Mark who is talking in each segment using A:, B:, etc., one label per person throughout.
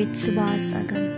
A: with Subhas Agam.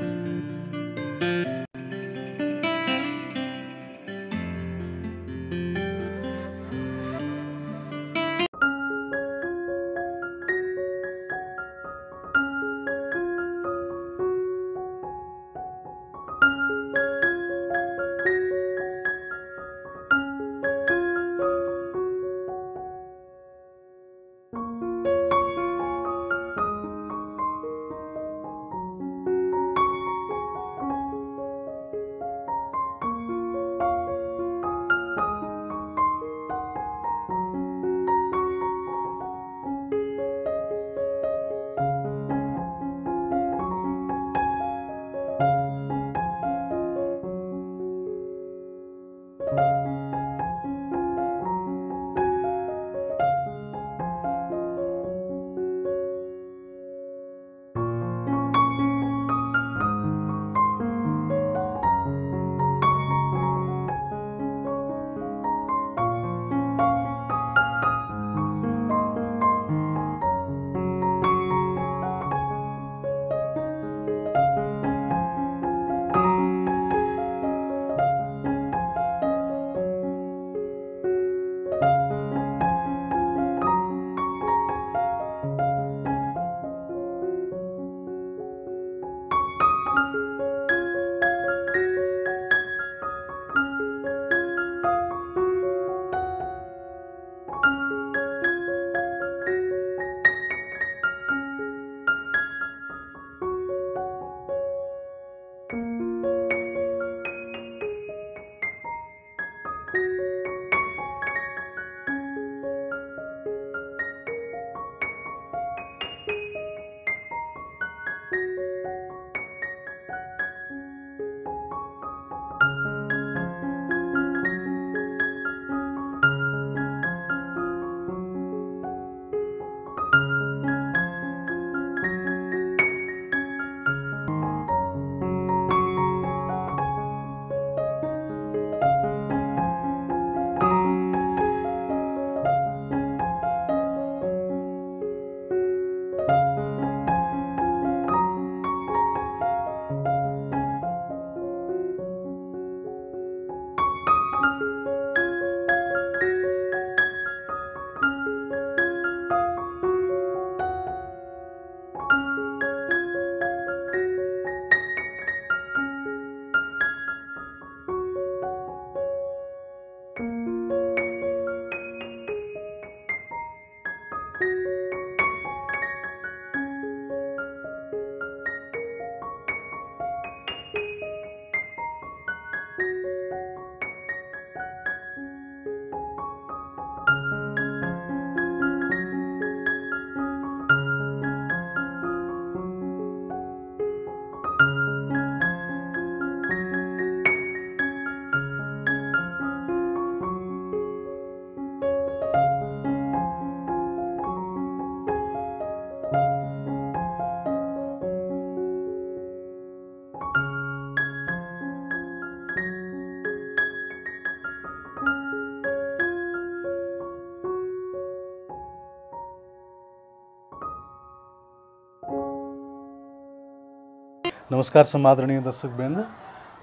B: नमस्कार सम्मादरणीय दर्शकवृन्द,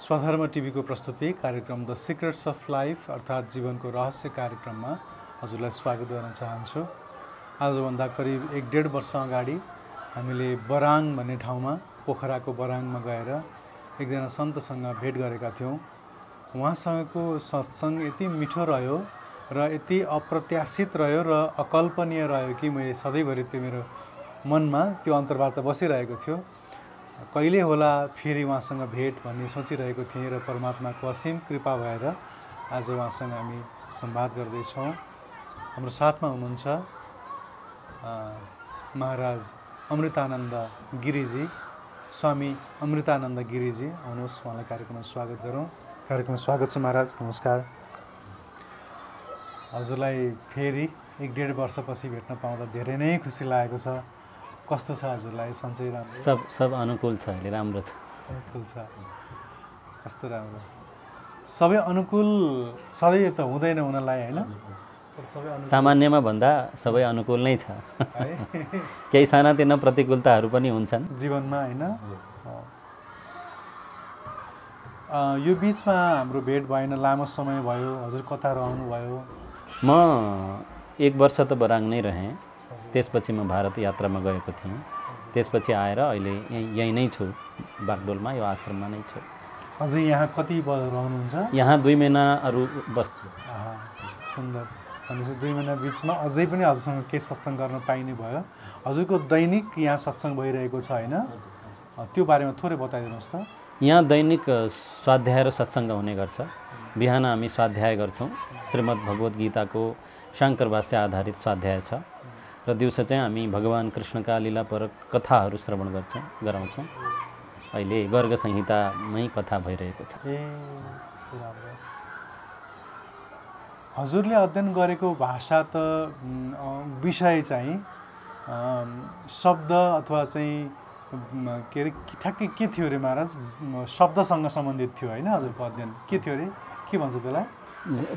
B: स्वधर्म टिभीको प्रस्तुति कार्यक्रम द सिक्रेट्स अफ लाइफ अर्थात् जीवनको रहस्य कार्यक्रममा हजुरलाई स्वागत गर्न चाहन्छु। आजभन्दा करिब 1.5 वर्ष अगाडि हामीले बराङ भन्ने ठाउँमा पोखराको बराङमा गएर एकजना सन्तसँग भेट गरेका थियौँ। उहाँसँगको सत्संग यति मिठो रह्यो र यति अप्रत्याशित रह्यो र अकल्पनीय रह्यो कि मैले सधैँभरि त्यो मेरो मनमा त्यो अन्तर्वार्ता बसिरहेको थियो। कहिले होला फेरि उहाँसँग भेट भन्ने सोचिरहेको थिएँ र परमात्माको असीम कृपा भएर आज उहाँसँग हामी संवाद गर्दैछौँ। हाम्रो साथमा हुनुहुन्छ महाराज अमृतानन्द गिरीजी, स्वामी अमृतानन्द गिरीजी। आउनुहोस्, उहाँलाई कार्यक्रममा स्वागत गरौँ। कार्यक्रममा स्वागत छ महाराज, नमस्कार। हजुरलाई फेरि 1.5 वर्षपछि भेट्न पाउँदा धेरै नै खुसी लागेको छ। कस्तो छ हजुरलाई? सन्चै राम्रो?
C: सब अनुकूल छ, अहिले राम्रो छ।
B: अनुकूल छ, कस्तो राम्रो। सबै अनुकूल सधैँ त हुँदैन हुनलाई, हैन?
C: सामान्यमा भन्दा सबै अनुकूल नै छ केही सानातिना प्रतिकूलताहरू पनि हुन्छन्
B: जीवनमा हैन यो बीचमा हाम्रो भेट भएन लामो समय भयो हजुर कता रहनु भयो
C: म 1 वर्ष त बराङ नै रहेँ त्यसपछि म भारत यात्रामा गएको थिएँ त्यसपछि आएर अहिले यही नै छु बागडोलमा यो आश्रममा नै छु
B: अझै यहाँ कति रहनुहुन्छ
C: यहाँ 2 महिनाहरू बस्छु
B: सुन्दर भनेपछि 2 महिना बिचमा अझै पनि हजुरसँग के सत्सङ्ग गर्न पाइने भयो हजुरको दैनिक यहाँ सत्सङ्ग भइरहेको छ हैन त्यो बारेमा थोरै बताइदिनुहोस् त
C: यहाँ दैनिक स्वाध्याय र सत्सङ्ग हुने गर्छ बिहान हामी स्वाध्याय गर्छौँ श्रीमद् भगवत गीताको शङ्कर भाष्य आधारित स्वाध्याय छ र दिउँसो चाहिँ हामी भगवान् कृष्णका लीलापरक कथाहरू श्रवण गराउँछौँ अहिले गर्ग संहितामै कथा भइरहेको छ
B: हजुरले अध्ययन गरेको भाषा त विषय चाहिँ शब्द अथवा चाहिँ के अरे ठ्याक्कै के थियो अरे महाराज शब्दसँग सम्बन्धित थियो होइन हजुरको अध्ययन के थियो अरे के भन्छ त्यसलाई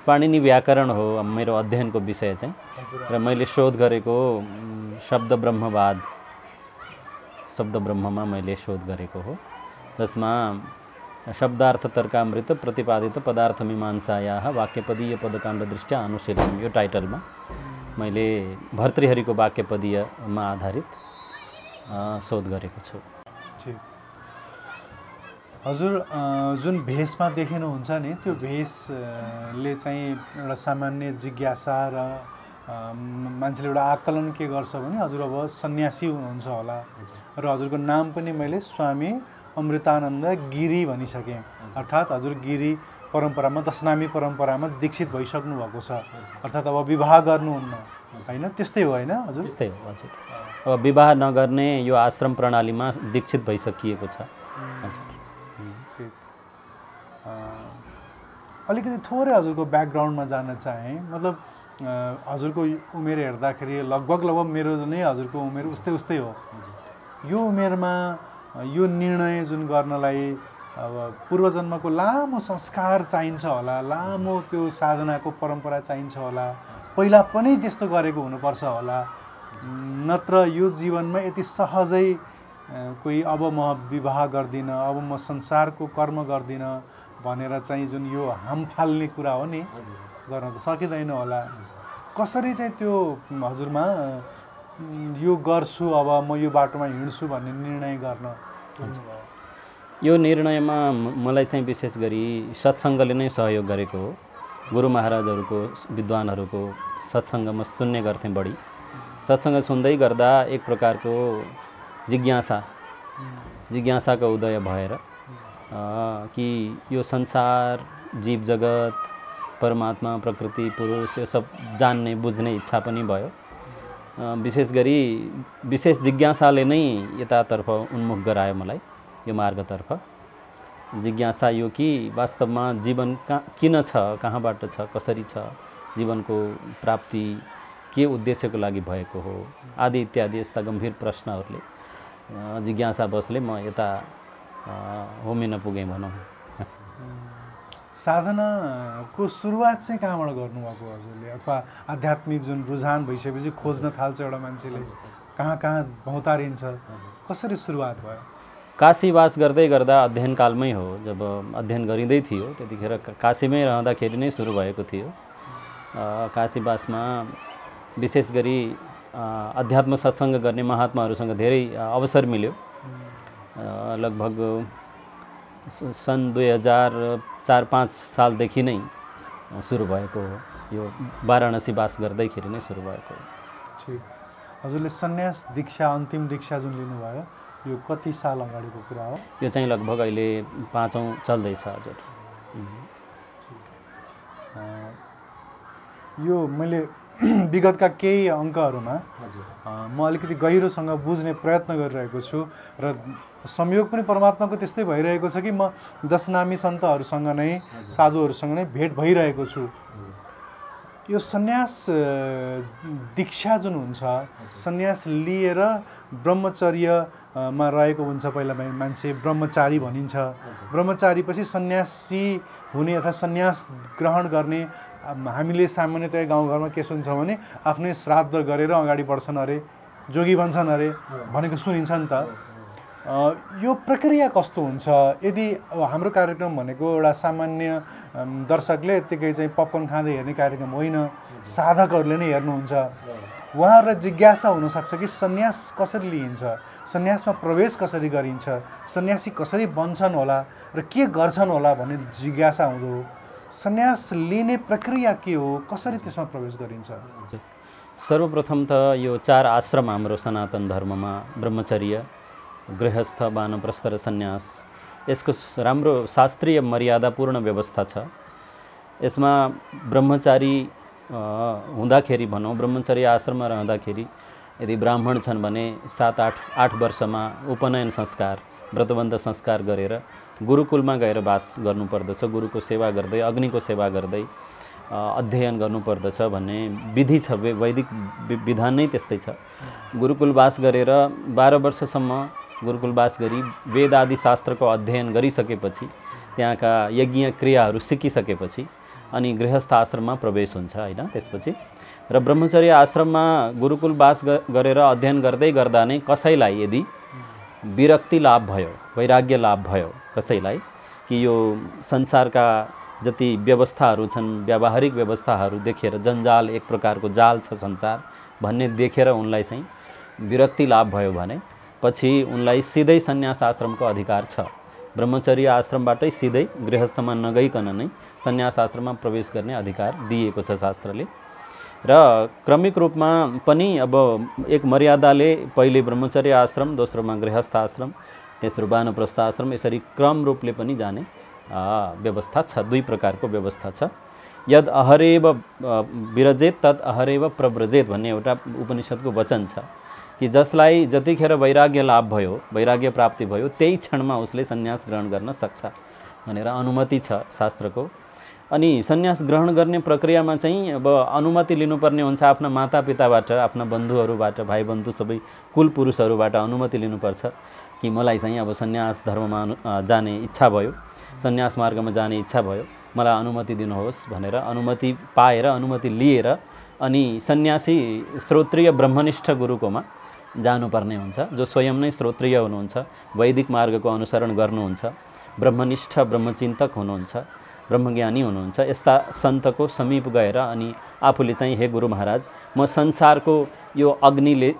C: पाणिनि व्याकरण हो मेरो अध्ययनको विषय चाहिँ र मैले शोध गरेको शब्द ब्रह्मवाद शब्द ब्रह्ममा मैले शोध गरेको हो जसमा शब्दार्थ तर्कामृत प्रतिपादित पदार्थ मीमांसायाः वाक्यपदीय पदकाण्ड दृष्ट्या अनुशीलनम यो टाइटलमा मैले भर्तृहरिको वाक्यपदीयमा आधारित शोध गरेको छु
B: हजुर जुन भेषमा देखिनुहुन्छ नि त्यो भेषले चाहिँ एउटा सामान्य जिज्ञासा र मान्छेले एउटा आकलन के गर्छ भने हजुर अब सन्यासी हुनुहुन्छ होला र हजुरको नाम पनि मैले स्वामी अमृतानन्द गिरी भनिसकेँ अर्थात् हजुर गिरी परम्परामा दशनामी परम्परामा दीक्षित भइसक्नु भएको छ अर्थात् अब विवाह गर्नुहुन्न होइन त्यस्तै हो होइन हजुर
C: त्यस्तै हो हजुर अब विवाह नगर्ने यो आश्रम प्रणालीमा दीक्षित भइसकिएको छ हजुर
B: अलिकति थोरै हजुरको ब्याकग्राउन्डमा जान चाहेँ मतलब हजुरको उमेर हेर्दाखेरि लगभग मेरो नै हजुरको उमेर उस्तै हो यो उमेरमा यो निर्णय जुन गर्नलाई अब पूर्वजन्मको लामो संस्कार चाहिन्छ होला लामो त्यो साधनाको परम्परा चाहिन्छ होला पहिला पनि त्यस्तो गरेको हुनुपर्छ होला नत्र यो जीवनमा यति सहजै कोही अब म विवाह गर्दिनँ अब म संसारको कर्म गर्दिनँ भनेर चाहिँ जुन यो हाम फाल्ने कुरा हो नि गर्न त सकिँदैन होला कसरी चाहिँ त्यो हजुरमा यो गर्छु अब म यो बाटोमा हिँड्छु भन्ने निर्णय गर्न
C: यो निर्णयमा मलाई चाहिँ विशेष गरी सत्सङ्गले नै सहयोग गरेको हो गुरु महाराजहरूको विद्वानहरूको सत्सङ्ग म सुन्ने गर्थेँ बढी सत्सङ्ग सुन्दै गर्दा एक प्रकारको जिज्ञासाको उदय भएर कि यो संसार जीव जगत परमात्मा प्रकृति पुरुष यो सब जान्ने बुझ्ने इच्छा पनि भयो विशेष गरी विशेष जिज्ञासाले नै यतातर्फ उन्मुख गरायो मलाई यो मार्गतर्फ जिज्ञासा यो कि वास्तवमा जीवन किन छ कहाँबाट छ कसरी छ जीवनको प्राप्ति के उद्देश्यको लागि भएको हो आदि इत्यादि यस्ता गम्भीर प्रश्नहरूले जिज्ञासा बसले म यता होमिन पुगेँ भनौँ
B: साधनाको सुरुवात चाहिँ कहाँबाट गर्नुभएको हजुरले अथवा आध्यात्मिक जुन रुझान भइसकेपछि खोज्न थाल्छ एउटा मान्छेले कहाँ भौतारिन्छ कसरी सुरुवात भयो
C: काशीवास गर्दै गर्दा अध्ययन कालमै हो जब अध्ययन गरिँदै थियो त्यतिखेर काशीमै रहँदाखेरि नै सुरु भएको थियो काशीवासमा विशेष गरी अध्यात्म सत्सङ्ग गर्ने महात्माहरूसँग धेरै अवसर मिल्यो लगभग सन् 2004-05 सालदेखि नै सुरु भएको हो यो वाराणसी वास गर्दैखेरि नै सुरु भएको हो
B: ठिक हजुरले सन्यास दीक्षा अन्तिम दीक्षा जुन लिनुभयो यो कति साल अगाडिको कुरा हो
C: यो चाहिँ लगभग अहिले 5औं चल्दैछ हजुर
B: यो मैले विगतका केही अङ्कहरूमा म अलिकति गहिरोसँग बुझ्ने प्रयत्न गरिरहेको छु र संयोग पनि परमात्माको त्यस्तै भइरहेको छ कि म दशनामी सन्तहरूसँग नै साधुहरूसँग नै भेट भइरहेको छु यो सन्यास दीक्षा जुन हुन्छ सन्यास लिएर ब्रह्मचर्य मा रहेको हुन्छ। पहिला मान्छे ब्रह्मचारी भनिन्छ, ब्रह्मचारी पछि सन्यासी हुने अथवा सन्यास ग्रहण गर्ने। हामीले सामान्यतया गाउँघरमा के सुन्छौँ भने आफ्नै श्राद्ध गरेर अगाडि बढ्छन् अरे, जोगी बन्छन् अरे भनेको सुनिन्छ नि त। यो प्रक्रिया कस्तो हुन्छ? यदि हाम्रो कार्यक्रम भनेको एउटा सामान्य दर्शकले यत्तिकै चाहिँ पपकर्न खाँदै हेर्ने कार्यक्रम होइन, साधकहरूले नै हेर्नुहुन्छ। उहाँहरूलाई जिज्ञासा हुनसक्छ कि सन्यास कसरी लिइन्छ, सन्यासमा प्रवेश कसरी गरिन्छ, सन्यासी कसरी बन्छन् होला र के गर्छन् होला भन्ने जिज्ञासा हुँदो। सन्यास लिने प्रक्रिया के हो, कसरी त्यसमा प्रवेश गरिन्छ?
C: सर्वप्रथम त यो 4 आश्रम हाम्रो सनातन धर्ममा ब्रह्मचर्य, गृहस्थ, वानप्रस्थ र सन्यास, यसको राम्रो शास्त्रीय मर्यादापूर्ण व्यवस्था छ। यसमा ब्रह्मचारी हुँदाखेरि भनौँ, ब्रह्मचर्य आश्रममा रहँदाखेरि यदि ब्राह्मण छन् भने 7-8 वर्षमा उपनयन संस्कार, व्रतबन्ध संस्कार गरेर गुरुकुलमा गएर वास गर्नुपर्दछ। गुरुको सेवा गर्दै, अग्निको सेवा गर्दै अध्ययन गर्नुपर्दछ भन्ने विधि छ। वैदिक विधान नै त्यस्तै छ। गुरुकुलवास गरेर 12 वर्षसम्म गुरुकुलवास गरी वेद आदि शास्त्रको अध्ययन गरिसकेपछि, त्यहाँका यज्ञ क्रियाहरू सिकिसकेपछि अनि गृहस्थ आश्रममा प्रवेश हुन्छ हैन। त्यसपछि र ब्रह्मचर्य आश्रममा गुरुकुलवास गरेर अध्ययन गर्दै गर्दा नै कसैलाई यदि विरक्ति लाभ भयो, वैराग्य लाभ भयो कसैलाई, कि यो संसारका जति व्यवस्थाहरू छन्, व्यावहारिक व्यवस्थाहरू देखेर, जन्जाल एक प्रकारको जाल छ संसार भन्ने देखेर उनलाई चाहिँ विरक्ति लाभ भयो भने पछि उनलाई सिधै सन्यास आश्रमको अधिकार छ। ब्रह्मचर्य आश्रमबाटै सिधै गृहस्थमा नगइकन नै सन्यास आश्रममा प्रवेश गर्ने अधिकार दिएको छ शास्त्रले। र क्रमिक रूपमा पनि अब एक मर्यादाले पहिले ब्रह्मचर्य आश्रम, दोस्रोमा गृहस्थ आश्रम, तेस्रो वानप्रस्थ आश्रम, यसरी क्रम रूपले पनि जाने व्यवस्था छ। 2 प्रकारको व्यवस्था छ। यद अहरेव विरजेत तद अहरेव प्रव्रजेत भन्ने एउटा उपनिषदको वचन छ कि जसलाई जतिखेर वैराग्य लाभ भयो, वैराग्य प्राप्ति भयो, त्यही क्षणमा उसले सन्यास ग्रहण गर्न सक्छ भनेर अनुमति छ शास्त्रको। अनि सन्यास ग्रहण गर्ने प्रक्रियामा चाहिँ अब अनुमति लिनुपर्ने हुन्छ आफ्ना मातापिताबाट, आफ्ना बन्धुहरूबाट, भाइ बन्धु सबै कुल पुरुषहरूबाट अनुमति लिनुपर्छ कि मलाई चाहिँ अब सन्यास धर्ममा जाने इच्छा भयो, सन्यास मार्गमा जाने इच्छा भयो, मलाई अनुमति दिनुहोस् भनेर अनुमति पाएर, अनुमति लिएर अनि सन्यासी श्रोत्रिय ब्रह्मनिष्ठ गुरुकोमा जानुपर्ने हुन्छ, जो स्वयं नै श्रोत्रिय हुनुहुन्छ, वैदिक मार्गको अनुसरण गर्नुहुन्छ, ब्रह्मनिष्ठ ब्रह्मचिन्तक हुनुहुन्छ, ब्रह्मज्ञानी हुनुहुन्छ। यस्ता सन्तको समीप गएर अनि आफूले चाहिँ हे गुरु महाराज, म संसारको यो अग्निले,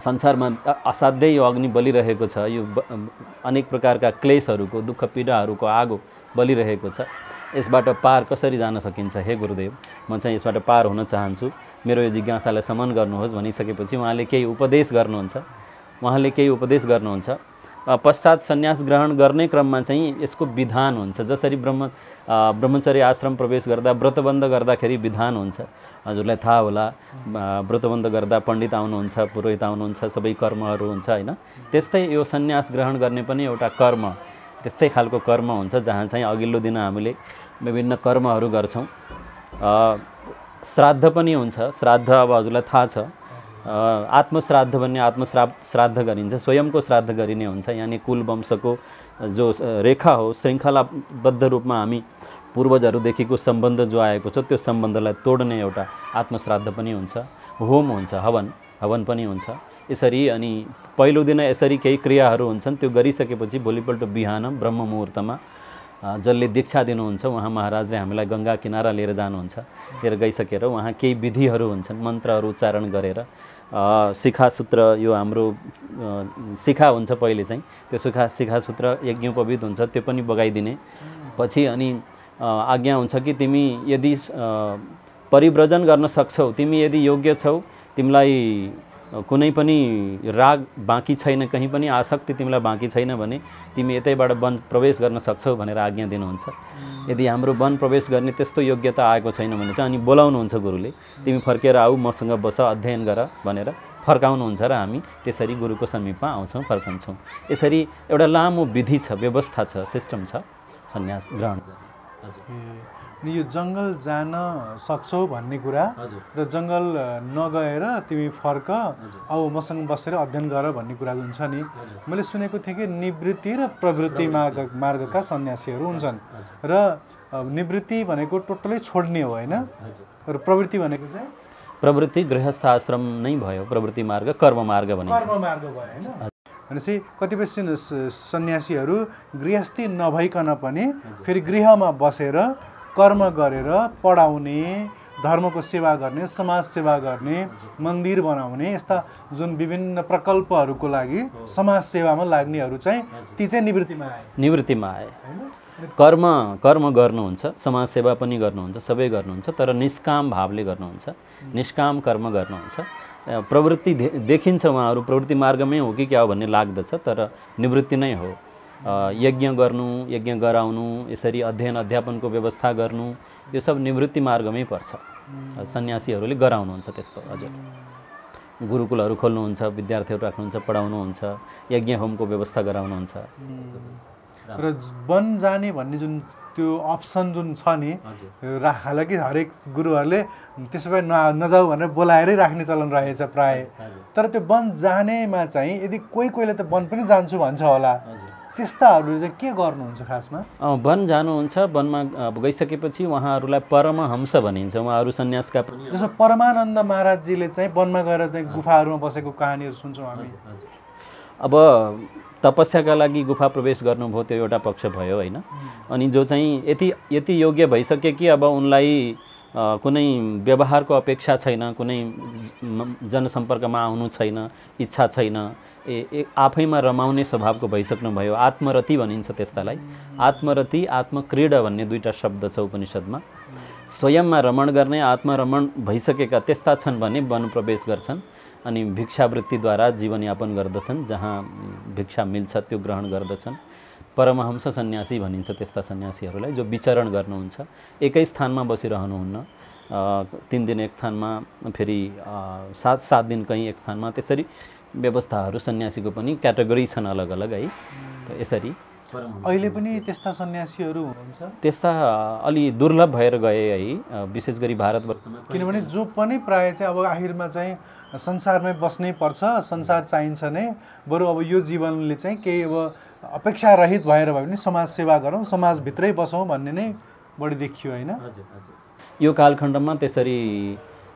C: संसारमा असाध्यै यो अग्नि बलिरहेको छ, यो अनेक प्रकारका क्लेशहरूको, दुःख पीडाहरूको आगो बलिरहेको छ, यसबाट पार कसरी जान सकिन्छ हे गुरुदेव, म चाहिँ यसबाट पार हुन चाहन्छु, मेरो यो जिज्ञासालाई समन गर्नुहोस् भनिसकेपछि उहाँले केही उपदेश गर्नुहुन्छ। पश्चात सन्यास ग्रहण गर्ने क्रममा चाहिँ यसको विधान हुन्छ। जसरी ब्रह्मचर्य आश्रम प्रवेश गर्दा, व्रतबन्ध गर्दाखेरि विधान हुन्छ, हजुरलाई थाहा होला, व्रतबन्ध गर्दा पण्डित आउनुहुन्छ, पुरोहित आउनुहुन्छ, सबै कर्महरू हुन्छ हैन। त्यस्तै यो सन्यास ग्रहण गर्ने पनि एउटा कर्म, त्यस्तै खालको कर्म हुन्छ, जहाँ चाहिँ अघिल्लो दिन हामीले विभिन्न कर्महरू गर्छौँ। श्राद्ध पनि हुन्छ। श्राद्ध अब हजुरलाई थाहा छ, आत्मश्राद्ध भन्ने श्राद्ध गरिन्छ, स्वयंको श्राद्ध गरिने हुन्छ। यानि कुल वंशको जो रेखा हो, श्रृङ्खलाबद्ध रूपमा हामी पूर्वजहरूदेखिको सम्बन्ध जो आएको छ त्यो सम्बन्धलाई तोड्ने एउटा आत्मश्राद्ध पनि हुन्छ। होम हुन्छ, हवन पनि हुन्छ। यसरी अनि पहिलो दिन यसरी केही क्रियाहरू हुन्छन्, त्यो गरिसकेपछि भोलिपल्ट बिहान ब्रह्म मुहुर्तमा जसले दीक्षा दिनुहुन्छ उहाँ महाराजले हामीलाई गङ्गा किनारा लिएर जानुहुन्छ। लिएर गइसकेर उहाँ केही विधिहरू हुन्छन्, मन्त्रहरू उच्चारण गरेर शिखासूत्र, यो हाम्रो शिखा हुन्छ पहिले चाहिँ, त्यो शिखासूत्र यज्ञोपवीत हुन्छ, त्यो पनि बगाइदिने। पछि अनि आज्ञा हुन्छ कि तिमी यदि परिव्रजन गर्न सक्छौ, तिमी यदि योग्य छौ, तिमीलाई कुनै पनि राग बाँकी छैन, कहीँ पनि आसक्ति तिमीलाई बाँकी छैन भने तिमी यतैबाट वन प्रवेश गर्न सक्छौ भनेर आज्ञा दिनुहुन्छ। यदि हाम्रो वन प्रवेश गर्ने त्यस्तो योग्यता आएको छैन भने चाहिँ अनि बोलाउनुहुन्छ गुरुले, तिमी फर्केर आऊ, मसँग बस, अध्ययन गर भनेर फर्काउनुहुन्छ र हामी त्यसरी गुरुको समीपमा आउँछौँ, फर्कन्छौँ। यसरी एउटा लामो विधि छ, व्यवस्था छ, सिस्टम छ सन्यास ग्रहण।
B: अनि यो जङ्गल जान सक्छौ भन्ने कुरा र जङ्गल नगएर तिमी फर्क अब मसँग बसेर अध्ययन गर भन्ने कुरा हुन्छ नि। मैले सुनेको थिएँ कि निवृत्ति र प्रवृत्ति मार्गका सन्यासीहरू हुन्छन् र निवृत्ति भनेको टोटलै छोड्ने हो होइन, र प्रवृत्ति भनेको चाहिँ
C: प्रवृत्ति गृहस्थ आश्रम नै भयो, प्रवृत्ति मार्ग कर्म मार्ग भनिन्छ।
B: कर्म मार्ग भयो होइन। भनेपछि कतिपय सन्यासीहरू गृहस्थी नभइकन पनि फेरि गृहमा बसेर कर्म गरेर पढाउने, धर्मको सेवा गर्ने, समाज सेवा गर्ने, मन्दिर बनाउने, यस्ता जुन विभिन्न प्रकल्पहरूको लागि समाज सेवामा लाग्नेहरू चाहिँ ती चाहिँ निवृत्तिमा आए।
C: निवृत्तिमा आए। कर्म गर्नुहुन्छ, समाज सेवा पनि गर्नुहुन्छ, सबै गर्नुहुन्छ, तर निष्काम भावले गर्नुहुन्छ, निष्काम कर्म गर्नुहुन्छ। प्रवृत्ति देखिन्छ उहाँहरू प्रवृत्ति मार्गमै हो कि क्या हो भन्ने लाग्दछ, तर निवृत्ति नै हो। यज्ञ गर्नु, यज्ञ गराउनु, यसरी अध्ययन अध्यापनको व्यवस्था गर्नु, यो सब निवृत्ति मार्गमै पर्छ। सन्यासीहरूले गराउनुहुन्छ त्यस्तो। हजुर, गुरुकुलहरू खोल्नुहुन्छ, विद्यार्थीहरू राख्नुहुन्छ, पढाउनुहुन्छ, यज्ञ होमको व्यवस्था गराउनुहुन्छ।
B: र वन जाने भन्ने जुन त्यो अप्सन जुन छ नि, हालाकि हरेक गुरुहरूले त्यसो भए नजाऊ भनेर बोलाएरै राख्ने चलन रहेछ प्राय। तर त्यो वन जानेमा चाहिँ यदि कोहीले त वन पनि जान्छु भन्छ होला, त्यस्ताहरूले चाहिँ के गर्नुहुन्छ खासमा?
C: वन जानुहुन्छ, वनमा गइसकेपछि उहाँहरूलाई परमहंस भनिन्छ। उहाँहरू सन्यासका पनि,
B: जस्तो परमानन्द महाराजजीले चाहिँ वनमा गएर चाहिँ गुफाहरूमा बसेको कहानीहरू सुन्छौँ हामी।
C: अब तपस्याका लागि गुफा प्रवेश गर्नुभयो, त्यो एउटा पक्ष भयो होइन। अनि जो चाहिँ यति योग्य भइसके कि अब उनलाई कुनै व्यवहारको अपेक्षा छैन, कुनै जनसम्पर्कमा आउनु छैन, इच्छा छैन, आफैमा रमाउने स्वभावको भइसक्नुभयो, आत्मरति भनिन्छ त्यस्तालाई। आत्मरति, आत्मक्रीडा भन्ने दुईटा शब्द छ उपनिषदमा। स्वयंमा रमण गर्ने, आत्मरमण भइसकेका त्यस्ता छन् भने वन प्रवेश गर्छन् अनि भिक्षावृत्तिद्वारा जीवनयापन गर्दछन्, जहाँ भिक्षा मिल्छ त्यो ग्रहण गर्दछन्। परमहंस सन्यासी भनिन्छ त्यस्ता सन्यासीहरूलाई, जो विचरण गर्नुहुन्छ, एकै स्थानमा बसिरहनुहुन्न, 3 दिन एक स्थानमा, फेरि 7 दिन कहीँ एक स्थानमा, त्यसरी व्यवस्थाहरू सन्यासीको पनि क्याटेगोरी छन् अलग अलग है। यसरी
B: अहिले पनि त्यस्ता सन्यासीहरू हुनुहुन्छ?
C: त्यस्ता अलि दुर्लभ भएर गए है, विशेष गरी भारतवर्षमा।
B: किनभने जो पनि प्राय चाहिँ अब आखिरमा चाहिँ संसारमै बस्नै पर्छ, संसार चाहिन्छ नै, बरु अब यो जीवनले चाहिँ केही अब अपेक्षा रहित भएर भए पनि समाज सेवा गरौँ, समाजभित्रै बसौँ भन्ने नै बढी देखियो होइन।
C: यो कालखण्डमा त्यसरी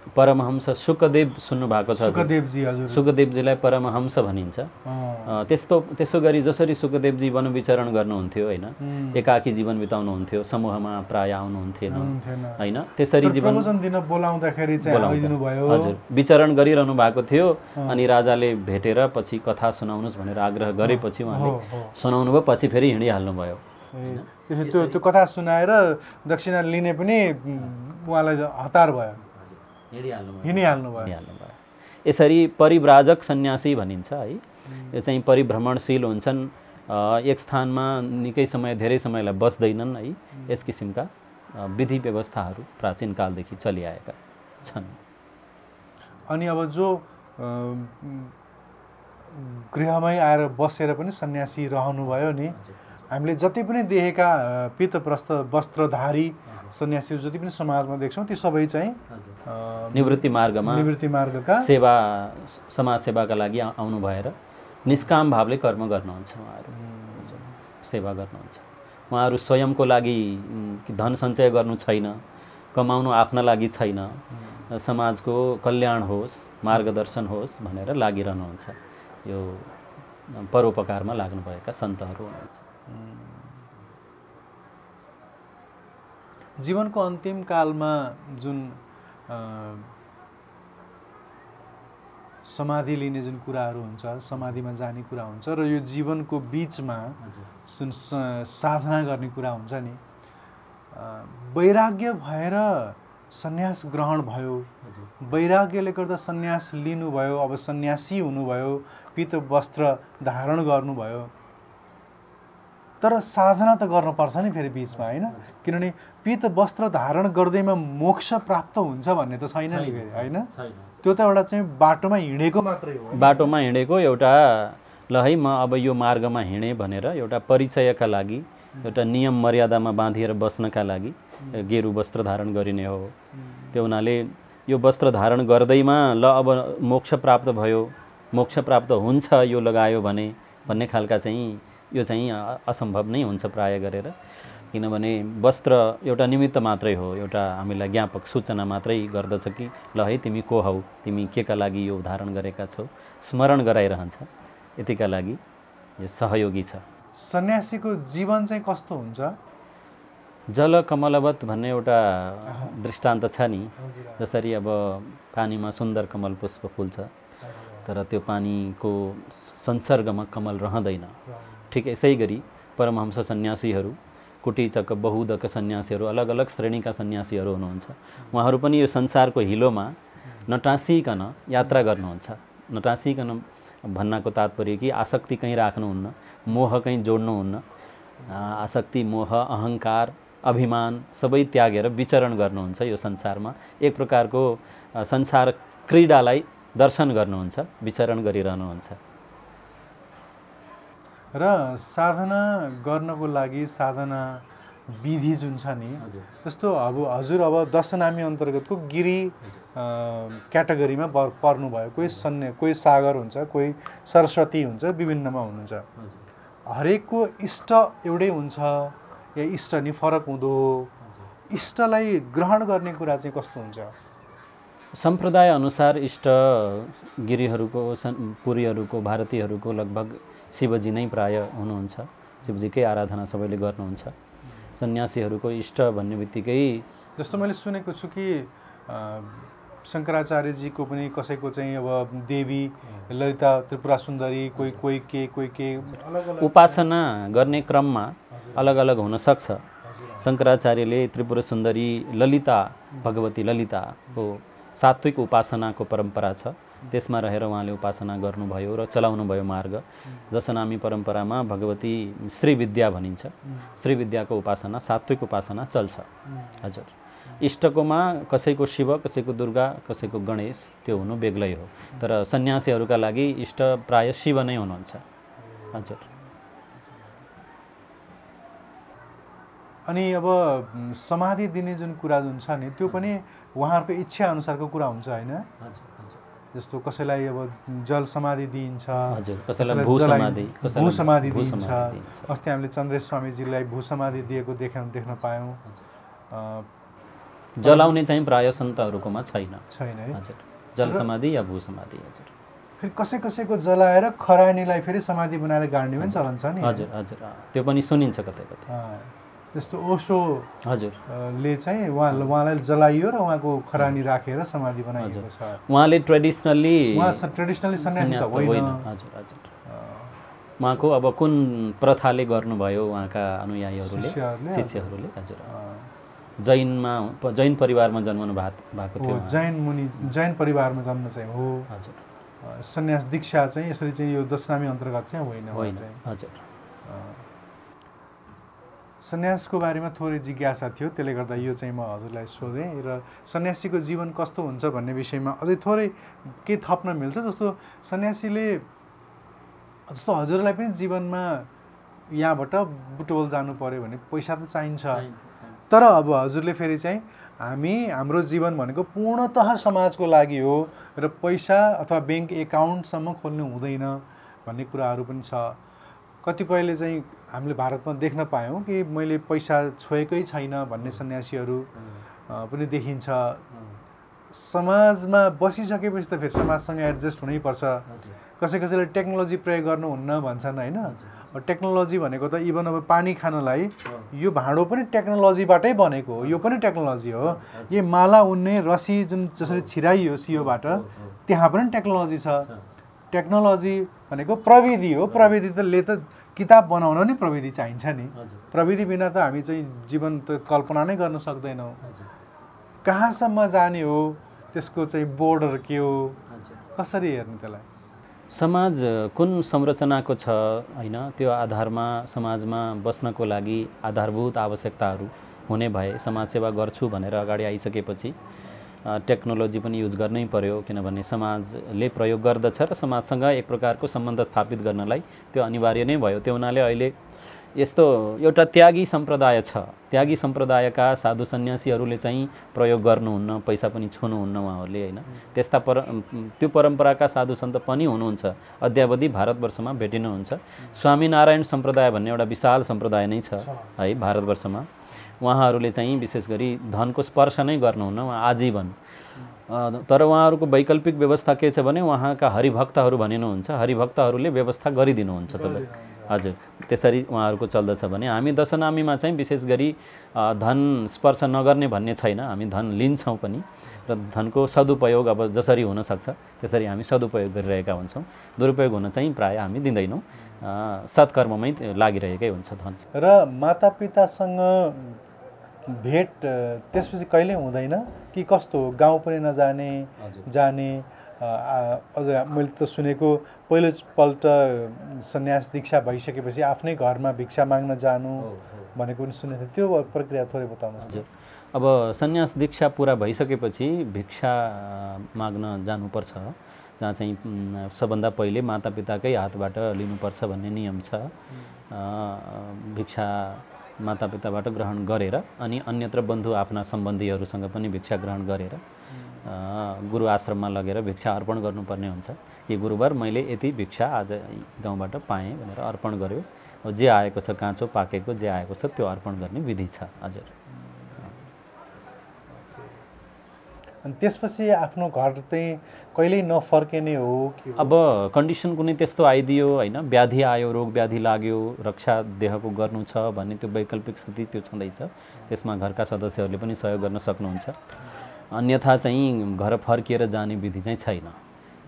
C: परमहंस सुखदेव सुन्नुभएको छ?
B: सुखदेवजी, हजुर,
C: सुखदेवजीलाई परमहंस भनिन्छ। त्यसो गरी जसरी सुखदेवजी वन विचरण गर्नुहुन्थ्यो होइन, एकाकी जीवन बिताउनुहुन्थ्यो, समूहमा प्राय आउनुहुन्थेन होइन, त्यसरी जीवन
B: दिन बोलाउँदाखेरि चाहिँ आइदिनु भयो।
C: हजुर, विचरण गरिरहनु भएको थियो। अनि राजाले भेटेर पछि कथा सुनाउनुहोस् भनेर आग्रह गरेपछि उहाँले सुनाउनु भयो, पछि फेरि हिँडिहाल्नु भयो।
B: त्यो कथा सुनाएर दक्षिणा लिने पनि उहाँलाई हतार भयो, हिँडिहाल्नु भयो।
C: यसरी परिव्राजक सन्यासी भनिन्छ है। यो चाहिँ परिभ्रमणशील हुन्छन्, एक स्थानमा निकै समय, धेरै समयलाई बस्दैनन् है। यस किसिमका विधि व्यवस्थाहरू प्राचीन कालदेखि चलिआएका छन्।
B: अनि अब जो गृहमै आएर बसेर पनि सन्यासी रहनुभयो नि, हामीले जति पनि देखेका वस्त्रधारी सन्यासीहरू जति पनि समाजमा देख्छौँ, ती सबै चाहिँ
C: निवृत्ति
B: मार्गका
C: सेवा, समाज सेवाका लागि आउनु भएर निष्काम भावले कर्म गर्नुहुन्छ। उहाँहरू सेवा गर्नुहुन्छ। उहाँहरू स्वयंको लागि धन सञ्चय गर्नु छैन, कमाउनु आफ्ना लागि छैन, समाजको कल्याण होस्, मार्गदर्शन होस् भनेर लागिरहनुहुन्छ। यो परोपकारमा लाग्नुभएका सन्तहरू हुनुहुन्छ।
B: जीवनको अन्तिम कालमा जुन समाधि लिने जुन कुराहरू हुन्छ, समाधिमा जाने कुरा हुन्छ, र यो जीवनको बिचमा जुन साधना गर्ने कुरा हुन्छ नि, वैराग्य भएर सन्यास ग्रहण भयो, वैराग्यले गर्दा सन्यास लिनुभयो, अब सन्यासी हुनुभयो, पीत वस्त्र धारण गर्नुभयो, तर साधना त गर्नुपर्छ नि फेरि बिचमा होइन। किनभने पीत वस्त्र धारण गर्दैमा मोक्ष प्राप्त हुन्छ भन्ने त छैन नि फेरि होइन। त्यो त एउटा चाहिँ बाटोमा हिँडेको मात्रै हो।
C: बाटोमा हिँडेको एउटा ल है म अब यो मार्गमा हिँडेँ भनेर एउटा परिचयका लागि एउटा नियम मर्यादामा बाँधिएर बस्नका लागि गेरु वस्त्र धारण गरिने हो। त्यो हुनाले यो वस्त्र धारण गर्दैमा ल अब मोक्ष प्राप्त भयो, मोक्ष प्राप्त हुन्छ यो लगायो भने भन्ने खालका चाहिँ यो चाहिँ असम्भव नै हुन्छ प्राय गरेर। किनभने वस्त्र एउटा निमित्त मात्रै हो, एउटा हामीलाई ज्ञापक सूचना मात्रै गर्दछ कि ल है तिमी को हौ, तिमी केका लागि यो धारण गरेका छौ, स्मरण गराइरहन्छ। यतिका लागि यो सहयोगी छ।
B: सन्यासीको जीवन चाहिँ कस्तो हुन्छ?
C: जल कमलवत भन्ने एउटा दृष्टान्त छ नि। जसरी अब पानीमा सुन्दर कमल पुष्प फुल्छ तर त्यो पानीको संसर्गमा कमल रहँदैन, ठिक यसै गरी परमहंस सन्यासीहरू, कुटीचक बहुदक सन्यासीहरू, अलग अलग श्रेणीका सन्यासीहरू हुनुहुन्छ। उहाँहरू पनि यो संसारको हिलोमा नटाँसिकन यात्रा गर्नुहुन्छ। नटाँसिकन भन्नको तात्पर्य कि आसक्ति कहीँ राख्नुहुन्न, मोह कहीँ जोड्नुहुन्न। आसक्ति, मोह, अहङ्कार, अभिमान सबै त्यागेर विचरण गर्नुहुन्छ यो संसारमा। एक प्रकारको संसार क्रीडालाई दर्शन गर्नुहुन्छ, विचरण गरिरहनुहुन्छ।
B: र साधना गर्नको लागि साधना विधि जुन छ नि, जस्तो अब हजुर अब दशनामी अन्तर्गतको गिरी क्याटेगोरीमा पर्नुभयो। कोही सागर हुन्छ, कोही सरस्वती हुन्छ, विभिन्नमा हुनुहुन्छ। हरेकको इष्ट एउटै हुन्छ या इष्ट नि फरक हुँदो? इष्टलाई ग्रहण गर्ने कुरा चाहिँ कस्तो हुन्छ?
C: सम्प्रदाय अनुसार इष्ट गिरीहरूको, पुरीहरूको, भारतीयहरूको लगभग शिवजी नै प्राय हुनुहुन्छ। शिवजीकै आराधना सबैले गर्नुहुन्छ। सन्यासीहरूको इष्ट भन्ने बित्तिकै
B: जस्तो मैले सुनेको छु कि शङ्कराचार्यजीको पनि कसैको चाहिँ अब देवी ललिता त्रिपुरा सुन्दरी, कोही के अलग अलग
C: उपासना गर्ने क्रममा अलग अलग हुन सक्छ। शङ्कराचार्यले त्रिपुरा सुन्दरी ललिता, भगवती ललिताको सात्विक उपासनाको परम्परा छ, त्यसमा रहेर उहाँले उपासना गर्नुभयो र चलाउनुभयो मार्ग। दशनामी परम्परामा भगवती श्रीविद्या भनिन्छ। श्रीविद्याको उपासना, सात्विक उपासना चल्छ। हजुर, इष्टकोमा कसैको शिव, कसैको दुर्गा, कसैको गणेश, त्यो हुनु बेग्लै हो। तर सन्यासीहरूका लागि इष्ट प्राय शिव नै हुनुहुन्छ। हजुर।
B: अनि अब समाधि दिने जुन कुरा जुन छ नि, त्यो पनि उहाँहरूको इच्छा अनुसारको कुरा हुन्छ होइन? जस्तो कसैलाई अब जल समाधि दिइन्छ,
C: कसैलाई भू
B: समाधि दिइन्छ। अस्ति हामीले चन्द्रेश स्वामीजीलाई भू समाधि दिएको देख्न पायौँ।
C: जलाउने चाहिँ प्राय सन्तहरूकोमा छैन
B: है?
C: हजुर, जल समाधि या भू समाधि। हजुर,
B: फेरि कसैको जलाएर खरानीलाई फेरि समाधि बनाएर गाड्ने पनि चलन छ नि।
C: हजुर हजुर, त्यो पनि सुनिन्छ कतै कतै।
B: जस्तो ओशो
C: हजुर
B: ले चाहिँ उहाँलाई जलाइयो र उहाँको खरानी राखेर समाधि बनाइएको छ।
C: उहाँले ट्रेडिसनल्ली
B: सन्यासी त होइन।
C: हजुर हजुर, उहाँको अब कुन प्रथाले गर्नुभयो उहाँका अनुयायीहरूले, शिष्यहरूले। हजुर, जैन परिवारमा जन्मनु भएको थियो।
B: जैन परिवारमा जन्म चाहिँ हो।
C: हजुर,
B: सन्यास दीक्षा चाहिँ यसरी चाहिँ यो दशनामी अन्तर्गत चाहिँ होइन।
C: हजुर,
B: सन्यासको बारेमा थोरै जिज्ञासा थियो, त्यसले गर्दा यो चाहिँ म हजुरलाई सोधेँ। र सन्यासीको जीवन कस्तो हुन्छ भन्ने विषयमा अझै थोरै के थप्न मिल्छ? जस्तो सन्यासीले, जस्तो हजुरलाई पनि जीवनमा यहाँबाट बुटवल जानु पर्यो भने पैसा त चाहिन्छ। तर अब हजुरले फेरि चाहिँ हाम्रो जीवन भनेको पूर्णतः समाजको लागि हो र पैसा अथवा ब्याङ्क एकाउन्टसम्म खोल्नु हुँदैन भन्ने कुराहरू पनि छ। कतिपयले चाहिँ हामीले भारतमा देख्न पायौँ कि मैले पैसा छोएकै छैन भन्ने सन्यासीहरू पनि देखिन्छ। समाजमा बसिसकेपछि त फेरि समाजसँग एडजस्ट हुनैपर्छ। कसैले टेक्नोलोजी प्रयोग गर्नुहुन्न भन्छन् होइन? टेक्नोलोजी भनेको त इभन अब पानी खानलाई यो भाँडो पनि टेक्नोलोजीबाटै बनेको हो, यो पनि टेक्नोलोजी हो। यो माला उन्ने रसी जुन जसरी छिराइयो सियोबाट, त्यहाँ पनि टेक्नोलोजी छ। टेक्नोलोजी भनेको प्रविधि हो। प्रविधिले त किताब बनाउन नि प्रविधि चाहिन्छ नि। प्रविधि बिना त हामी चाहिँ जीवन त कल्पना नै गर्न सक्दैनौँ। कहाँसम्म जाने हो, त्यसको चाहिँ बोर्डर के हो, कसरी हेर्ने त्यसलाई?
C: समाज कुन संरचनाको छ होइन, त्यो आधारमा समाजमा बस्नको लागि आधारभूत आवश्यकताहरू हुने भए समाजसेवा गर्छु भनेर अगाडि आइसकेपछि टेक्नोलोजी पनि युज गर्नै पर्यो। किनभने समाजले प्रयोग गर्दछ र समाजसँग एक प्रकारको सम्बन्ध स्थापित गर्नलाई त्यो अनिवार्य नै भयो। त्यो हुनाले अहिले यस्तो एउटा त्यागी सम्प्रदाय छ। त्यागी सम्प्रदायका साधु सन्यासीहरूले चाहिँ प्रयोग गर्नुहुन्न, पैसा पनि छुनुहुन्न उहाँहरूले होइन। त्यो परम्पराका साधु सन्त पनि हुनुहुन्छ, अद्यावधि भारतवर्षमा भेटिनुहुन्छ। स्वामीनारायण सम्प्रदाय भन्ने एउटा विशाल सम्प्रदाय नै छ है भारतवर्षमा। उहाँहरूले चाहिँ विशेष गरी धनको स्पर्श नै गर्नुहुन्न उहाँ आजीवन। तर उहाँहरूको वैकल्पिक व्यवस्था के छ भने उहाँका हरिभक्तहरू भनिनुहुन्छ, हरिभक्तहरूले व्यवस्था गरिदिनुहुन्छ सबै। हजुर, त्यसरी उहाँहरूको चल्दछ भने हामी दशनामीमा चाहिँ विशेष गरी धन स्पर्श नगर्ने भन्ने छैन। हामी धन लिन्छौँ पनि र धनको सदुपयोग अब जसरी हुनसक्छ त्यसरी हामी सदुपयोग गरिरहेका हुन्छौँ। दुरुपयोग हुन चाहिँ प्रायः हामी दिँदैनौँ, सत्कर्ममै लागिरहेकै हुन्छ धन।
B: र मातापितासँग भेट त्यसपछि कहिले हुँदैन कि कस्तो हो? गाउँ पनि नजाने जाने? अझ मैले त सुनेको पहिलोपल्ट सन्यास दीक्षा भइसकेपछि आफ्नै घरमा भिक्षा माग्न जानु भनेको पनि सुनेको थियो। त्यो प्रक्रिया थोरै बताउनुहोस्।
C: हजुर, अब सन्यास दीक्षा पुरा भइसकेपछि भिक्षा माग्न जानुपर्छ, जहाँ चाहिँ सबभन्दा पहिले मातापिताकै हातबाट लिनुपर्छ भन्ने नियम छ। भिक्षा मातापिताबाट ग्रहण गरेर अनि अन्यत्र बन्धु आफ्ना सम्बन्धीहरूसँग पनि भिक्षा ग्रहण गरेर गुरु आश्रममा लगेर भिक्षा अर्पण गर्नुपर्ने हुन्छ कि गुरुवर मैले यति भिक्षा आज गाउँबाट पाएँ भनेर अर्पण गर्यो। जे आएको छ काँचो पाकेको जे आएको छ त्यो अर्पण गर्ने विधि छ। हजुर,
B: अनि त्यसपछि आफ्नो घर चाहिँ कहिल्यै नफर्किने हो कि?
C: अब कन्डिसन कुनै त्यस्तो आइदियो होइन, व्याधि आयो, रोग व्याधि लाग्यो, रक्षा देहको गर्नु छ भन्ने त्यो वैकल्पिक स्थिति त्यो छँदैछ, त्यसमा घरका सदस्यहरूले पनि सहयोग गर्न सक्नुहुन्छ। अन्यथा चाहिँ घर फर्किएर जाने विधि चाहिँ छैन।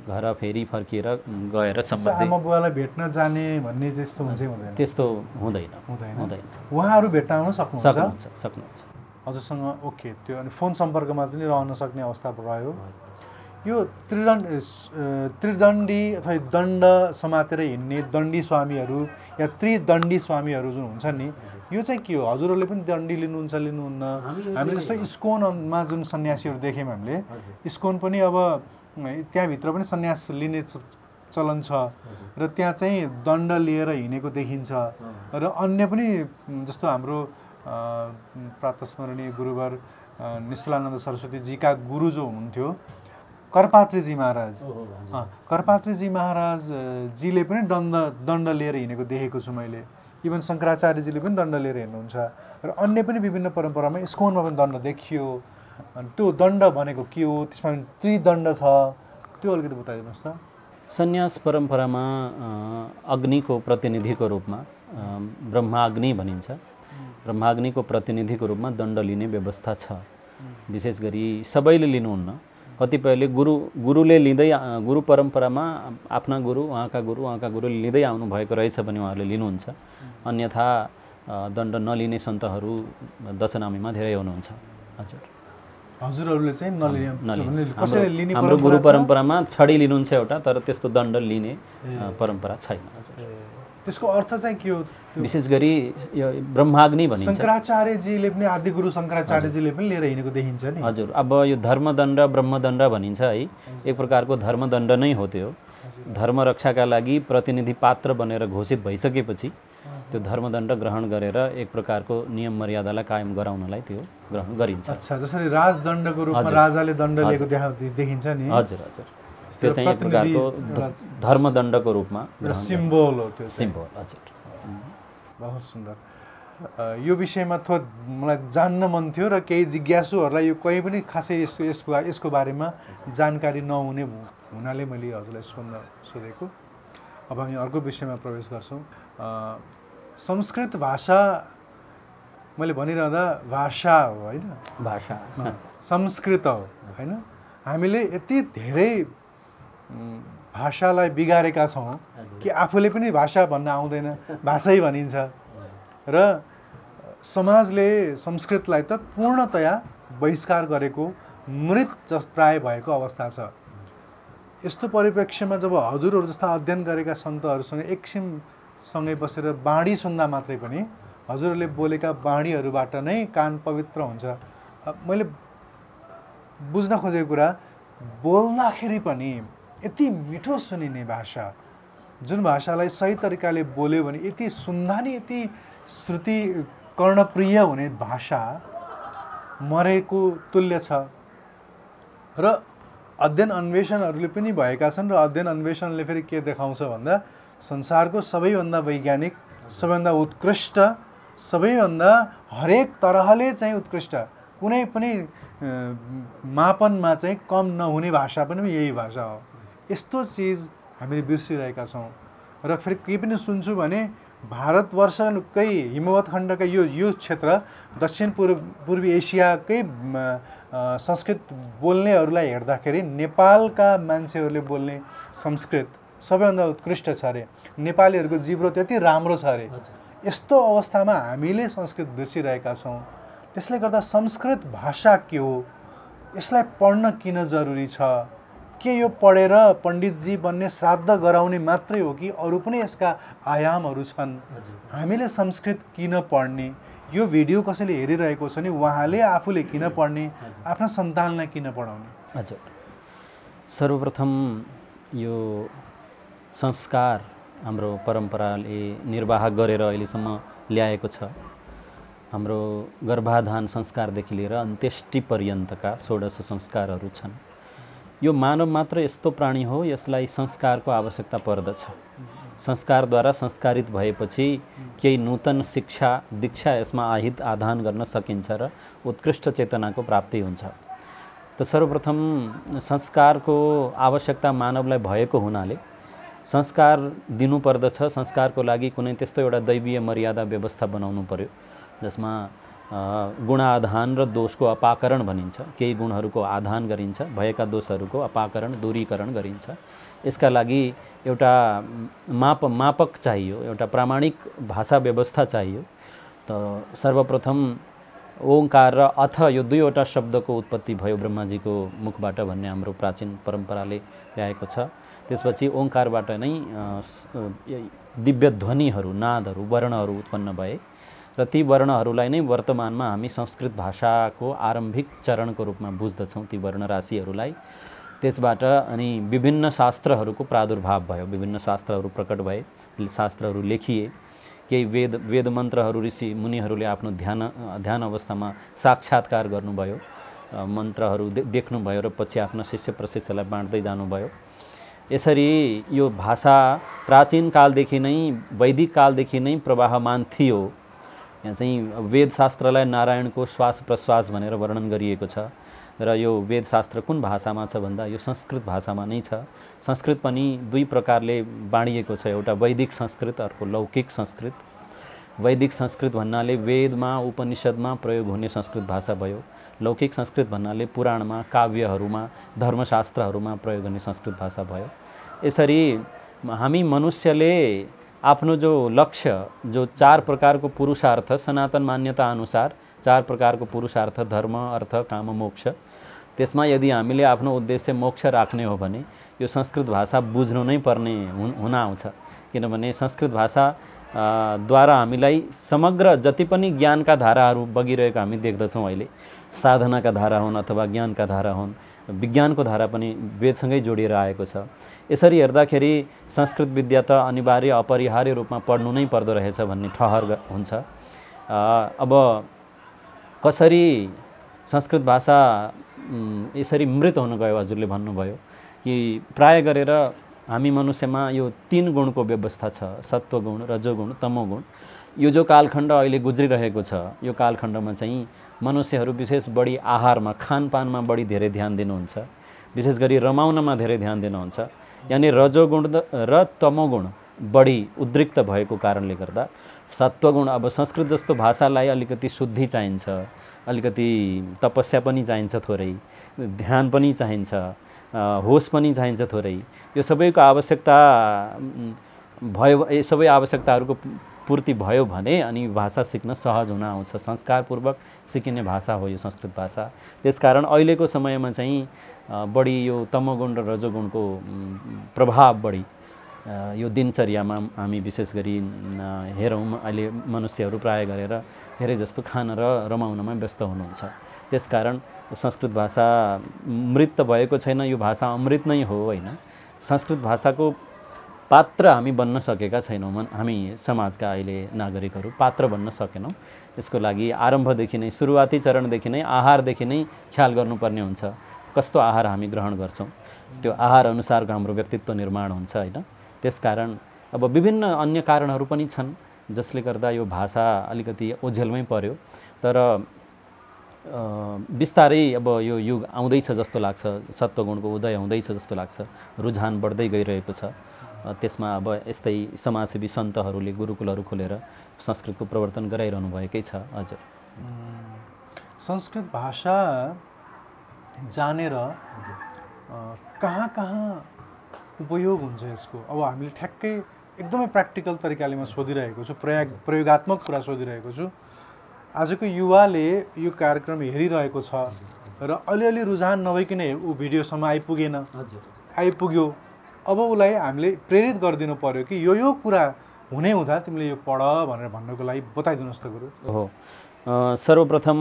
C: घर फेरि फर्किएर गएर सम्बन्धी
B: आमा बुवालाई भेट्न जाने भन्ने त्यस्तो हुन्छ हुँदैन?
C: त्यस्तो हुँदैन।
B: उहाँहरू भेट्न आउन
C: सक्नुहुन्छ
B: हजुरसँग। ओके, त्यो अनि फोन सम्पर्कमा पनि रहन सक्ने अवस्था रह्यो। यो त्रिदण्डी अथवा दण्ड समातेर हिँड्ने दण्डी स्वामीहरू या त्रिदण्डी स्वामीहरू जुन हुन्छ नि, यो चाहिँ के हो? हजुरहरूले पनि दण्डी लिनुहुन्छ लिनुहुन्न? हामीले जस्तो इस्कोनमा जुन सन्यासीहरू देख्यौँ हामीले, इस्कोन पनि अब त्यहाँभित्र पनि सन्यास लिने चलन छ र त्यहाँ चाहिँ दण्ड लिएर हिँडेको देखिन्छ। र अन्य पनि जस्तो हाम्रो प्रातस्मरणीय गुरुवर निश्चलानन्द सरस्वतीजीका गुरु जो हुनुहुन्थ्यो कर्पात्रेजी महाराज, कर्पात्रेजी महाराजजीले पनि दण्ड लिएर हिँडेको देखेको छु मैले। इभन शङ्कराचार्यजीले पनि दण्ड लिएर हिँड्नुहुन्छ र अन्य पनि विभिन्न परम्परामा इस्कोनमा पनि दण्ड देखियो। त्यो दण्ड भनेको के हो? त्यसमा त्रिदण्ड छ, त्यो अलिकति बताइदिनुहोस् त।
C: सन्यास परम्परामा अग्निको प्रतिनिधिको रूपमा ब्रह्माग्नि भनिन्छ। ब्रह्माग्निको प्रतिनिधिको रूपमा दण्ड लिने व्यवस्था छ। विशेष गरी सबैले लिनुहुन्न, कतिपयले गुरुले लिँदै गुरु परम्परामा आफ्ना गुरु उहाँका गुरुले लिँदै आउनु भएको रहेछ भने उहाँहरूले लिनुहुन्छ। अन्यथा दण्ड नलिने सन्तहरू दशनामीमा धेरै हुनुहुन्छ। हजुर,
B: हजुरहरूले चाहिँ नलिने?
C: हाम्रो गुरु परम्परामा छडी लिनुहुन्छ एउटा, तर त्यस्तो दण्ड लिने परम्परा छैन।
B: त्यसको अर्थ चाहिँ के हो?
C: विशेष गरी यो ब्रह्माग्नि भनिन्छ।
B: शङ्कराचार्यजीले पनि आदिगुरु शङ्कराचार्यजीले पनि लिएर हिँडेको देखिन्छ नि।
C: हजुर, अब यो धर्मदण्ड ब्रह्मदण्ड भनिन्छ है, एक प्रकारको धर्मदण्ड नै हो त्यो। धर्म रक्षाका लागि प्रतिनिधि पात्र बनेर घोषित भइसकेपछि त्यो धर्मदण्ड ग्रहण गरेर एक प्रकारको नियम मर्यादालाई कायम गराउनलाई त्यो ग्रहण गरिन्छ।
B: अच्छा, जसरी राजदण्डको रूपमा राजाले दण्ड लिएको देखिन्छ नि।
C: हजुर हजुर, त्यो चाहिँ एक प्रकारको धर्मदण्डको रूपमा
B: सिम्बोल हो त्यो
C: सिम्बोल। हजुर,
B: बहुत सुन्दर। यो विषयमा थोर मलाई जान्न मन थियो र केही जिज्ञासुहरूलाई यो कहीँ पनि खासै यसको बारेमा जानकारी नहुने हुनाले मैले हजुरलाई सोधेको। अब हामी अर्को विषयमा प्रवेश गर्छौँ। संस्कृत भाषा मैले भनिरहँदा भाषा हो होइन,
C: भाषा
B: संस्कृत हो होइन। हामीले यति धेरै भाषालाई बिगारेका छौँ कि आफूले पनि भाषा भन्न आउँदैन, भाषै भनिन्छ। र समाजले संस्कृतलाई त पूर्णतया बहिष्कार गरेको, मृत प्राय भएको अवस्था छ। यस्तो परिप्रेक्ष्यमा जब हजुरहरू जस्ता अध्ययन गरेका सन्तहरूसँग एकछिनसँगै बसेर बाणी सुन्दा मात्रै पनि हजुरहरूले बोलेका बाणीहरूबाट नै कान पवित्र हुन्छ। मैले बुझ्न खोजेको कुरा, बोल्दाखेरि पनि यति मिठो सुनिने भाषा, जुन भाषालाई सही तरिकाले बोल्यो भने यति सुन्दा नि यति श्रुति कर्णप्रिय हुने भाषा मरेको तुल्य छ र अध्ययन अन्वेषणहरूले पनि भएका छन् र अध्ययन अन्वेषणले फेरि के देखाउँछ भन्दा संसारको सबैभन्दा वैज्ञानिक, सबैभन्दा उत्कृष्ट, सबैभन्दा हरेक तरहले चाहिँ उत्कृष्ट, कुनै पनि मापनमा चाहिँ कम नहुने भाषा पनि यही भाषा हो। यस्तो चिज हामीले बिर्सिरहेका छौँ। र फेरि केही पनि सुन्छु भने भारतवर्षकै हिमवत खण्डका यो क्षेत्र दक्षिण पूर्वी एसियाकै संस्कृत बोल्नेहरूलाई हेर्दाखेरि नेपालका मान्छेहरूले बोल्ने संस्कृत सबैभन्दा उत्कृष्ट छ अरे। नेपालीहरूको जिब्रो त्यति राम्रो छ अरे। यस्तो अवस्थामा हामीले संस्कृत बिर्सिरहेका छौँ। त्यसले गर्दा संस्कृत भाषा के हो, यसलाई पढ्न किन जरुरी छ, के यो पढेर पण्डितजी बन्ने श्राद्ध गराउने मात्रै हो कि अरू पनि यसका आयामहरू छन्? हामीले संस्कृत किन पढ्ने? यो भिडियो कसैले हेरिरहेको छ नि उहाँले आफूले किन पढ्ने, आफ्ना सन्तानलाई किन पढाउने?
C: हजुर, सर्वप्रथम यो संस्कार हाम्रो परम्पराले निर्वाह गरेर अहिलेसम्म ल्याएको छ। हाम्रो गर्भाधान संस्कारदेखि लिएर अन्त्येष्टि पर्यन्तका 16 संस्कारहरू छन्। यो मानव मात्र यस्तो प्राणी हो यसलाई संस्कारको आवश्यकता पर्दछ। संस्कारद्वारा संस्कारित भएपछि केही नूतन शिक्षा दीक्षा यसमा आहित आधान गर्न सकिन्छ र उत्कृष्ट चेतनाको प्राप्ति हुन्छ। त सर्वप्रथम संस्कारको आवश्यकता मानवलाई भएको हुनाले संस्कार दिनुपर्दछ। संस्कारको लागि कुनै त्यस्तो एउटा दैवीय मर्यादा व्यवस्था बनाउनु पर्यो जसमा गुणाधान र दोषको अपाकरण भनिन्छ। केही गुणहरूको आधान गरिन्छ, भएका दोषहरूको अपाकरण दूरीकरण गरिन्छ। यसका लागि एउटा मापक चाहियो, एउटा प्रामाणिक भाषा व्यवस्था चाहियो। त सर्वप्रथम ओंकार र अथ यो दुईवटा शब्दको उत्पत्ति भयो ब्रह्माजीको मुखबाट भन्ने हाम्रो प्राचीन परम्पराले ल्याएको छ। त्यसपछि ओंकारबाट नै दिव्य ध्वनिहरू, नादहरू, वर्णहरू उत्पन्न भए र ती वर्णहरूलाई नै वर्तमानमा हामी संस्कृत भाषाको आरम्भिक चरणको रूपमा बुझ्दछौँ, ती वर्ण राशिहरूलाई। त्यसबाट अनि विभिन्न शास्त्रहरूको प्रादुर्भाव भयो, विभिन्न शास्त्रहरू प्रकट भए, शास्त्रहरू लेखिए। केही वेद मन्त्रहरू ऋषि मुनिहरूले आफ्नो ध्यान अवस्थामा साक्षात्कार गर्नुभयो, मन्त्रहरू देख्नुभयो र पछि आफ्ना शिष्य प्रशिष्यलाई बाँड्दै जानुभयो। यसरी यो भाषा प्राचीन कालदेखि नै, वैदिक कालदेखि नै प्रवाहमान थियो। यहाँ चाहिँ वेदशास्त्रलाई नारायणको श्वास प्रश्वास भनेर वर्णन गरिएको छ र यो वेदशास्त्र कुन भाषामा छ भन्दा यो संस्कृत भाषामा नै छ। संस्कृत पनि दुई प्रकारले बाँडिएको छ, एउटा वैदिक संस्कृत, अर्को लौकिक संस्कृत। वैदिक संस्कृत भन्नाले वेदमा उपनिषदमा प्रयोग हुने संस्कृत भाषा भयो। लौकिक संस्कृत भन्नाले पुराणमा, काव्यहरूमा, धर्मशास्त्रहरूमा प्रयोग हुने संस्कृत भाषा भयो। यसरी हामी मनुष्यले आफ्नो जो लक्ष्य, जो 4 प्रकारको पुरुषार्थ सनातन मान्यता अनुसार 4 प्रकारको पुरुषार्थ धर्म, अर्थ, काम, मोक्ष, त्यसमा यदि हामीले आफ्नो उद्देश्य मोक्ष राख्ने हो भने यो संस्कृत भाषा बुझ्नु नै पर्ने हुन आउँछ। किनभने संस्कृत भाषा द्वारा हामीलाई समग्र जति पनि ज्ञानका धाराहरू बगिरहेको हामी देख्दछौँ अहिले, साधनाका धारा हुन् अथवा ज्ञानका धारा हुन्, विज्ञानको धारा पनि वेदसँगै जोडिएर आएको छ। यसरी हेर्दाखेरि संस्कृत विद्या त अनिवार्य अपरिहार्य रूपमा पढ्नु नै पर्दो रहेछ भन्ने ठहर हुन्छ। अब कसरी संस्कृत भाषा यसरी मृत हुन गयो, हजुरले भन्नुभयो कि प्राय गरेर हामी मनुष्यमा यो 3 गुणको व्यवस्था छ, सत्वगुण, रजोगुण, तमोगुण। यो जो कालखण्ड अहिले गुज्रिरहेको छ, यो कालखण्डमा चाहिँ मनुष्यहरू विशेष बढी आहारमा, खानपानमा बढी धेरै ध्यान दिनुहुन्छ, विशेष गरी रमाउनमा धेरै ध्यान दिनुहुन्छ। यानि रजोगुण र तमोगुण बढी उद्रिक्त भएको कारणले गर्दा सत्वगुण, अब संस्कृत जस्तो भाषालाई अलिकति शुद्धि चाहिन्छ, अलिकति तपस्या पनि चाहिन्छ, थोरै ध्यान पनि चाहिन्छ, होस पनि चाहिन्छ थोरै। यो सबैको आवश्यकता भयो, यो सबै आवश्यकताहरूको पूर्ति भयो भने अनि भाषा सिक्न सहज हुन आउँछ। संस्कारपूर्वक सिकिने भाषा हो यो संस्कृत भाषा। त्यसकारण अहिलेको समयमा चाहिँ बढी यो तमोगुण र रजोगुणको प्रभाव बढी यो दिनचर्यामा हामी विशेष गरी हेरौँ। अहिले मनुष्यहरू प्राय गरेर धेरै जस्तो खान र रमाउनमा व्यस्त हुनुहुन्छ। त्यसकारण संस्कृत भाषा मृत भएको छैन, यो भाषा अमृत नै हो, होइन। संस्कृत भाषाको पात्र हामी बन्न सकेका छैनौँ। हामी समाजका अहिले नागरिकहरू पात्र बन्न सकेनौँ। त्यसको लागि आरम्भदेखि नै सुरुवाती चरणदेखि नै आहारदेखि नै ख्याल गर्नुपर्ने हुन्छ। कस्तो आहार हामी ग्रहण गर्छौँ त्यो आहार अनुसारको हाम्रो व्यक्तित्व निर्माण हुन्छ होइन। त्यसकारण अब विभिन्न अन्य कारणहरू पनि छन् जसले गर्दा यो भाषा अलिकति ओझेलमै पर्यो। तर बिस्तारै अब यो युग आउँदैछ जस्तो लाग्छ, सत्वगुणको उदय हुँदैछ जस्तो लाग्छ, रुझान बढ्दै गइरहेको छ। त्यसमा अब यस्तै समाजसेवी सन्तहरूले गुरुकुलहरू खोलेर संस्कृतको प्रवर्तन गराइरहनु भएकै छ। हजुर,
B: संस्कृत भाषा जानेर कहाँ कहाँ उपयोग हुन्छ यसको? अब हामीले ठ्याक्कै एकदमै प्र्याक्टिकल तरिकाले म सोधिरहेको छु, प्रयोगात्मक कुरा सोधिरहेको छु। आजको युवाले यो कार्यक्रम हेरिरहेको छ र अलिअलि रुझान नभइकन ऊ भिडियोसम्म आइपुग्यो। अब उसलाई हामीले प्रेरित गरिदिनु पर्यो कि यो कुरा हुने हुँदा तिमीले यो पढ भनेर भन्नको लागि बताइदिनुहोस् त गुरु।
C: हो, सर्वप्रथम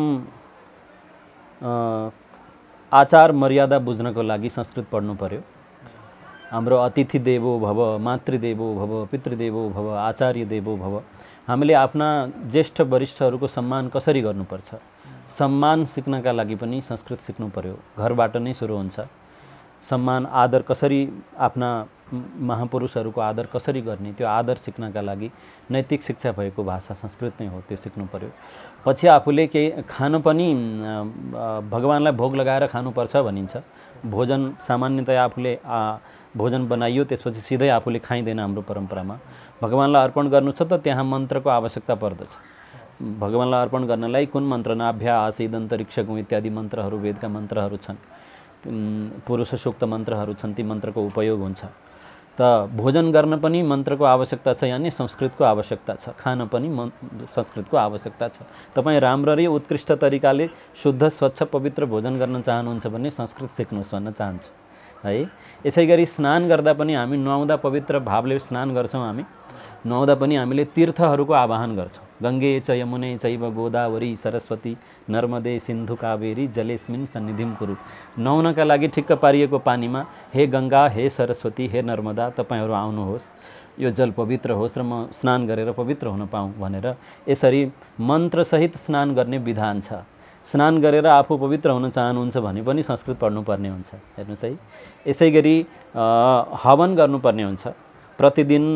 C: आचार मर्यादा बुझ्नको लागि संस्कृत पढ्नु पर्यो। हाम्रो अतिथि देवो भव, मातृदेवो भव, पितृदेवो भव, आचार्य देवो भव। हामीले आफ्ना ज्येष्ठ वरिष्ठहरूको सम्मान कसरी गर्नुपर्छ, सम्मान सिक्नका लागि पनि संस्कृत सिक्नु पर्यो। घरबाट नै सुरु हुन्छ। सम्मान आदर कसरी, आफ्ना महापुरुषहरूको आदर कसरी गर्ने, त्यो आदर सिक्नका लागि नैतिक शिक्षा भएको भाषा संस्कृत नै हो, त्यो सिक्नु पर्यो। पछि आफूले केही खान पनि भगवानलाई भोग लगाएर खानुपर्छ भनिन्छ। भोजन सामान्यतया आफूले भोजन बनाइयो त्यसपछि सिधै आफूले खाइँदैन। हाम्रो परम्परामा भगवानलाई अर्पण गर्नु छ त त्यहाँ मन्त्रको आवश्यकता पर्दछ। भगवानलाई अर्पण गर्नलाई कुन मन्त्र, नाभ्या आसीद अन्तरिक्षगुं इत्यादि मन्त्रहरू, वेदका मन्त्रहरू छन्, पुरुष सूक्त मन्त्रहरू छन्, ती मन्त्रको उपयोग हुन्छ। त भोजन गर्न पनि मन्त्रको आवश्यकता छ, यानि संस्कृतको आवश्यकता छ। खान पनि संस्कृतको आवश्यकता छ। तपाईँ राम्ररी उत्कृष्ट तरिकाले शुद्ध स्वच्छ पवित्र भोजन गर्न चाहनुहुन्छ भने संस्कृत सिक्नुहोस् भन्न चाहन्छु है। यसै गरी स्नान गर्दा पनि हामी नुहाउँदा पवित्र भावले स्नान गर्छौँ। हामी नुहाउँदा पनि हामीले तीर्थहरूको आवाहन गर्छौँ। गङ्गे च यमुने चैव गोदावरी सरस्वती नर्मदे सिन्धु कावेरी जलेस्मिन् सन्निधिं कुरु। नुहाउनका लागि ठिक्क पारिएको पानीमा हे गङ्गा, हे सरस्वती, हे नर्मदा, तपाईँहरू आउनुहोस्, यो जल पवित्र होस् र म स्नान गरेर पवित्र हुन पाऊँ भनेर यसरी मन्त्रसहित स्नान गर्ने विधान छ। स्नान गरेर आफू पवित्र हुन चाहनुहुन्छ भने पनि संस्कृत पढ्नुपर्ने हुन्छ। हेर्नुहोस् है। यसै गरी हवन गर्नुपर्ने हुन्छ। प्रतिदिन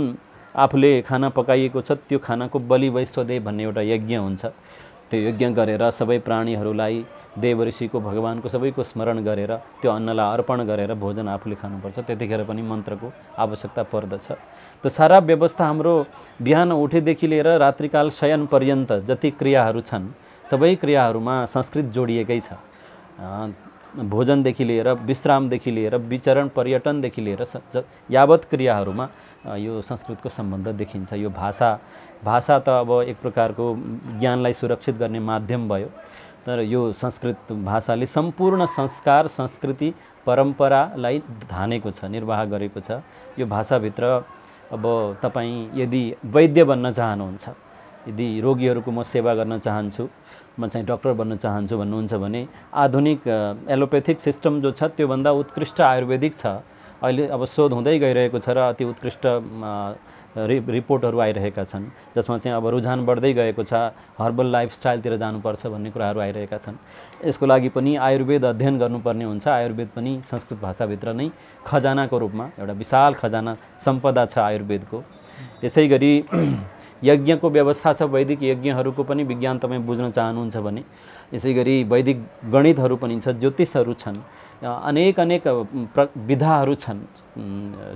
C: आफूले खाना पकाइएको छ त्यो खानाको बलि वैश्वदेव भन्ने एउटा यज्ञ हुन्छ। त्यो यज्ञ गरेर सबै प्राणीहरूलाई, देव ऋषिको, भगवानको सबैको स्मरण गरेर त्यो अन्नलाई अर्पण गरेर भोजन आफूले खानुपर्छ। त्यतिखेर पनि मन्त्रको आवश्यकता पर्दछ। त्यो सारा व्यवस्था हाम्रो बिहान उठेदेखि लिएर रात्रिकाल शयन पर्यन्त जति क्रियाहरू छन् सबै क्रियाहरूमा संस्कृत जोडिएकै छ। भोजनदेखि लिएर विश्रामदेखि लिएर विचरण पर्यटनदेखि लिएर यावत क्रियाहरूमा यो संस्कृतको सम्बन्ध देखिन्छ। यो भाषा त अब एक प्रकारको ज्ञानलाई सुरक्षित गर्ने माध्यम भयो, तर यो संस्कृत भाषाले सम्पूर्ण संस्कार, संस्कृति, परम्परालाई धानेको छ, निर्वाह गरेको छ। यो भाषाभित्र अब तपाईँ यदि वैद्य बन्न चाहनुहुन्छ, यदि रोगीहरूको म सेवा गर्न चाहन्छु, म चाहिँ डक्टर बन्न चाहन्छु भन्नुहुन्छ भने आधुनिक एलोपेथिक सिस्टम जो छ त्योभन्दा उत्कृष्ट आयुर्वेदिक छ। अहिले अब शोध हुँदै गइरहेको छ र अति उत्कृष्ट रिपोर्टहरू आइरहेका छन् जसमा चाहिँ अब रुझान बढ्दै गएको छ। हर्बल लाइफस्टाइलतिर जानुपर्छ भन्ने कुराहरू आइरहेका छन्। यसको लागि पनि आयुर्वेद अध्ययन गर्नुपर्ने हुन्छ। आयुर्वेद पनि संस्कृत भाषाभित्र नै खजानाको रूपमा एउटा विशाल खजाना सम्पदा छ आयुर्वेदको। त्यसै गरी यज्ञको व्यवस्था छ। वैदिक यज्ञहरूको पनि विज्ञान तपाईँ बुझ्न चाहनुहुन्छ भने यसै गरी वैदिक गणितहरू पनि छ, ज्योतिषहरू छन्, अनेक विधाहरू छन्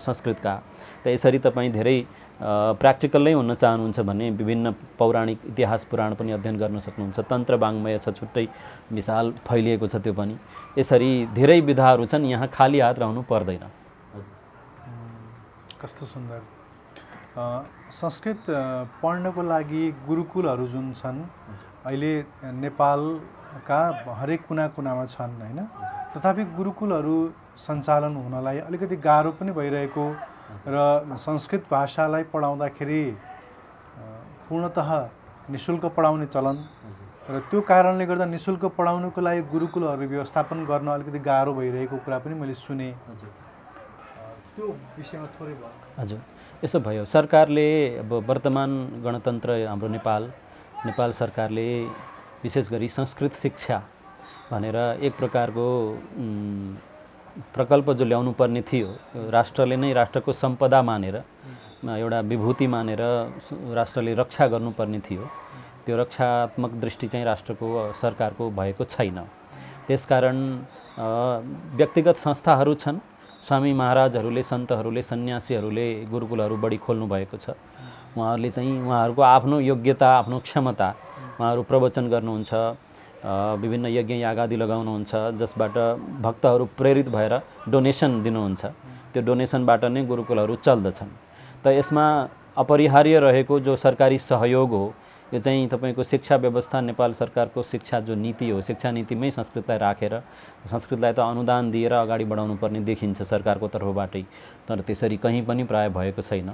C: संस्कृतका। त यसरी तपाईँ धेरै प्र्याक्टिकल नै हुन चाहनुहुन्छ भने विभिन्न पौराणिक इतिहास पुराण पनि अध्ययन गर्न सक्नुहुन्छ। तन्त्र वाङ्मय छ, छुट्टै विशाल फैलिएको छ त्यो पनि। यसरी धेरै विधाहरू छन्, यहाँ खाली हात रहनु पर्दैन।
B: कस्तो सुन्दर। संस्कृत पढ्नको लागि गुरुकुलहरू जुन छन् अहिले नेपालका हरेक कुना कुनामा छन् होइन, तथापि गुरुकुलहरू सञ्चालन हुनलाई अलिकति गाह्रो पनि भइरहेको र संस्कृत भाषालाई पढाउँदाखेरि पूर्णतः निःशुल्क पढाउने चलन र त्यो कारणले गर्दा निःशुल्क पढाउनको लागि गुरुकुलहरू व्यवस्थापन गर्न अलिकति गाह्रो भइरहेको कुरा पनि मैले सुने। त्यो विषयमा थोरै भयो।
C: हजुर, यसो भयो सरकारले अब वर्तमान गणतन्त्र हाम्रो नेपाल सरकारले विशेष गरी संस्कृत शिक्षा भनेर एक प्रकारको प्रकल्प जो ल्याउनु पर्ने थियो राष्ट्रले नै राष्ट्रको सम्पदा मानेर एउटा विभूति मानेर राष्ट्रले रक्षा गर्नुपर्ने थियो त्यो रक्षात्मक दृष्टि चाहिँ राष्ट्रको सरकारको भएको छैन। त्यसकारण व्यक्तिगत संस्थाहरू छन्, स्वामी महाराजहरूले सन्तहरूले सन्यासीहरूले गुरुकुलहरू बढी खोल्नु भएको छ। उहाँहरूले चाहिँ उहाँहरूको आफ्नो योग्यता आफ्नो क्षमता उहाँहरू प्रवचन गर्नुहुन्छ, विभिन्न यज्ञ यागादि लगाउनुहुन्छ जसबाट भक्तहरू प्रेरित भएर डोनेसन दिनुहुन्छ। त्यो डोनेसनबाट नै गुरुकुलहरू चल्दछन्। त यसमा अपरिहार्य रहेको जो सरकारी सहयोग हो यो चाहिँ तपाईको शिक्षा व्यवस्था नेपाल सरकारको शिक्षा जो नीति हो शिक्षा नीतिमै संस्कृतलाई राखेर संस्कृतलाई त अनुदान दिएर अगाडि बढाउनु पर्ने देखिन्छ सरकारको तर्फबाटै, तर त्यसरी कहीँ पनि प्राय भएको छैन।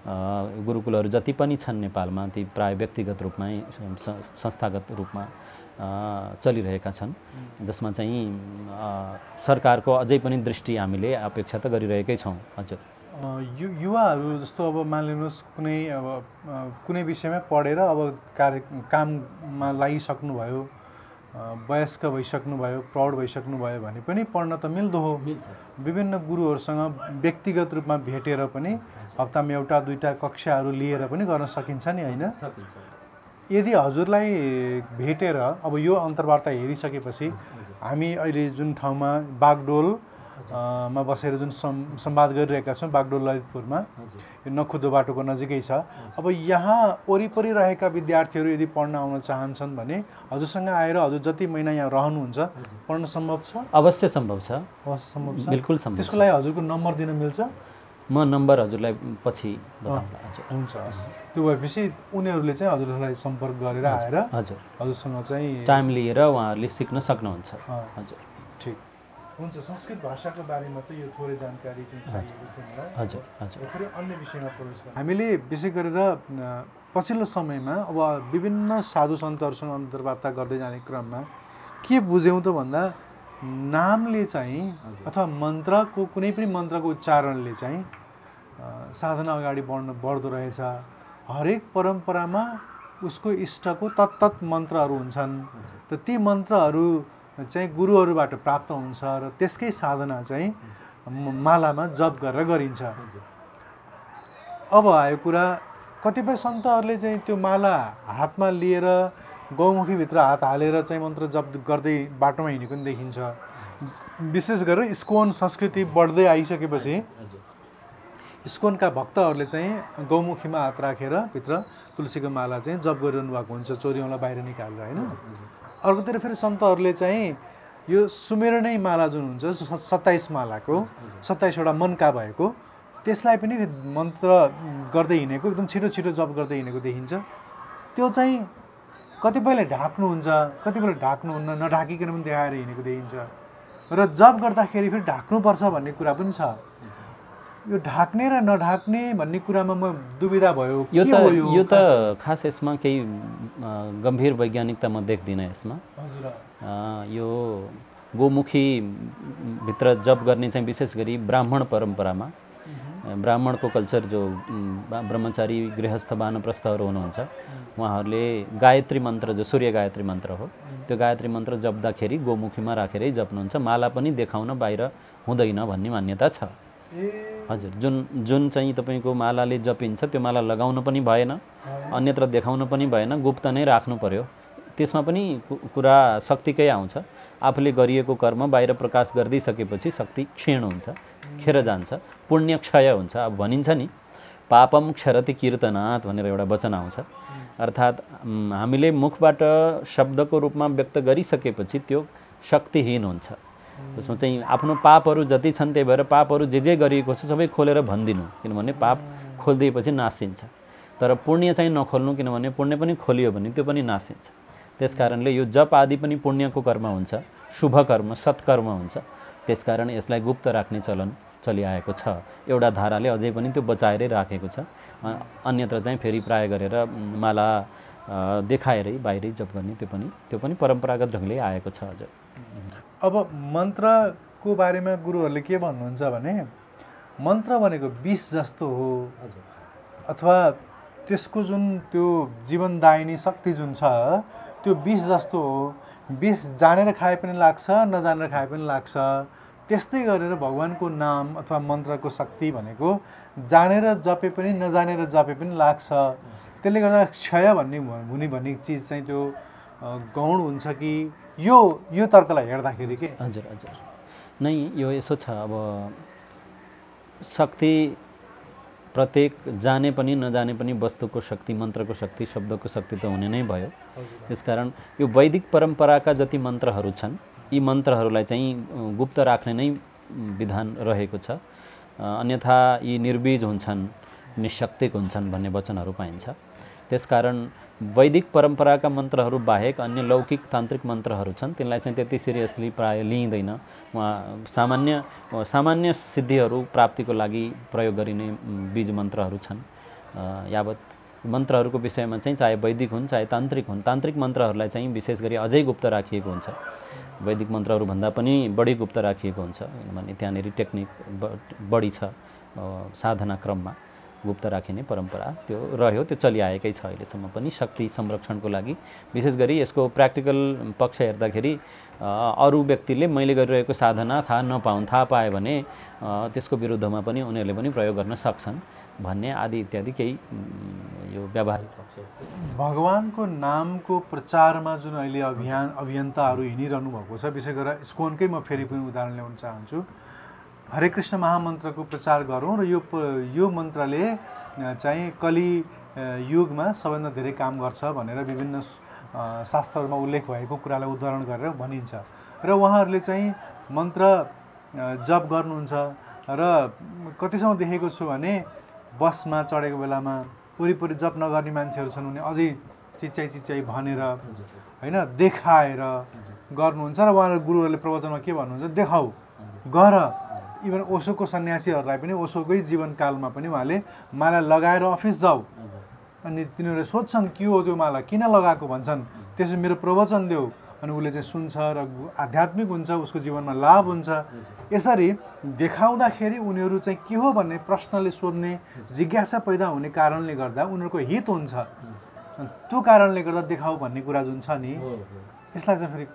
C: गुरुकुलहरू जति पनि छन् नेपालमा ती प्राय व्यक्तिगत रूपमै संस्थागत रूपमा चलिरहेका छन्, जसमा चाहिँ सरकारको अझै पनि दृष्टि हामीले अपेक्षा त गरिरहेकै छौँ। हजुर,
B: युवाहरू जस्तो अब मानिलिनुहोस् कुनै विषयमा पढेर अब काममा लागिसक्नुभयो, वयस्क भइसक्नुभयो, प्रौढ भइसक्नुभयो भने पनि पढ्न त मिल्दो हो। विभिन्न गुरुहरूसँग व्यक्तिगत रूपमा भेटेर पनि हप्तामा एउटा दुईटा कक्षाहरू लिएर पनि गर्न सकिन्छ नि, होइन? यदि हजुरलाई भेटेर अब यो अन्तर्वार्ता हेरिसकेपछि हामी अहिले जुन ठाउँमा बागडोल मा बसेर जुन संवाद गरिरहेका छौँ बागडोल ललितपुरमा, यो नखुदो बाटोको नजिकै छ। अब यहाँ वरिपरि रहेका विद्यार्थीहरू यदि पढ्न आउन चाहन्छन् भने हजुरसँग आएर हजुर जति महिना यहाँ रहनुहुन्छ पढ्न सम्भव छ?
C: अवश्य सम्भव छ।
B: सम्भव छ,
C: बिल्कुल सम्भव।
B: त्यसको लागि हजुरको नम्बर दिन मिल्छ?
C: म नम्बर हजुरलाई पछि बताउँला। हजुर,
B: हुन्छ। त्यो भएपछि उनीहरूले चाहिँ हजुरलाई सम्पर्क गरेर आएर हजुरसँग चाहिँ
C: टाइम लिएर उहाँहरूले सिक्न सक्नुहुन्छ। हजुर,
B: ठिक हुन्छ। संस्कृत भाषाको बारेमा चाहिँ यो थोरै जानकारी चाहिँ चाहिएको थियो मलाई।
C: हजुर हजुर।
B: थोरै अन्य विषयमा प्रवेश गर्नु हामीले विशेष गरेर पछिल्लो समयमा अब विभिन्न साधु सन्तहरूसँग अन्तर्वार्ता गर्दै जाने क्रममा के बुझ्यौँ त भन्दा नामले चाहिँ अथवा मन्त्रको कुनै पनि मन्त्रको उच्चारणले चाहिँ साधना अगाडि बढ्दो रहेछ। हरेक परम्परामा उसको इष्टको तत्तत मन्त्रहरू हुन्छन् र ती मन्त्रहरू चाहिँ गुरुहरूबाट प्राप्त हुन्छ र त्यसकै साधना चाहिँ मालामा जप गरेर गरिन्छ। अब आयो कुरा कतिपय सन्तहरूले चाहिँ त्यो माला हातमा लिएर गौमुखीभित्र हात हालेर चाहिँ मन्त्र जप गर्दै बाटोमा हिँडेको पनि देखिन्छ। विशेष गरेर इस्कोन संस्कृति बढ्दै आइसकेपछि इस्कोनका भक्तहरूले चाहिँ गौमुखीमा हात राखेर भित्र तुलसीको माला चाहिँ जप गरिरहनु भएको हुन्छ, चोरीवाला बाहिर निकालेर, होइन? अर्कोतिर फेरि सन्तहरूले चाहिँ यो सुमेरनै माला जुन हुन्छ 27 मालाको 27वटा मनका भएको त्यसलाई पनि मन्त्र गर्दै हिँडेको, एकदम छिटो छिटो जप गर्दै हिँडेको देखिन्छ। त्यो चाहिँ कतिपयले ढाक्नुहुन्छ, कतिपयले ढाक्नुहुन्न, नढाकिकन पनि देखाएर हिँडेको देखिन्छ। र जप गर्दाखेरि फेरि ढाक्नुपर्छ भन्ने कुरा पनि छ। यो ढाक्ने र नढाक्ने भन्ने कुरामा म दुविधा भयो।
C: यो त खास यसमा केही गम्भीर वैज्ञानिकता म देख्दिनँ यसमा।
B: हजुर,
C: यो गोमुखी भित्र जप गर्ने चाहिँ विशेष गरी ब्राह्मण परम्परामा ब्राह्मणको कल्चर जो ब्रह्मचारी गृहस्थ वानप्रस्थहरू हुनुहुन्छ उहाँहरूले गायत्री मन्त्र जो सूर्य गायत्री मन्त्र हो त्यो गायत्री मन्त्र जप्दाखेरि गोमुखीमा राखेरै जप्नुहुन्छ। माला पनि देखाउन बाहिर हुँदैन भन्ने मान्यता छ। हजुर, जुन चाहिँ तपाईँको मालाले जपिन्छ त्यो माला लगाउन पनि भएन, अन्यत्र देखाउन पनि भएन, गुप्त नै राख्नु पर्यो। त्यसमा पनि कुरा शक्तिकै आउँछ। आफूले गरिएको कर्म बाहिर प्रकाश गरिदिइसकेपछि शक्ति क्षीण हुन्छ, खेर जान्छ, पुण्य क्षय हुन्छ। अब भनिन्छ नि पापम क्षरति कीर्तनात् भनेर एउटा वचन आउँछ। अर्थात् हामीले मुखबाट शब्दको रूपमा व्यक्त गरिसकेपछि त्यो शक्तिहीन हुन्छ। त्यसमा चाहिँ आफ्नो पापहरू जति छन् त्यही भएर पापहरू जे गरिएको छ सबै खोलेर भनिदिनु, किनभने पाप खोलिदिएपछि नासिन्छ। तर पुण्य चाहिँ नखोल्नु, किनभने पुण्य पनि खोलियो भने त्यो पनि नासिन्छ। त्यसकारणले यो जप आदि पनि पुण्यको कर्म हुन्छ, शुभ कर्म सत्कर्म हुन्छ। त्यसकारण यसलाई गुप्त राख्ने चलन चलिआएको छ। एउटा धाराले अझै पनि त्यो बचाएरै राखेको छ। अन्यत्र चाहिँ फेरि प्राय गरेर माला देखाएरै बाहिरै जप गर्ने त्यो पनि परम्परागत ढङ्गले आएको छ। हजुर,
B: अब मन्त्रको बारेमा गुरुहरूले के भन्नुहुन्छ भने मन्त्र भनेको विष जस्तो हो अथवा त्यसको जुन त्यो जीवनदायिनी शक्ति जुन छ त्यो विष जस्तो हो। विष जानेर खाए पनि लाग्छ, नजानेर खाए पनि लाग्छ। त्यस्तै गरेर भगवानको नाम अथवा मन्त्रको शक्ति भनेको जानेर जपे पनि नजानेर जपे पनि लाग्छ। त्यसले गर्दा क्षय हुने भन्ने चिज चाहिँ त्यो गौण हुन्छ कि यो तर्कलाई हेर्दाखेरि के?
C: हजुर हजुर, नै यो यसो छ। अब शक्ति प्रत्येक जाने पनि नजाने पनि वस्तुको शक्ति, मन्त्रको शक्ति, शब्दको शक्ति त हुने नै भयो। त्यसकारण यो वैदिक परम्पराका जति मन्त्रहरू छन् यी मन्त्रहरूलाई चाहिँ गुप्त राख्ने नै विधान रहेको छ। अन्यथा यी निर्बीज हुन्छन्, निशक्तिक हुन्छन् भन्ने वचनहरू पाइन्छ। त्यसकारण वैदिक परम्पराका मन्त्रहरू बाहेक अन्य लौकिक तान्त्रिक मन्त्रहरू छन् तिनलाई चाहिँ त्यति सिरियसली प्राय लिइँदैन। वहाँ सामान्य सिद्धिहरू प्राप्तिको लागि प्रयोग गरिने बीज मन्त्रहरू छन्। यावत मन्त्रहरूको विषयमा चाहिँ चाहे वैदिक हुन् चाहे तान्त्रिक हुन्, तान्त्रिक मन्त्रहरूलाई चाहिँ विशेष गरी अझै गुप्त राखिएको हुन्छ। वैदिक मन्त्रहरूभन्दा पनि बढी गुप्त राखिएको हुन्छ किनभने त्यहाँनिर टेक्निक बढी छ। साधना क्रममा गुप्त राखिने परम्परा त्यो रह्यो, त्यो चलिआएकै छ अहिलेसम्म पनि। शक्ति संरक्षणको लागि विशेष गरी यसको प्र्याक्टिकल पक्ष हेर्दाखेरि अरू व्यक्तिले मैले गरिरहेको साधना थाहा पाए भने त्यसको विरुद्धमा पनि उनीहरूले पनि प्रयोग गर्न सक्छन् भन्ने आदि इत्यादि केही यो व्यावहारिक पक्ष।
B: भगवानको नामको प्रचारमा जुन अहिले अभियन्ताहरू हिँडिरहनु भएको छ, विशेष गरेर इस्कोनकै म फेरि पनि उदाहरण ल्याउन चाहन्छु। हरे कृष्ण महामन्त्रको प्रचार गरौँ र यो मन्त्रले चाहिँ कलि युगमा सबैभन्दा धेरै काम गर्छ भनेर विभिन्न शास्त्रहरूमा उल्लेख भएको कुरालाई उदाहरण गरेर भनिन्छ। र उहाँहरूले चाहिँ मन्त्र जप गर्नुहुन्छ र कतिसम्म देखेको छु भने बसमा चढेको बेलामा वरिपरि जप नगर्ने मान्छेहरू छन् उनी अझै चिच्चाइ भनेर होइन देखाएर गर्नुहुन्छ। र उहाँहरू गुरुहरूले प्रवचनमा के भन्नुहुन्छ, देखाऊ गर। इभन ओशोको सन्यासीहरूलाई पनि ओशोकै जीवनकालमा पनि उहाँले माला लगाएर अफिस जाऊ, अनि तिनीहरूले सोध्छन् के हो त्यो माला किन लगाएको भन्छन्, त्यसपछि मेरो प्रवचन देऊ, अनि उसले चाहिँ सुन्छ र आध्यात्मिक हुन्छ, उसको जीवनमा लाभ हुन्छ। यसरी देखाउँदाखेरि उनीहरू चाहिँ के हो भन्ने प्रश्नले सोध्ने जिज्ञासा पैदा हुने कारणले गर्दा उनीहरूको हित हुन्छ। त्यो कारणले गर्दा देखाऊ भन्ने कुरा जुन छ नि, यसलाई चाहिँ फेरि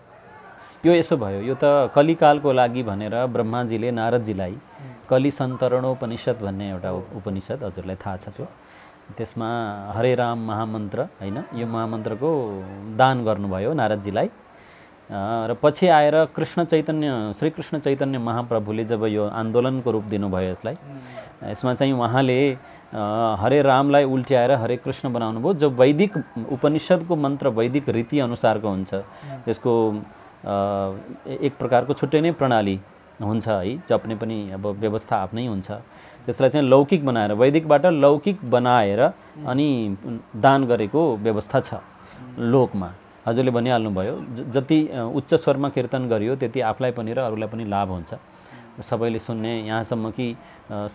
C: यो यसो भयो। यो त कलिकालको लागि भनेर ब्रह्माजीले नारदजीलाई कलि सन्तरणोपनिषद भन्ने एउटा उपनिषद हजुरलाई थाहा छ त्यो, त्यसमा हरे राम महामन्त्र होइन यो महामन्त्रको दान गर्नुभयो नारदजीलाई। र पछि आएर श्री कृष्ण चैतन्य महाप्रभुले जब यो आन्दोलनको रूप दिनुभयो यसलाई, यसमा चाहिँ उहाँले हरे रामलाई उल्ट्याएर हरे कृष्ण बनाउनु भयो। जो वैदिक उपनिषदको मन्त्र वैदिक रीति अनुसारको हुन्छ, त्यसको एक प्रकारको छुट्टै नै प्रणाली हुन्छ है, जप्ने पनि अब व्यवस्था आफ्नै हुन्छ। त्यसलाई चाहिँ लौकिक बनाएर वैदिकबाट लौकिक बनाएर अनि दान गरेको व्यवस्था छ लोकमा। हजुरले भनिहाल्नुभयो जति उच्च स्वरमा कीर्तन गरियो त्यति आफूलाई पनि र अरूलाई पनि लाभ हुन्छ, सबैले सुन्ने। यहाँसम्म कि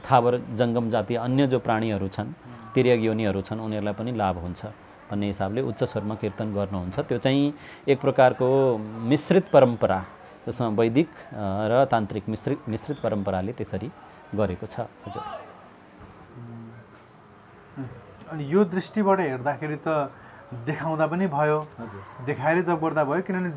C: स्थावर जङ्गम जाति अन्य जो प्राणीहरू छन्, तिर्यक योनिहरू छन्, उनीहरूलाई पनि लाभ हुन्छ भन्ने हिसाबले उच्च स्वरमा कीर्तन गर्नुहुन्छ। त्यो चाहिँ एक प्रकारको मिश्रित परम्परा, जसमा वैदिक र तान्त्रिक मिश्रित परम्पराले त्यसरी गरेको छ। हजुर,
B: अनि यो दृष्टिबाट हेर्दाखेरि त देखाउँदा पनि भयो, देखाएर जब गर्दा भयो, किनभने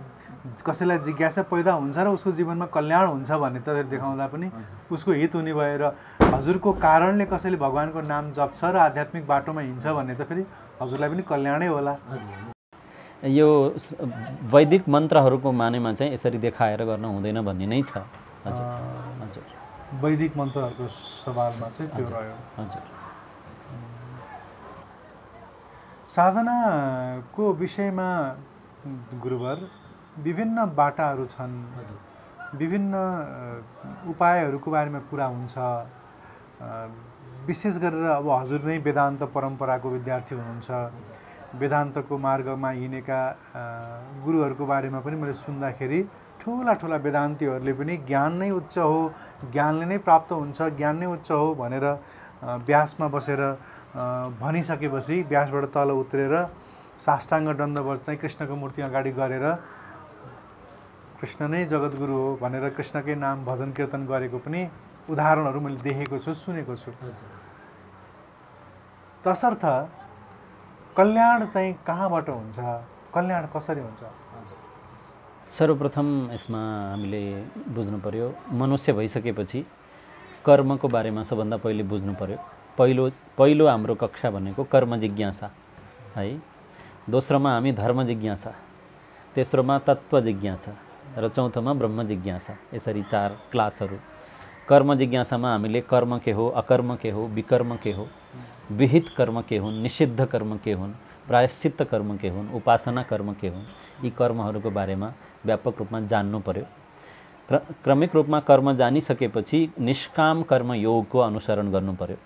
B: कसैलाई जिज्ञासा पैदा हुन्छ र उसको जीवनमा कल्याण हुन्छ भन्ने त देखाउँदा पनि उसको हित हुने भयो। र हजुरको कारणले कसैले भगवानको नाम जप्छ र आध्यात्मिक बाटोमा हिँड्छ भन्ने त फेरि हजुरलाई पनि कल्याणै होला।
C: यो वैदिक मन्त्रहरूको मानेमा चाहिँ यसरी देखाएर गर्न हुँदैन भन्ने नै छ। हजुर हजुर,
B: वैदिक मन्त्रहरूको सवालमा चाहिँ त्यो रह्यो।
C: हजुर,
B: साधनाको विषयमा गुरुवर विभिन्न बाटाहरू छन्, विभिन्न उपायहरूको बारेमा कुरा हुन्छ। विशेष गरेर अब हजुर नै वेदान्त परम्पराको विद्यार्थी हुनुहुन्छ, वेदान्तको मार्गमा हिँडेका गुरुहरूको बारेमा पनि मैले सुन्दाखेरि ठुला वेदान्तीहरूले पनि ज्ञान नै उच्च हो, ज्ञानले नै प्राप्त हुन्छ, ज्ञान नै उच्च हो भनेर व्यासमा बसेर भनिसकेपछि व्यासबाट तल उत्रेर साष्टाङ्ग दण्डवत चाहिँ कृष्णको मूर्ति अगाडि गरेर कृष्ण नै जगद्गुरु हो भनेर कृष्णकै नाम भजन कीर्तन गरेको पनि उदाहरणहरू मैले देखेको छु, सुनेको छु। तसर्थ कल्याण चाहिँ कहाँबाट हुन्छ, कल्याण कसरी हुन्छ?
C: सर्वप्रथम यसमा हामीले बुझ्नु पर्यो, मनुष्य भइसकेपछि कर्मको बारेमा सबभन्दा पहिले बुझ्नु पर्यो। पहिलो हाम्रो कक्षा भनेको कर्म जिज्ञासा है, दोस्रोमा हामी धर्म जिज्ञासा, तेस्रोमा तत्त्व जिज्ञासा र चौथोमा ब्रह्म जिज्ञासा। यसरी 4 क्लासहरू। कर्म जिज्ञासामा हामीले कर्म के हो, अकर्म के हो, विकर्म के हो, विहित कर्म के हुन्, निषिद्ध कर्म के हुन्, प्रायश्चित्त कर्म के हुन्, उपासना कर्म के हुन्, यी कर्महरूको बारेमा व्यापक रूपमा जान्नु पर्यो। क्रमिक रूपमा कर्म जानिसकेपछि निष्काम कर्म योगको अनुसरण गर्नु पर्यो।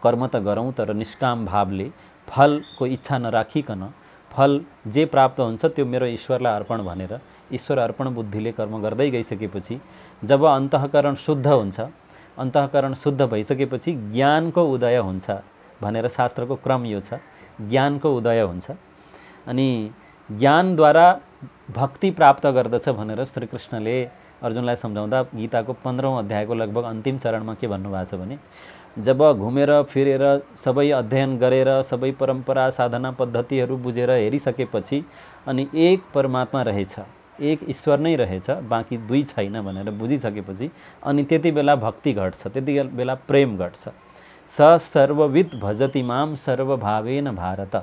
C: कर्म त गरौँ तर निष्काम भावले, फलको इच्छा नराखिकन फल जे प्राप्त हुन्छ त्यो मेरो ईश्वरलाई अर्पण भनेर ईश्वर अर्पण बुद्धिले कर्म गर्दै गइसकेपछि जब अन्तःकरण शुद्ध हुन्छ, अन्तःकरण शुद्ध भइसकेपछि ज्ञानको उदय हुन्छ भनेर शास्त्रको क्रम यो छ। ज्ञानको उदय हुन्छ अनि ज्ञानद्वारा भक्ति प्राप्त गर्दछ भनेर श्रीकृष्णले अर्जुनलाई सम्झाउँदा गीताको 15औं अध्यायको लगभग अन्तिम चरणमा के भन्नुभएको छ भने, जब घुमेर फिरेर सबै अध्ययन गरेर सबै परम्परा साधना पद्धतिहरू बुझेर हेरिसकेपछि अनि एक परमात्मा रहेछ, एक ईश्वर नै रहेछ, बाँकी दुई छैन भनेर बुझिसकेपछि अनि त्यति बेला भक्ति घट्छ, त्यति बेला प्रेम घट्छ। स सर्वविद भजति माम सर्वभावेन भारत,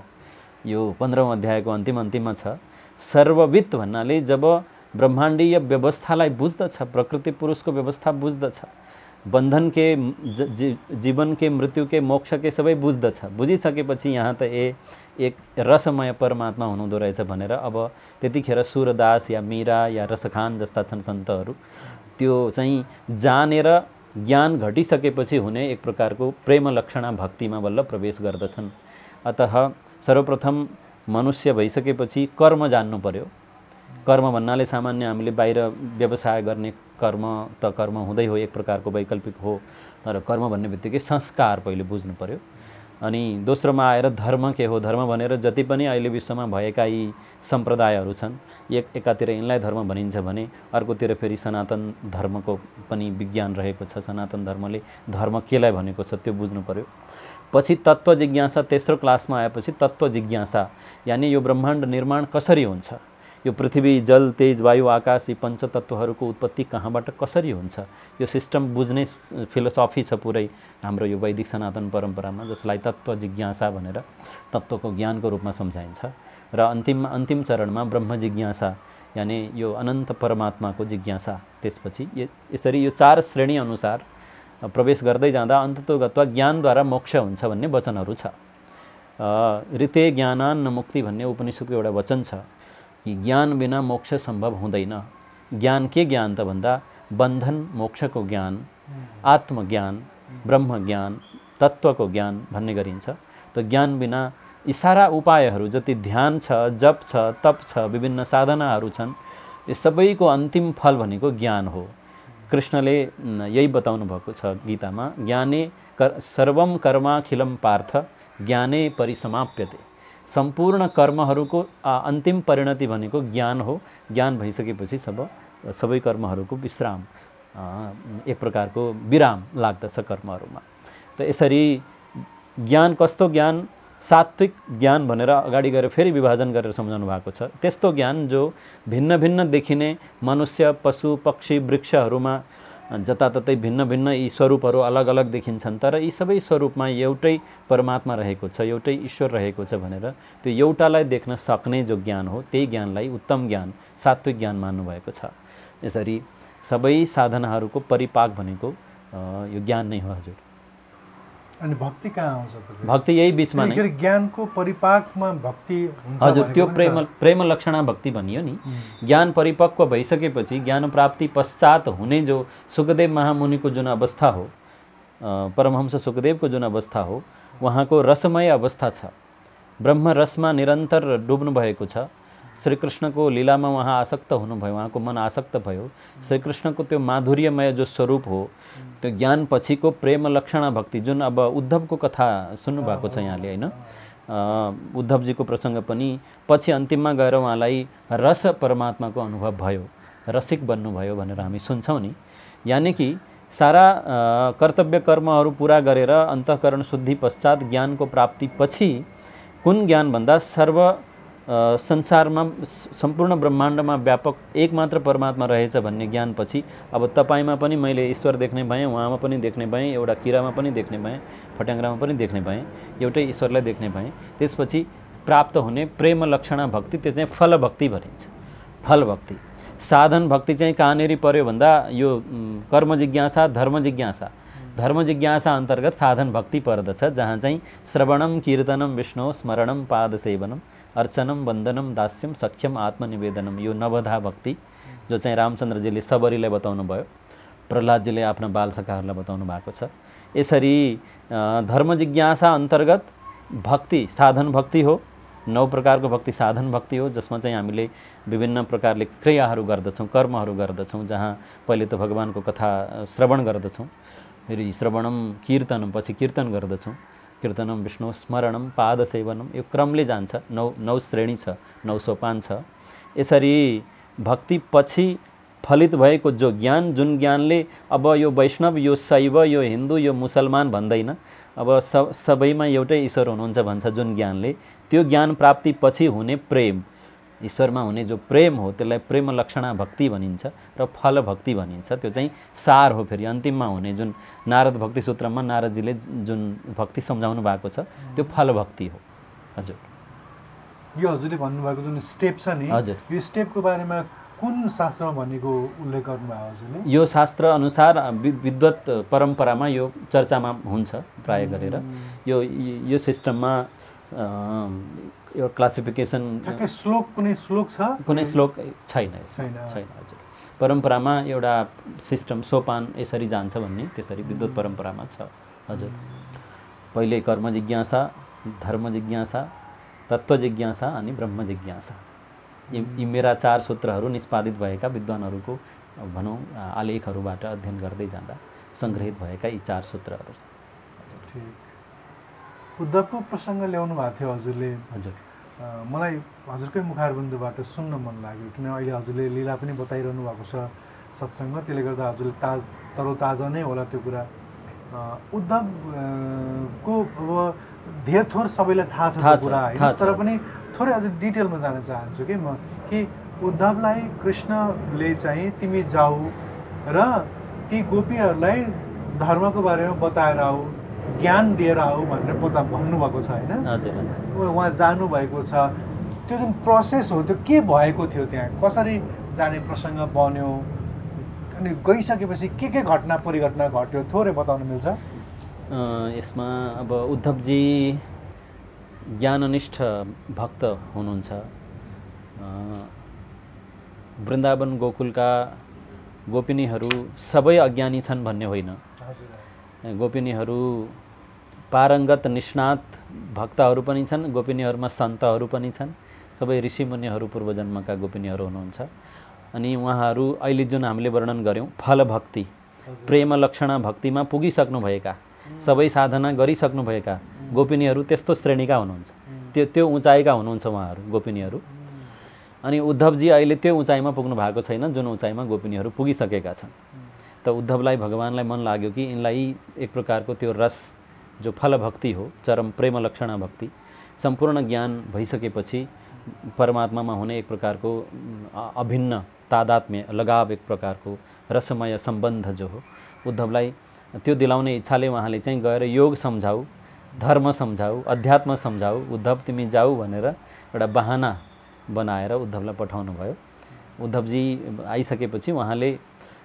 C: यो 15औं अध्यायको अन्तिममा छ। सर्वविद भन्नाले जब ब्रह्माण्डीय व्यवस्थालाई बुझ्दछ, प्रकृति पुरुषको व्यवस्था बुझ्दछ, बन्धन के जीवन के मृत्यु के मोक्ष के सबै बुझ्दछ, बुझिसकेपछि यहाँ त एक रसमय परमात्मा हुनुहुँदो रहेछ भनेर अब त्यतिखेर सूरदास या मीरा या रसखान जस्ता छन् सन्तहरू, त्यो चाहिँ जानेर ज्ञान घटिसकेपछि हुने एक प्रकारको प्रेम लक्षणा भक्तिमा बल्ल प्रवेश गर्दछन्। अतः सर्वप्रथम मनुष्य भइसकेपछि कर्म जान्नु पर्यो। कर्म भन्नाले सामान्य हामीले बाहिर व्यवसाय गर्ने कर्म त कर्म हुँदै हो, एक प्रकारको वैकल्पिक हो, तर कर्म भन्ने बित्तिकै संस्कार पहिले बुझ्नु पर्यो। अनि दोस्रोमा आएर धर्म के हो, धर्म भनेर जति पनि अहिले विश्वमा भएका यी सम्प्रदायहरू छन्, एकातिर यिनलाई धर्म भनिन्छ भने अर्कोतिर फेरि सनातन धर्मको पनि विज्ञान रहेको छ। सनातन धर्मले धर्म केलाई भनेको छ त्यो बुझ्नु पर्यो। पछि तत्त्व जिज्ञासा, तेस्रो क्लासमा आएपछि तत्त्व जिज्ञासा, यानि यो ब्रह्माण्ड निर्माण कसरी हुन्छ, यो पृथ्वी जल तेज वायु आकाश यी पञ्चतत्त्वहरूको उत्पत्ति कहाँबाट कसरी हुन्छ, यो सिस्टम बुझ्ने फिलोसफी छ पुरै हाम्रो यो वैदिक सनातन परम्परामा, जसलाई तत्त्व जिज्ञासा भनेर तत्त्वको ज्ञानको रूपमा सम्झाइन्छ। र अन्तिम चरणमा ब्रह्म जिज्ञासा, यानि यो अनन्त परमात्माको जिज्ञासा। त्यसपछि यसरी यो 4 श्रेणी अनुसार प्रवेश गर्दै जाँदा अन्ततोगत्वा ज्ञानद्वारा मोक्ष हुन्छ भन्ने वचनहरू छ। ऋते ज्ञानान्न मुक्ति भन्ने उपनिषदको एउटा वचन छ कि ज्ञान बिना मोक्ष सम्भव हुँदैन। ज्ञान के ज्ञान त भन्दा बन्धन मोक्षको ज्ञान, आत्मज्ञान, ब्रह्म ज्ञान, तत्त्वको ज्ञान भन्ने गरिन्छ। त ज्ञान बिना यी सारा उपायहरू जति ध्यान छ, जप छ, तप छ, विभिन्न साधनाहरू छन्, यो सबैको अन्तिम फल भनेको ज्ञान हो। कृष्णले यही बताउनु भएको छ गीतामा, ज्ञाने सर्वम कर्माखिलम पार्थ ज्ञाने परिसमाप्यते। सम्पूर्ण कर्महरूको अन्तिम परिणति भनेको ज्ञान हो। ज्ञान भइसकेपछि सबै कर्महरूको विश्राम, एक प्रकारको विराम लाग्दछ कर्महरूमा। त यसरी ज्ञान कस्तो ज्ञान, सात्विक ज्ञान भनेर अगाडि गएर फेरि विभाजन गरेर सम्झाउनु भएको छ। त्यस्तो ज्ञान जो भिन्न भिन्न देखिने मनुष्य, पशु, पक्षी, वृक्षहरूमा जताततै भिन्न भिन्न यी स्वरूपहरू अलग अलग देखिन्छन्, तर यी सबै स्वरूपमा एउटै परमात्मा रहेको छ, एउटै ईश्वर रहेको छ भनेर त्यो एउटालाई देख्न सक्ने जो ज्ञान हो, त्यही ज्ञानलाई उत्तम ज्ञान, सात्विक ज्ञान मान्नुभएको छ। यसरी सबै साधनाहरूको परिपाक भनेको यो ज्ञान नै हो। हजुर,
B: अनि भक्ति कहाँ आउँछ त?
C: भक्ति यही बिचमा नै,
B: ज्ञानको परिपाकमा भक्ति हुन्छ।
C: हजुर, त्यो प्रेम लक्षणा भक्ति भनियो नि। ज्ञान परिपक्व भइसकेपछि ज्ञान प्राप्ति पश्चात हुने जो सुखदेव महामुनिको जुन अवस्था हो, परमहंस सुखदेवको जुन अवस्था हो, उहाँको रसमय अवस्था छ। ब्रह्म रसमा निरन्तर डुब्नु भएको छ। श्रीकृष्णको लीलामा उहाँ आसक्त हुनुभयो, उहाँको मन आसक्त भयो। श्रीकृष्णको त्यो माधुर्यमय जो स्वरूप हो, त्यो ज्ञान पछिको प्रेम लक्षणा भक्ति, जुन अब उद्धवको कथा सुन्नुभएको छ यहाँले होइन, उद्धवजीको प्रसङ्ग पनि पछि अन्तिममा गएर उहाँलाई रस परमात्माको अनुभव भयो, रसिक बन्नुभयो भनेर हामी सुन्छौँ नि। यानि कि सारा कर्तव्य कर्महरू पुरा गरेर अन्तःकरण शुद्धि पश्चात ज्ञानको प्राप्तिपछि कुन ज्ञानभन्दा संसारमा सम्पूर्ण ब्रह्माण्डमा व्यापक एकमात्र परमात्मा रहेछ भन्ने ज्ञानपछि अब तपाईँमा पनि मैले ईश्वर देख्ने भएँ, उहाँमा पनि देख्ने भएँ, एउटा किरामा पनि देख्ने भएँ, फट्याङ्ग्रामा पनि देख्ने भएँ, एउटै ईश्वरलाई देख्ने भएँ। त्यसपछि प्राप्त हुने प्रेम लक्षणा भक्ति, त्यो चाहिँ फल भक्ति भनिन्छ। फल भक्ति। साधन भक्ति चाहिँ कहाँनेरि पर्यो भन्दा यो कर्म जिज्ञासा, धर्म जिज्ञासा। धर्म जिज्ञासा अन्तर्गत साधन भक्ति पर्दछ, जहाँ चाहिँ श्रवणम कीर्तनम विष्णु स्मरणम पाद सेवनम अर्चनम वन्दनम दास्यम सख्यम आत्मनिवेदनम, यो नवधा भक्ति जो चाहिँ रामचन्द्रजीले सबरीलाई बताउनु भयो, प्रहलादजीले आफ्ना बालसखाहरूलाई बताउनु भएको छ। यसरी धर्म जिज्ञासा अन्तर्गत भक्ति साधन भक्ति हो। 9 प्रकारको भक्ति साधन भक्ति हो, जसमा चाहिँ हामीले विभिन्न प्रकारले क्रियाहरू गर्दछौँ, कर्महरू गर्दछौँ। जहाँ पहिले त भगवानको कथा श्रवण गर्दछौँ, फेरि श्रवणम कीर्तनम, पछि कीर्तन गर्दछौँ, कीर्तनम विष्णु स्मरणम पाद सेवनम, यो क्रमले जान्छ। 9 श्रेणी छ, 9 सोपान छ। यसरी भक्ति पछि फलित भएको जो ज्ञान, जुन ज्ञानले अब यो वैष्णव, यो शैव, यो हिन्दू, यो मुसलमान भन्दैन, अब सबैमा एउटै ईश्वर हुनुहुन्छ भन्छ जुन ज्ञानले, त्यो ज्ञान प्राप्ति पछि हुने प्रेम, ईश्वरमा हुने जो प्रेम हो त्यसलाई प्रेम लक्षणा भक्ति भनिन्छ र फल भक्ति भनिन्छ। त्यो चाहिँ सार हो। फेरि अन्तिममा हुने जुन नारद भक्ति सूत्रमा नारदजीले जुन भक्ति सम्झाउनु भएको छ त्यो फल भक्ति हो। हजुर,
B: यो हजुरले भन्नुभएको जुन स्टेप छ नि,
C: हजुर,
B: यो स्टेपको बारेमा कुन शास्त्रमा भनेको उल्लेख गर्नुभयो हजुरले?
C: यो शास्त्र अनुसार विद्वत परम्परामा यो चर्चामा हुन्छ प्राय गरेर। यो सिस्टममा यो क्लासिफिकेसन,
B: श्लोक, कुनै श्लोक छ? कुनै
C: श्लोक छैन। हजुर, परम्परामा एउटा सिस्टम सोपान यसरी जान्छ भन्ने, त्यसरी विद्वत परम्परामा छ। हजुर, पहिले कर्म जिज्ञासा, धर्म जिज्ञासा, तत्त्व जिज्ञासा अनि ब्रह्म जिज्ञासा, यी मेरा 4 सूत्रहरू निष्पादित भएका विद्वानहरूको भनौँ आलेखहरूबाट अध्ययन गर्दै जाँदा सङ्ग्रहित भएका यी 4 सूत्रहरू।
B: उद्धवको प्रसङ्ग ल्याउनु भएको थियो हजुरले।
C: हजुर,
B: मलाई हजुरकै मुखारबिन्दुबाट सुन्न मन लाग्यो, किन अहिले हजुरले लीला पनि बताइरहनु भएको छ सत्सङ्गमा, त्यसले गर्दा हजुरले तरोताजा नै होला त्यो कुरा। उद्धवको अब धेर थोर सबैलाई थाहा छ त्यो कुरा होइन, तर पनि थोरै अझ डिटेलमा जान चाहन्छु कि म, कि उद्धवलाई कृष्णले चाहिँ तिमी जाऊ र ती गोपीहरूलाई धर्मको बारेमा बताएर आऊ, ज्ञान दिएर आऊ भनेर भन्नुभएको छ होइन? उहाँ जानुभएको छ। त्यो जुन प्रोसेस हो त्यो के भएको थियो, त्यहाँ कसरी जाने प्रसङ्ग बन्यो, अनि गइसकेपछि के घटना परिघटना घट्यो, थोरै बताउन मिल्छ?
C: यसमा अब उद्धवजी ज्ञाननिष्ठ भक्त हुनुहुन्छ। वृन्दावन गोकुलका गोपिनीहरू सबै अज्ञानी छन् भन्ने होइन। गोपिनीहरू पारङ्गत निष्णात भक्तहरू पनि छन्, गोपिनीहरूमा सन्तहरू पनि छन्, सबै ऋषिमुनिहरू पूर्वजन्मका गोपिनीहरू हुनुहुन्छ। अनि उहाँहरू अहिले जुन हामीले वर्णन गऱ्यौँ फल भक्ति, प्रेम लक्षणा भक्तिमा पुगिसक्नुभएका, सबै साधना गरिसक्नुभएका गोपिनीहरू त्यस्तो श्रेणीका हुनुहुन्छ, त्यो उचाइका हुनुहुन्छ उहाँहरू गोपिनीहरू। अनि उद्धवजी अहिले त्यो उचाइमा पुग्नु भएको छैन जुन उचाइमा गोपिनीहरू पुगिसकेका छन्। त उद्धवलाई भगवानलाई मन लाग्यो कि यिनलाई एक प्रकारको त्यो रस जो फल भक्ति हो, चरम प्रेम लक्षणा भक्ति, सम्पूर्ण ज्ञान भइसकेपछि परमात्मामा हुने एक प्रकारको अभिन्न तादात्म्य, लगाव, एक प्रकारको रसमय सम्बन्ध जो हो, उद्धवलाई त्यो दिलाउने इच्छाले उहाँले चाहिँ गएर योग सम्झाऊ, धर्म सम्झाऊ, अध्यात्म सम्झाऊ, उद्धव तिमी जाऊ भनेर एउटा बहाना बनाएर उद्धवलाई पठाउनु भयो। उद्धवजी आइसकेपछि उहाँले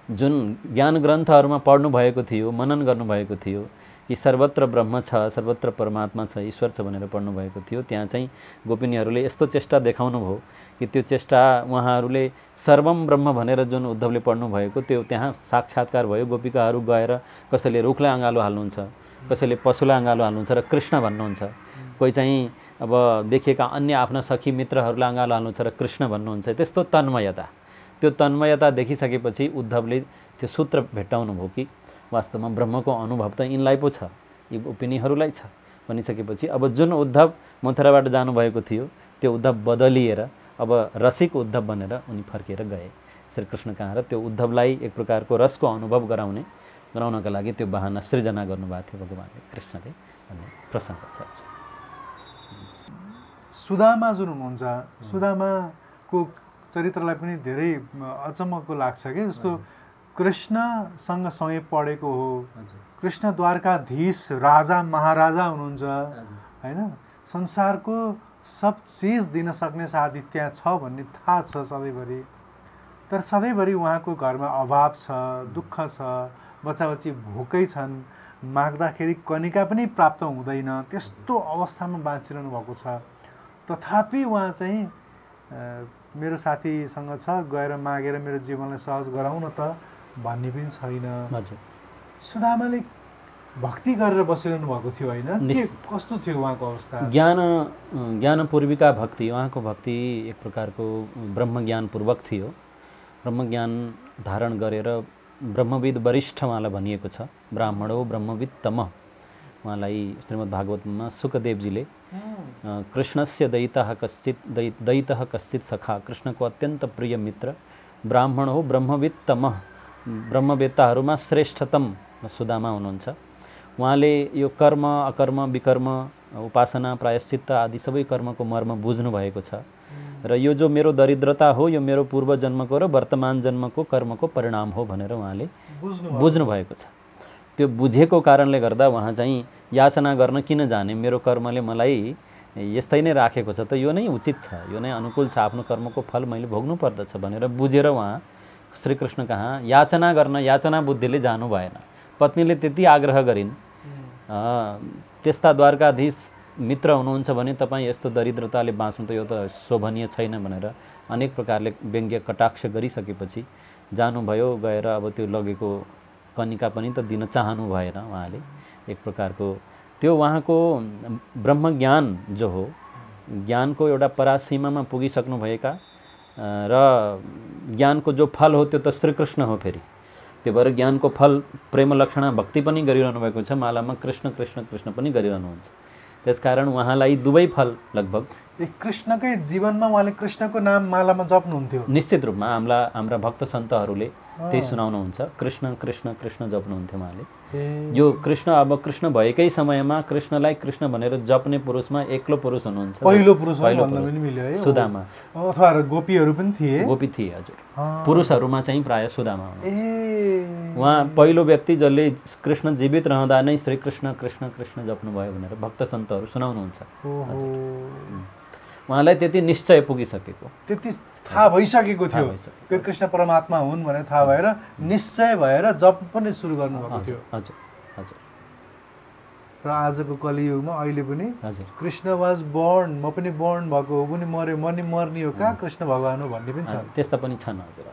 C: जुन ज्ञान ग्रन्थहरूमा पढ्नु भएको थियो, मनन गर्नुभएको थियो कि सर्वत्र ब्रह्म छ, सर्वत्र परमात्मा छ, ईश्वर छ भनेर पढ्नु भएको थियो, त्यहाँ चाहिँ गोपिनीहरूले यस्तो चेष्टा देखाउनु भयो कि त्यो चेष्टा उहाँहरूले सर्वम ब्रह्म भनेर जुन उद्धवले पढ्नु भएको त्यो त्यहाँ साक्षात्कार भयो। गोपिकाहरू गएर कसैले रुखलाई अँगालो हाल्नुहुन्छ, कसैले पशुलाई अँगालो हाल्नुहुन्छ र कृष्ण भन्नुहुन्छ, कोही चाहिँ अब देखिएका अन्य आफ्ना सखी मित्रहरूलाई अँगालो हाल्नुहुन्छ र कृष्ण भन्नुहुन्छ। त्यस्तो तन्मयता, त्यो तन्मयता देखिसकेपछि उद्धवले त्यो सूत्र भेट्टाउनु भयो कि वास्तवमा ब्रह्मको अनुभव त यिनलाई पो छ, यी गोपिनीहरूलाई छ भनिसकेपछि अब जुन उद्धव मथुराबाट जानुभएको थियो त्यो उद्धव बदलिएर अब रसिक उद्धव बनेर उनी फर्केर गए श्रीकृष्ण कहाँ र त्यो उद्धवलाई एक प्रकारको रसको अनुभव गराउने गराउनका लागि त्यो बहाना सृजना गर्नुभएको थियो भगवान्ले कृष्णले भन्ने प्रसङ्ग छ।
B: सुदामा जुन हुनुहुन्छ, सुदामाको चरित्रलाई पनि धेरै अचम्मको लाग्छ कि जस्तो कृष्णसँग सँगै पढेको हो, कृष्ण द्वारकाधीश राजा महाराजा हुनुहुन्छ होइन, संसारको सब चिज दिन सक्ने साथी त्यहाँ छ भन्ने थाहा छ सधैँभरि, तर सधैँभरि उहाँको घरमा अभाव छ, दुःख छ, बच्चाबच्ची भोकै छन्, माग्दाखेरि कनिका पनि प्राप्त हुँदैन, त्यस्तो अवस्थामा बाँचिरहनु भएको छ। तथापि उहाँ चाहिँ मेरो साथीसँग छ, गएर मागेर मेरो जीवनलाई सहज गराउन त भन्ने पनि छैन। सुदामाले भक्ति गरेर बसिरहनु भएको थियो होइन, के कस्तो थियो उहाँको अवस्था?
C: ज्ञानपूर्विका भक्ति, उहाँको भक्ति एक प्रकारको ब्रह्मज्ञानपूर्वक थियो। ब्रह्मज्ञान धारण गरेर ब्रह्मविद वरिष्ठ उहाँलाई भनिएको छ, ब्राह्मणो ब्रह्मविद तमः। उहाँलाई श्रीमद् भागवतमा सुखदेवजीले कृष्णस्य दैतः कश्चित् सखा, कृष्णको अत्यन्त प्रिय मित्र ब्राह्मण हो ब्रह्मविद तमः, ब्रह्मवेत्ताहरूमा श्रेष्ठतम सुदामा हुनुहुन्छ। उहाँले यो कर्म अकर्म विकर्म उपासना प्रायश्चित्त आदि सबै कर्मको मर्म बुझ्नु भएको छ र यो जो मेरो दरिद्रता हो यो मेरो पूर्व जन्मको र वर्तमान जन्मको कर्मको परिणाम हो भनेर उहाँले बुझ्नु भएको छ। त्यो बुझेको कारणले गर्दा उहाँ चाहिँ याचना गर्न किन जाने, मेरो कर्मले मलाई यस्तै नै राखेको छ त, यो नै उचित छ, यो नै अनुकूल छ, आफ्नो कर्मको फल मैले भोग्नु पर्दछ भनेर बुझेर उहाँ श्रीकृष्ण कहाँ याचना गर्न याचना बुद्धिले जानु भएन। पत्नीले त्यति आग्रह गरिन्, त्यस्ता द्वारकाधीश मित्र हुनुहुन्छ भने तपाईँ यस्तो दरिद्रताले बाँच्नु त यो त शोभनीय छैन भनेर अनेक प्रकारले व्यङ्ग्य कटाक्ष गरिसकेपछि जानुभयो। गएर अब त्यो लगेको कनिका पनि त दिन चाहनु भएन उहाँले। एक प्रकारको त्यो उहाँको ब्रह्मज्ञान जो हो, ज्ञानको एउटा परासीमामा पुगिसक्नुभएका र ज्ञानको जो फल हो त्यो त श्रीकृष्ण हो। फेरि त्यो भएर ज्ञानको फल प्रेम लक्षणा भक्ति पनि गरिरहनु भएको छ, मालामा कृष्ण कृष्ण कृष्ण पनि गरिरहनुहुन्छ। त्यसकारण उहाँलाई दुवै फल लगभग
B: कृष्णकै जीवनमा उहाँले कृष्णको नाम मालामा जप्नुहुन्थ्यो।
C: निश्चित रूपमा हाम्रा भक्त सन्तहरूले त्यही सुनाउनुहुन्छ, कृष्ण कृष्ण कृष्ण जप्नुहुन्थ्यो उहाँले। यो कृष्ण अब कृष्ण भएकै समयमा कृष्णलाई कृष्ण भनेर जप्ने पुरुषमा एक्लो पुरुष हुनुहुन्छ,
B: पहिलो पुरुष सुदामा, अथवा गोपीहरू पनि थिए,
C: गोपी थिए हजुर। पुरुषहरूमा चाहिँ प्राय सुदामा हुनुहुन्छ। उहाँ पहिलो व्यक्ति जसले कृष्ण जीवित रहँदा नै श्री कृष्ण कृष्ण कृष्ण जप्नुभयो भनेर भक्त सन्तहरू सुनाउनुहुन्छ। उहाँलाई त्यति निश्चय पुगिसकेको,
B: त्यति थाहा भइसकेको थियो कि कृष्ण परमात्मा हुन् भनेर थाहा भएर निश्चय भएर जप पनि सुरु गर्नुभएको थियो।
C: हजुर हजुर।
B: र आजको कलियुगमा अहिले पनि कृष्ण वाज बोर्न, म पनि बोर्न भएको हो पनि मरे, म नि मर्ने हो, कहाँ कृष्ण भगवान हो भन्ने पनि छ,
C: त्यस्ता पनि छन् हजुर।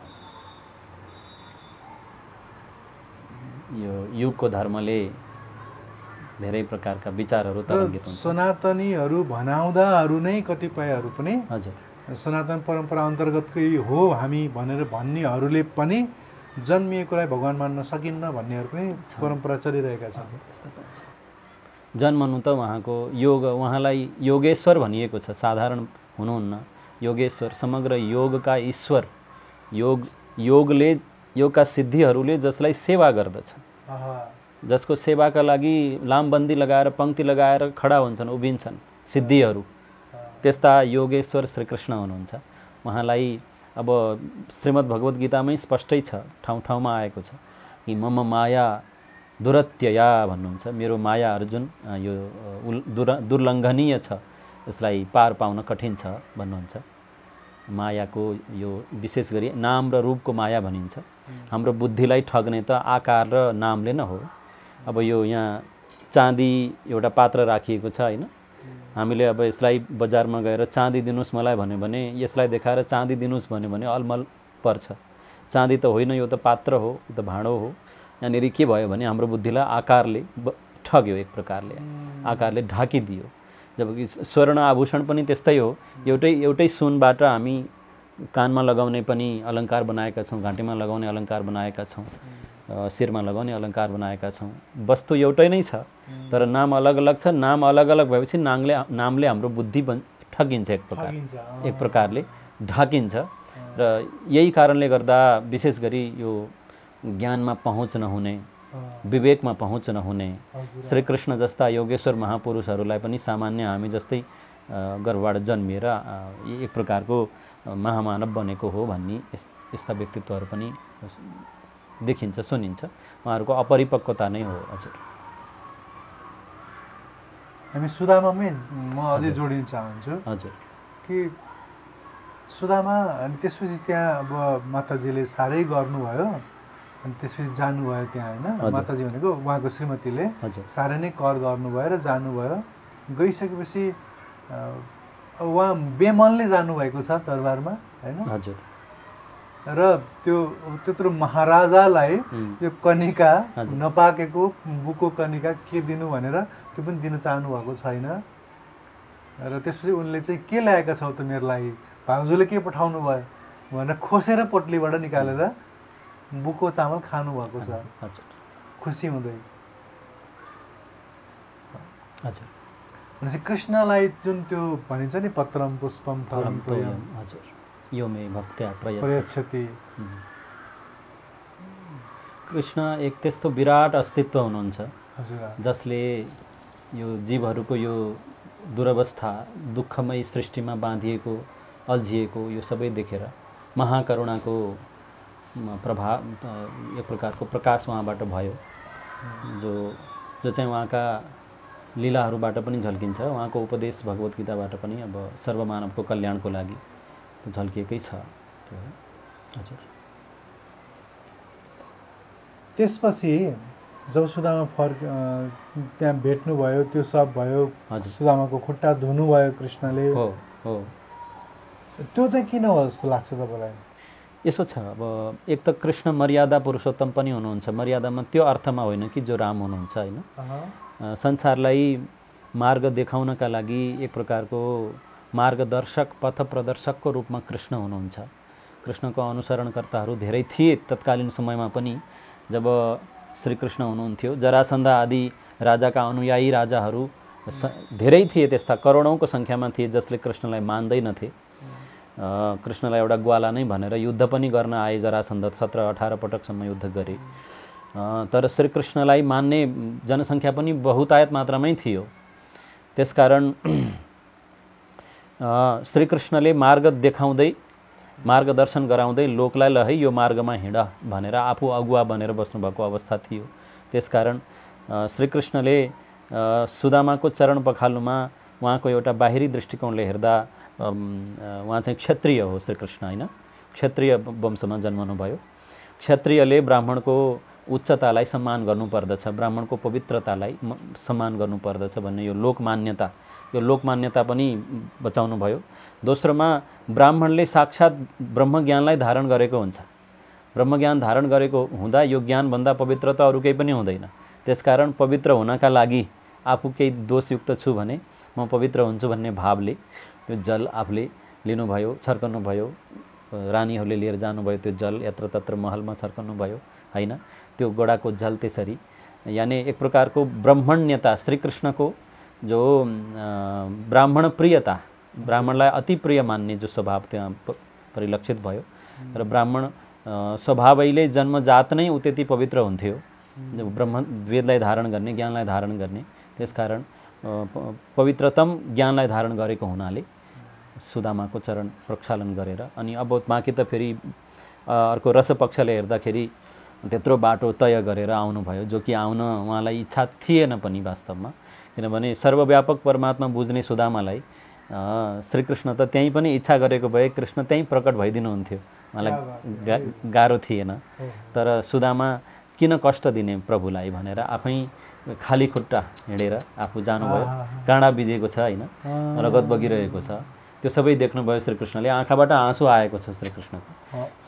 C: यो युगको धर्मले धेरै प्रकारका विचारहरू तरङ्गित हुन्छ।
B: सनातनीहरू भनाउँदाहरू नै कतिपयहरू पनि
C: हजुर
B: सनातन परम्परा अन्तर्गतकै हो हामी भनेर भन्नेहरूले पनि जन्मिएकोलाई भगवान मान्न सकिन्न भन्नेहरू पनि परम्परा चलिरहेका छन्।
C: जन्मनु त उहाँको योग, उहाँलाई योगेश्वर भनिएको छ, साधारण हुनुहुन्न, योगेश्वर, समग्र योगका ईश्वर। योगले, योगका सिद्धिहरूले जसलाई सेवा गर्दछ, जसको सेवाका लागि लामबन्दी लगाएर पङ्क्ति लगाएर खडा हुन्छन्, उभिन्छन् सिद्धिहरू, त्यस्ता योगेश्वर श्रीकृष्ण हुनुहुन्छ। उहाँलाई अब श्रीमद् भगवद् गीतामै स्पष्टै छ, ठाउँ ठाउँमा आएको छ कि मम माया दुरत्यया भन्नुहुन्छ, मेरो माया अर्जुन यो दुर्लङ्घनीय छ, यसलाई पार पाउन कठिन छ भन्नुहुन्छ। मायाको यो विशेष गरी नाम र रूपको माया भनिन्छ। हाम्रो बुद्धिलाई ठग्ने त आकार र नामले न हो। अब यो यहाँ चाँदी एउटा पात्र राखिएको छ होइन, हामीले अब यसलाई बजारमा गएर चाँदी दिनुहोस् मलाई भन्यो भने, यसलाई देखाएर चाँदी दिनुहोस् भन्यो भने अलमल पर्छ। चाँदी त होइन, यो त पात्र हो, यो त भाँडो हो। यहाँनिर के भयो भने हाम्रो बुद्धिलाई आकारले ठग्यो, एक प्रकारले आकारले ढाकिदियो। जबकि स्वर्ण आभूषण पनि त्यस्तै हो, एउटै सुनबाट हामी कानमा लगाउने पनि अलङ्कार बनाएका छौँ, घाँटीमा लगाउने अलङ्कार बनाएका छौँ, शिरमा लगाउने अलङ्कार बनाएका छौँ। वस्तु एउटै नै छ तर नाम अलग अलग छ। नाम अलग अलग भएपछि नामले हाम्रो बुद्धि ठगिन्छ, एक प्रकारले ढाकिन्छ। र यही कारणले गर्दा विशेष गरी यो ज्ञानमा पहुँच नहुने, विवेकमा पहुँच नहुने, श्रीकृष्ण जस्ता योगेश्वर महापुरुषहरूलाई पनि सामान्य हामी जस्तै गर्भबाट जन्मिएर एक प्रकारको महामानव बनेको हो भन्ने यस्ता व्यक्तित्वहरू पनि देखिन्छ, सुनिन्छ। उहाँहरूको अपरिपक्वता नै हो। हजुर,
B: हामी सुदामामै म अझै जोडिन चाहन्छु।
C: हजुर,
B: कि सुदामा अनि त्यसपछि त्यहाँ अब माताजीले साह्रै गर्नुभयो अनि त्यसपछि जानुभयो त्यहाँ, होइन? माताजी भनेको उहाँको श्रीमतीले साह्रै नै कर गर्नुभयो र जानुभयो। गइसकेपछि उहाँ बेमनले जानुभएको छ दरबारमा, होइन?
C: हजुर।
B: र त्यो त्यत्रो महाराजालाई त्यो कनिका नपाकेको बुको कनिका के दिनु भनेर त्यो पनि दिन चाहनु भएको छैन। र त्यसपछि उनले चाहिँ के ल्याएका छौ त मेरो लागि, भाउजूले के पठाउनु भयो भनेर खोसेर पोटलीबाट निकालेर बुको चामल खानुभएको छ, खुसी हुँदै।
C: हजुर,
B: भनेपछि कृष्णलाई जुन त्यो भनिन्छ नि पत्रम पुष्पम फलम तोयम,
C: हजुर, यो मे भक्त्या
B: प्रयच्छति।
C: कृष्ण एक त्यस्तो विराट अस्तित्व हुनुहुन्छ
B: हजुर,
C: जसले यो जीवहरूको यो दुरवस्था, दुःखमय सृष्टिमा बाँधिएको, अल्झिएको यो सबै देखेर महाकरुणाको प्रभाव, एक प्रकारको प्रकाश उहाँबाट भयो, जो चाहिँ उहाँका लीलाहरूबाट पनि झल्किन्छ। उहाँको उपदेश भगवत गीताबाट पनि अब सर्वमानवको कल्याणको लागि झल्किएकै छ। हजुर,
B: त्यसपछि जब सुदामा त्यहाँ भेट्नुभयो, त्यो सब भयो, सुदामाको खुट्टा धुनुभयो कृष्णले,
C: हो हो,
B: त्यो चाहिँ किन हो जस्तो लाग्छ तपाईँलाई?
C: यसो छ, अब एक त कृष्ण मर्यादा पुरुषोत्तम पनि हुनुहुन्छ। मर्यादामा त्यो अर्थमा होइन कि जो राम हुनुहुन्छ, होइन? संसारलाई मार्ग देखाउनका लागि एक प्रकारको मार्गदर्शक, पथ प्रदर्शकको रूपमा कृष्ण हुनुहुन्छ। कृष्णको अनुसरणकर्ताहरू धेरै थिए तत्कालीन समयमा पनि। जब श्रीकृष्ण हुनुहुन्थ्यो, जरासन्ध आदि राजाका अनुयायी राजाहरू धेरै थिए, त्यस्ता करोडौँको सङ्ख्यामा थिए जसले कृष्णलाई मान्दैनथे। कृष्णलाई एउटा ग्वाला नै भनेर युद्ध पनि गर्न आए। जरासन्ध 17-18 पटकसम्म युद्ध गरे। तर श्रीकृष्णलाई मान्ने जनसङ्ख्या पनि बहुतायत मात्रामै थियो। त्यसकारण श्रीकृष्णले मार्ग देखाउँदै, मार्गदर्शन गराउँदै लोकलाई ल है यो मार्गमा हिँड भनेर आफू अगुवा बनेर बस्नुभएको अवस्था थियो। त्यसकारण श्रीकृष्णले सुदामाको चरण पखाल्नुमा उहाँको एउटा बाहिरी दृष्टिकोणले हेर्दा उहाँ चाहिँ क्षत्रिय हो श्रीकृष्ण, होइन? क्षत्रिय वंशमा जन्मनुभयो। क्षत्रियले ब्राह्मणको उच्चतालाई सम्मान गर्नुपर्दछ, ब्राह्मणको पवित्रतालाई सम्मान गर्नुपर्दछ भन्ने यो लोकमान्यता पनि बचाउनु भयो। दोस्रोमा ब्राह्मणले साक्षात ब्रह्मज्ञानलाई धारण गरेको हुन्छ। ब्रह्मज्ञान धारण गरेको हुँदा यो ज्ञानभन्दा पवित्र त अरू केही पनि हुँदैन। त्यसकारण पवित्र हुनका लागि आफू केही दोषयुक्त छु भने म पवित्र हुन्छु भन्ने भावले त्यो जल आफूले लिनुभयो, छर्कनुभयो। रानीहरूले लिएर जानुभयो त्यो जल, यत्रतत्र महलमा छर्कनुभयो, होइन? त्यो गोडाको जल त्यसरी, यानि एक प्रकारको ब्राह्मण्यता, श्रीकृष्णको जो ब्राह्मण प्रियता, ब्राह्मणलाई अति प्रिय मान्ने जो स्वभाव त्यहाँ परिलक्षित भयो। र ब्राह्मण स्वभावैले जन्मजात नै ऊ त्यति पवित्र हुन्थ्यो, ब्रह्म वेदलाई धारण गर्ने, ज्ञानलाई धारण गर्ने। त्यसकारण पवित्रतम ज्ञानलाई धारण गरेको हुनाले सुदामाको चरण प्रक्षालन गरेर अनि अब बाँकी त फेरि अर्को रसपक्षले हेर्दाखेरि त्यत्रो बाटो तय गरेर आउनुभयो, जो कि आउन उहाँलाई इच्छा थिएन पनि वास्तवमा। किनभने सर्वव्यापक परमात्मा बुझ्ने सुदामालाई श्रीकृष्ण त त्यहीँ पनि इच्छा गरेको भए कृष्ण त्यहीँ प्रकट भइदिनुहुन्थ्यो, उहाँलाई गाह्रो थिएन। तर सुदामा किन कष्ट दिने प्रभुलाई भनेर आफै खाली खुट्टा हिँडेर आफू जानुभयो। काँडा बिजेको छ, होइन? रगत बगिरहेको छ, त्यो सबै देख्नुभयो श्रीकृष्णले। आँखाबाट आँसु आएको छ श्रीकृष्णको।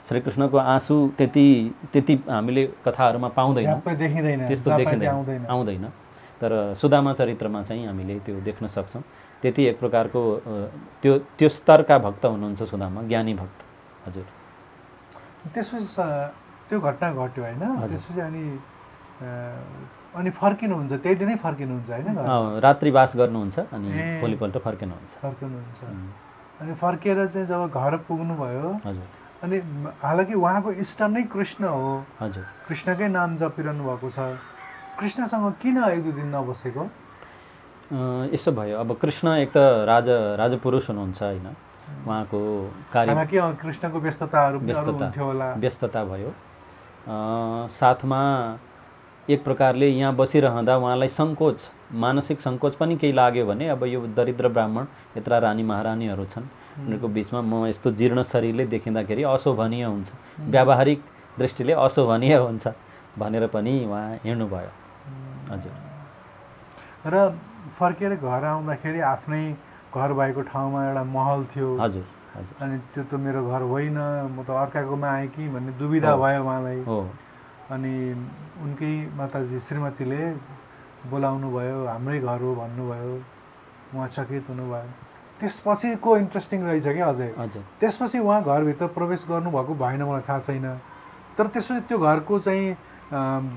C: श्रीकृष्णको आँसु त्यति हामीले कथाहरूमा पाउँदैनौँ, त्यस्तो आउँदैन। तर सुदामा चरित्रमा चाहिँ हामीले त्यो देख्न सक्छौँ। त्यति एक प्रकारको त्यो स्तरका भक्त हुनुहुन्छ सुदामा, ज्ञानी भक्त। हजुर,
B: त्यसपछि त्यो घटना घट्यो, होइन? त्यसपछि अनि फर्किनुहुन्छ, त्यही दिनै फर्किनुहुन्छ, होइन?
C: रात्रिवास गर्नुहुन्छ अनि भोलिपल्ट फर्किनुहुन्छ।
B: अनि फर्केर चाहिँ जब घर पुग्नुभयो, अनि हालाकि उहाँको इष्ट नै कृष्ण हो,
C: हजुर
B: कृष्णकै नाम जपिरहनु भएको छ, कृष्णसँग किन 1-2 दिन नबसेको?
C: यसो भयो, अब कृष्ण एक त राजपुरुष हुनुहुन्छ होइन, उहाँको कार्य
B: हालाकि कृष्णको व्यस्तताहरू पनि अरू हुन्थ्यो होला।
C: व्यस्तता भयो, साथमा एक प्रकारले यहाँ बसिरहँदा उहाँलाई सङ्कोच, मानसिक सङ्कोच पनि केही लाग्यो भने अब यो दरिद्र ब्राह्मण यत्रा रानी महारानीहरू छन्, उनीहरूको बिचमा म यस्तो जीर्ण शरीरले देखिँदाखेरि अशोभनीय हुन्छ, व्यावहारिक दृष्टिले अशोभनीय हुन्छ भनेर पनि उहाँ हिँड्नुभयो। हजुर।
B: र फर्केर घर आउँदाखेरि आफ्नै घर भएको ठाउँमा एउटा महल थियो।
C: हजुर हजुर।
B: अनि त्यो त मेरो घर होइन, म त अर्काकोमा आएँ कि भन्ने दुविधा भयो उहाँलाई। अनि उनकै माताजी श्रीमतीले बोलाउनु भयो, हाम्रै घर हो भन्नुभयो, उहाँ चकित हुनुभयो। त्यसपछिको इन्ट्रेस्टिङ रहेछ क्या अझै। त्यसपछि उहाँ घरभित्र प्रवेश गर्नुभएको भएन, मलाई थाहा छैन, तर त्यसपछि त्यो घरको चाहिँ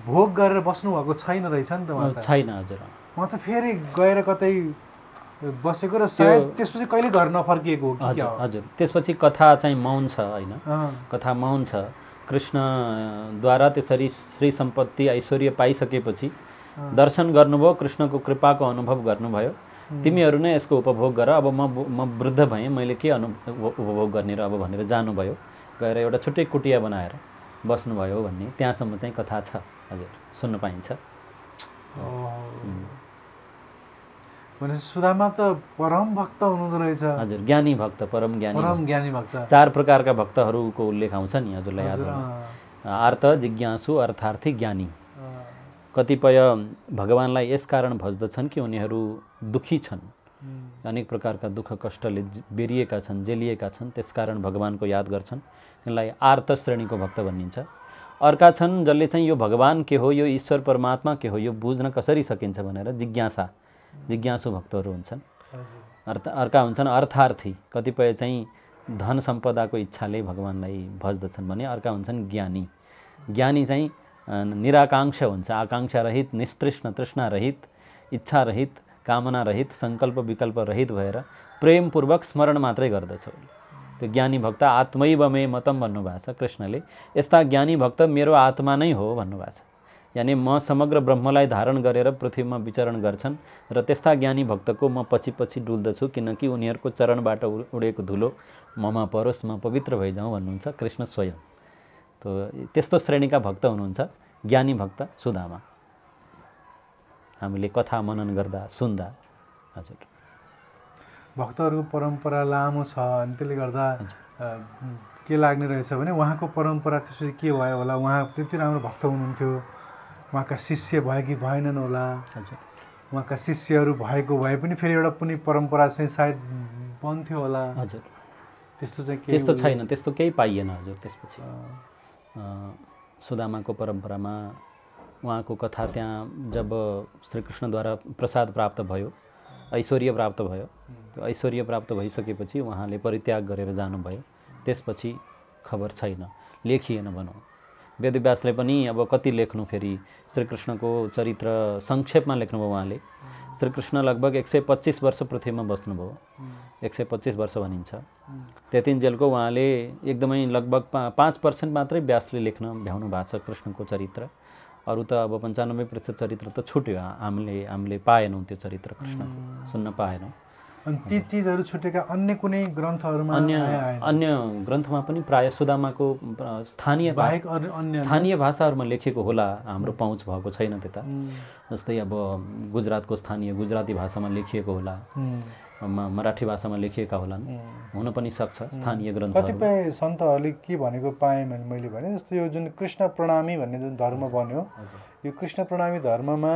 B: भोग गरेर बस्नुभएको छैन रहेछ नि त उहाँ त।
C: छैन। हजुर।
B: उहाँ त फेरि गएर कतै बसेको र सायद त्यसपछि कहिले घर नफर्किएको हो कि क्या हो?
C: हजुर। त्यसपछि कथा चाहिँ मौन छ होइन, कथा मौन छ। कृष्णद्वारा त्यसरी श्री सम्पत्ति ऐश्वर्य पाइसकेपछि दर्शन गर्नुभयो, कृष्णको कृपाको अनुभव गर्नुभयो, तिमीहरू नै यसको उपभोग गर, अब म वृद्ध भएँ, मैले के उपभोग गर्ने र अब भनेर जानुभयो, गएर एउटा छुट्टै कुटिया बनाएर बस्नुभयो भन्ने त्यहाँसम्म चाहिँ कथा छ। हजुर, सुन्न पाइन्छ।
B: भनेपछि सुदामा त परम भक्त हुनुहुँदो रहेछ।
C: हजुर, ज्ञानी भक्त, परम
B: ज्ञानी भक्त।
C: 4 प्रकारका भक्तहरूको उल्लेख आउँछ नि, हजुरलाई याद होला? आर्त, जिज्ञासु, अर्थार्थी, ज्ञानी। कतिपय भगवानलाई यस कारण भज्दछन् कि उनीहरू दुखी छन्, अनेक प्रकारका दुःख कष्टले बेरिएका छन्, जेलिएका छन्, त्यसकारण भगवानको याद गर्छन्, यिनलाई आर्त श्रेणीको भक्त भनिन्छ। अर्का छन् जसले चाहिँ यो भगवान के हो, यो ईश्वर परमात्मा के हो, यो बुझ्न कसरी सकिन्छ भनेर जिज्ञासु भक्तहरू हुन्छन्। अर्का हुन्छन् अर्थार्थी, कतिपय चाहिँ धन सम्पदाको इच्छाले भगवानलाई भज्दछन् भने। अर्का हुन्छन् ज्ञानी। ज्ञानी चाहिँ निराकाङ्क्षा हुन्छ, आकाङ्क्षा रहित, निस्तृष्ण, तृष्णा रहित, इच्छा रहित, कामना रहित, सङ्कल्प विकल्प रहित भएर प्रेमपूर्वक स्मरण मात्रै गर्दछ। त्यो ज्ञानी भक्त आत्मैव मे मतम भन्नुभएको छ कृष्णले। यस्ता ज्ञानी भक्त मेरो आत्मा नै हो भन्नुभएको छ, यानि म समग्र ब्रह्मलाई धारण गरेर पृथ्वीमा विचरण गर्छन् र त्यस्ता ज्ञानी भक्तको म पछि पछि डुल्दछु, किनकि उनीहरूको चरणबाट उडेको धुलो ममा परोस्, म पवित्र भइजाउँ भन्नुहुन्छ कृष्ण स्वयं। त्यस्तो श्रेणीका भक्त हुनुहुन्छ ज्ञानी भक्त सुदामा, हामीले कथा मनन गर्दा सुन्दा। हजुर।
B: भक्तहरूको परम्परा लामो छ, अनि त्यसले गर्दा के लाग्ने रहेछ भने उहाँको परम्परा त्यसपछि के भयो होला, उहाँ त्यति राम्रो भक्त हुनुहुन्थ्यो, उहाँका शिष्य भए कि भएनन् होला।
C: हजुर।
B: उहाँका शिष्यहरू भएको भए पनि फेरि एउटा पनि परम्परा चाहिँ सायद बन्थ्यो होला।
C: हजुर।
B: त्यस्तो चाहिँ
C: त्यस्तो छैन, त्यस्तो केही पाइएन। हजुर। त्यसपछि सुदामाको परम्परामा उहाँको कथा त्यहाँ जब श्रीकृष्णद्वारा प्रसाद प्राप्त भयो, ऐश्वर्य प्राप्त भयो, त्यो ऐश्वर्य प्राप्त भइसकेपछि उहाँले परित्याग गरेर जानुभयो। त्यसपछि खबर छैन, लेखिएन भनौँ। वेदव्यासले पनि अब कति लेख्नु, फेरि श्रीकृष्णको चरित्र संक्षेपमा लेख्नुभयो उहाँले। श्रीकृष्ण लगभग 125 वर्ष पृथ्वीमा बस्नुभयो, 125 वर्ष भनिन्छ। त्यतिन्जेलको उहाँले एकदमै लगभग 5% मात्रै व्यासले लेख्न भ्याउनु भएको छ कृष्णको चरित्र। अरू त अब 95% चरित्र त छुट्यो, हामीले पाएनौँ त्यो चरित्र कृष्णको, सुन्न पाएनौँ।
B: अनि ती चिजहरू छुटेका अन्य कुनै ग्रन्थहरूमा,
C: अन्य ग्रन्थमा पनि प्राय सुदामाको स्थानीय भाषाहरूमा लेखेको होला, हाम्रो पहुँच भएको छैन त्यता। जस्तै अब गुजरातको स्थानीय गुजराती भाषामा लेखिएको होला, मराठी भाषामा लेखिएका होलान्, हुन पनि सक्छ स्थानीय ग्रन्थहरू।
B: कतिपय सन्तहरूले के भनेको पाएँ मैले भने, जस्तो यो जुन कृष्ण प्रणामी भन्ने जुन धर्म बन्यो, यो कृष्ण प्रणामी धर्ममा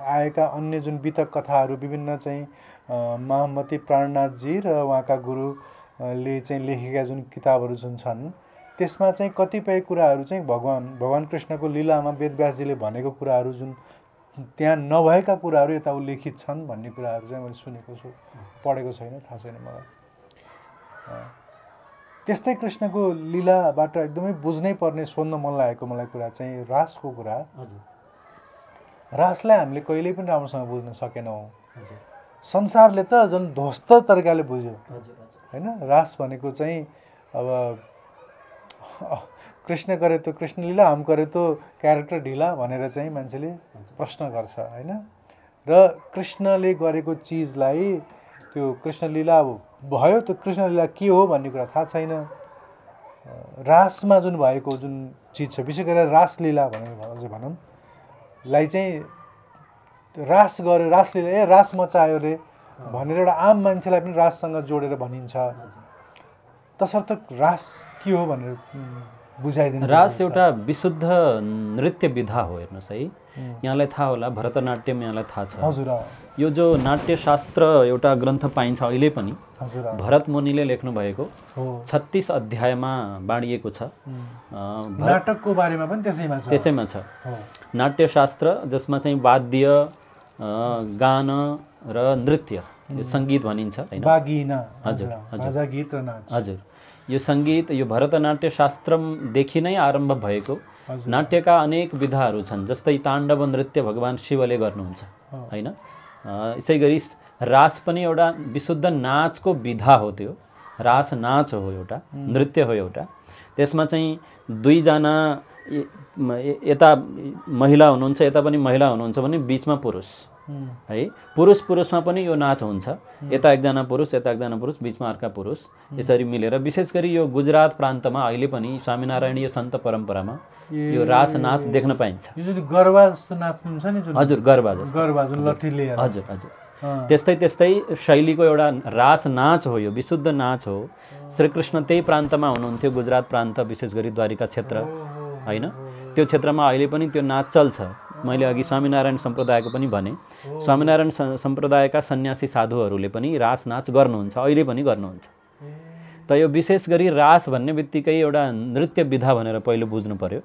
B: आएका अन्य जुन वितक कथाहरू, विभिन्न चाहिँ महामती प्राणनाथजी र उहाँका गुरुले चाहिँ लेखेका जुन किताबहरू जुन छन्, त्यसमा चाहिँ कतिपय कुराहरू चाहिँ भगवान कृष्णको लीलामा वेदव्यासजीले भनेको कुराहरू जुन त्यहाँ नभएका कुराहरू यता उल्लेखित छन् भन्ने कुराहरू चाहिँ मैले सुनेको छु, पढेको छैन, थाहा छैन मलाई। त्यस्तै कृष्णको लीलाबाट एकदमै बुझ्नै पर्ने, सोध्न मन लागेको मलाई कुरा चाहिँ रासको कुरा। रासलाई हामीले कहिल्यै पनि राम्रोसँग बुझ्न सकेनौँ। संसारले त झन् ध्वस्त तरिकाले बुझ्यो होइन। रास भनेको चाहिँ अब कृष्ण करे त कृष्ण लीला, हम करे त क्यारेक्टर ढिला भनेर चाहिँ मान्छेले प्रश्न गर्छ होइन। र कृष्णले गरेको चिजलाई त्यो कृष्ण लीला अब भयो, त्यो कृष्ण लीला के हो भन्ने कुरा थाहा छैन। रासमा जुन भएको जुन चिज छ, विशेष गरेर रासलीला भनेर अझै भनौँ लाई चाहिँ रास गर्यो, रासलीला रास मचायो रे भनेर एउटा आम मान्छेलाई पनि राससँग जोडेर भनिन्छ। तसर्थ रास के हो भनेर बुझाइदिनु।
C: रास एउटा विशुद्ध नृत्य विधा हो। हेर्नुहोस् है, यहाँलाई थाहा होला भरतनाट्यम, यहाँलाई थाहा छ।
B: हजुर।
C: यो जो नाट्यशास्त्र एउटा ग्रन्थ पाइन्छ अहिले पनि, भरत मुनिले लेख्नु भएको 36 अध्यायमा बाँडिएको छ।
B: नाटकको बारेमा पनि त्यसैमा
C: छ नाट्यशास्त्र, जसमा चाहिँ वाद्य, गान र नृत्य, यो सङ्गीत भनिन्छ होइन। हजुर, यो सङ्गीत, यो भरतनाट्य शास्त्रदेखि नै आरम्भ भएको। नाट्यका अनेक विधाहरू छन्, जस्तै ताण्डव नृत्य भगवान् शिवले गर्नुहुन्छ होइन। यसै गरी रास पनि एउटा विशुद्ध नाचको विधा हो। त्यो रास नाच हो, एउटा नृत्य हो एउटा। त्यसमा चाहिँ दुईजना यता महिला हुनुहुन्छ, यता पनि महिला हुनुहुन्छ भने बिचमा पुरुष है। पुरुषमा पनि यो नाच हुन्छ, यता एकजना पुरुष, यता एकजना पुरुष, बिचमा अर्का पुरुष, यसरी मिलेर। विशेष गरी यो गुजरात प्रान्तमा अहिले पनि स्वामीनारायणीय सन्त परम्परामा यो रास नाच देख्न पाइन्छ।
B: गरबा जस्तो नाच्नुहुन्छ नि जुन।
C: हजुर, गरबा जस्तो।
B: गरबा जुन लट्ठीले।
C: हजुर। त्यस्तै शैलीको एउटा रास नाच हो, यो विशुद्ध नाच हो। श्रीकृष्ण त्यही प्रान्तमा हुनुहुन्थ्यो, गुजरात प्रान्त, विशेष गरी द्वारिका क्षेत्र होइन। त्यो क्षेत्रमा अहिले पनि त्यो नाच चल्छ। मैले अघि स्वामीनारायण सम्प्रदायको पनि भने, स्वामीनारायण सम्प्रदायका सन्यासी साधुहरूले पनि रास नाच गर्नुहुन्छ, अहिले पनि गर्नुहुन्छ। त यो विशेष गरी रास भन्ने बित्तिकै एउटा नृत्य विधा भनेर पहिलो बुझ्नु पर्यो,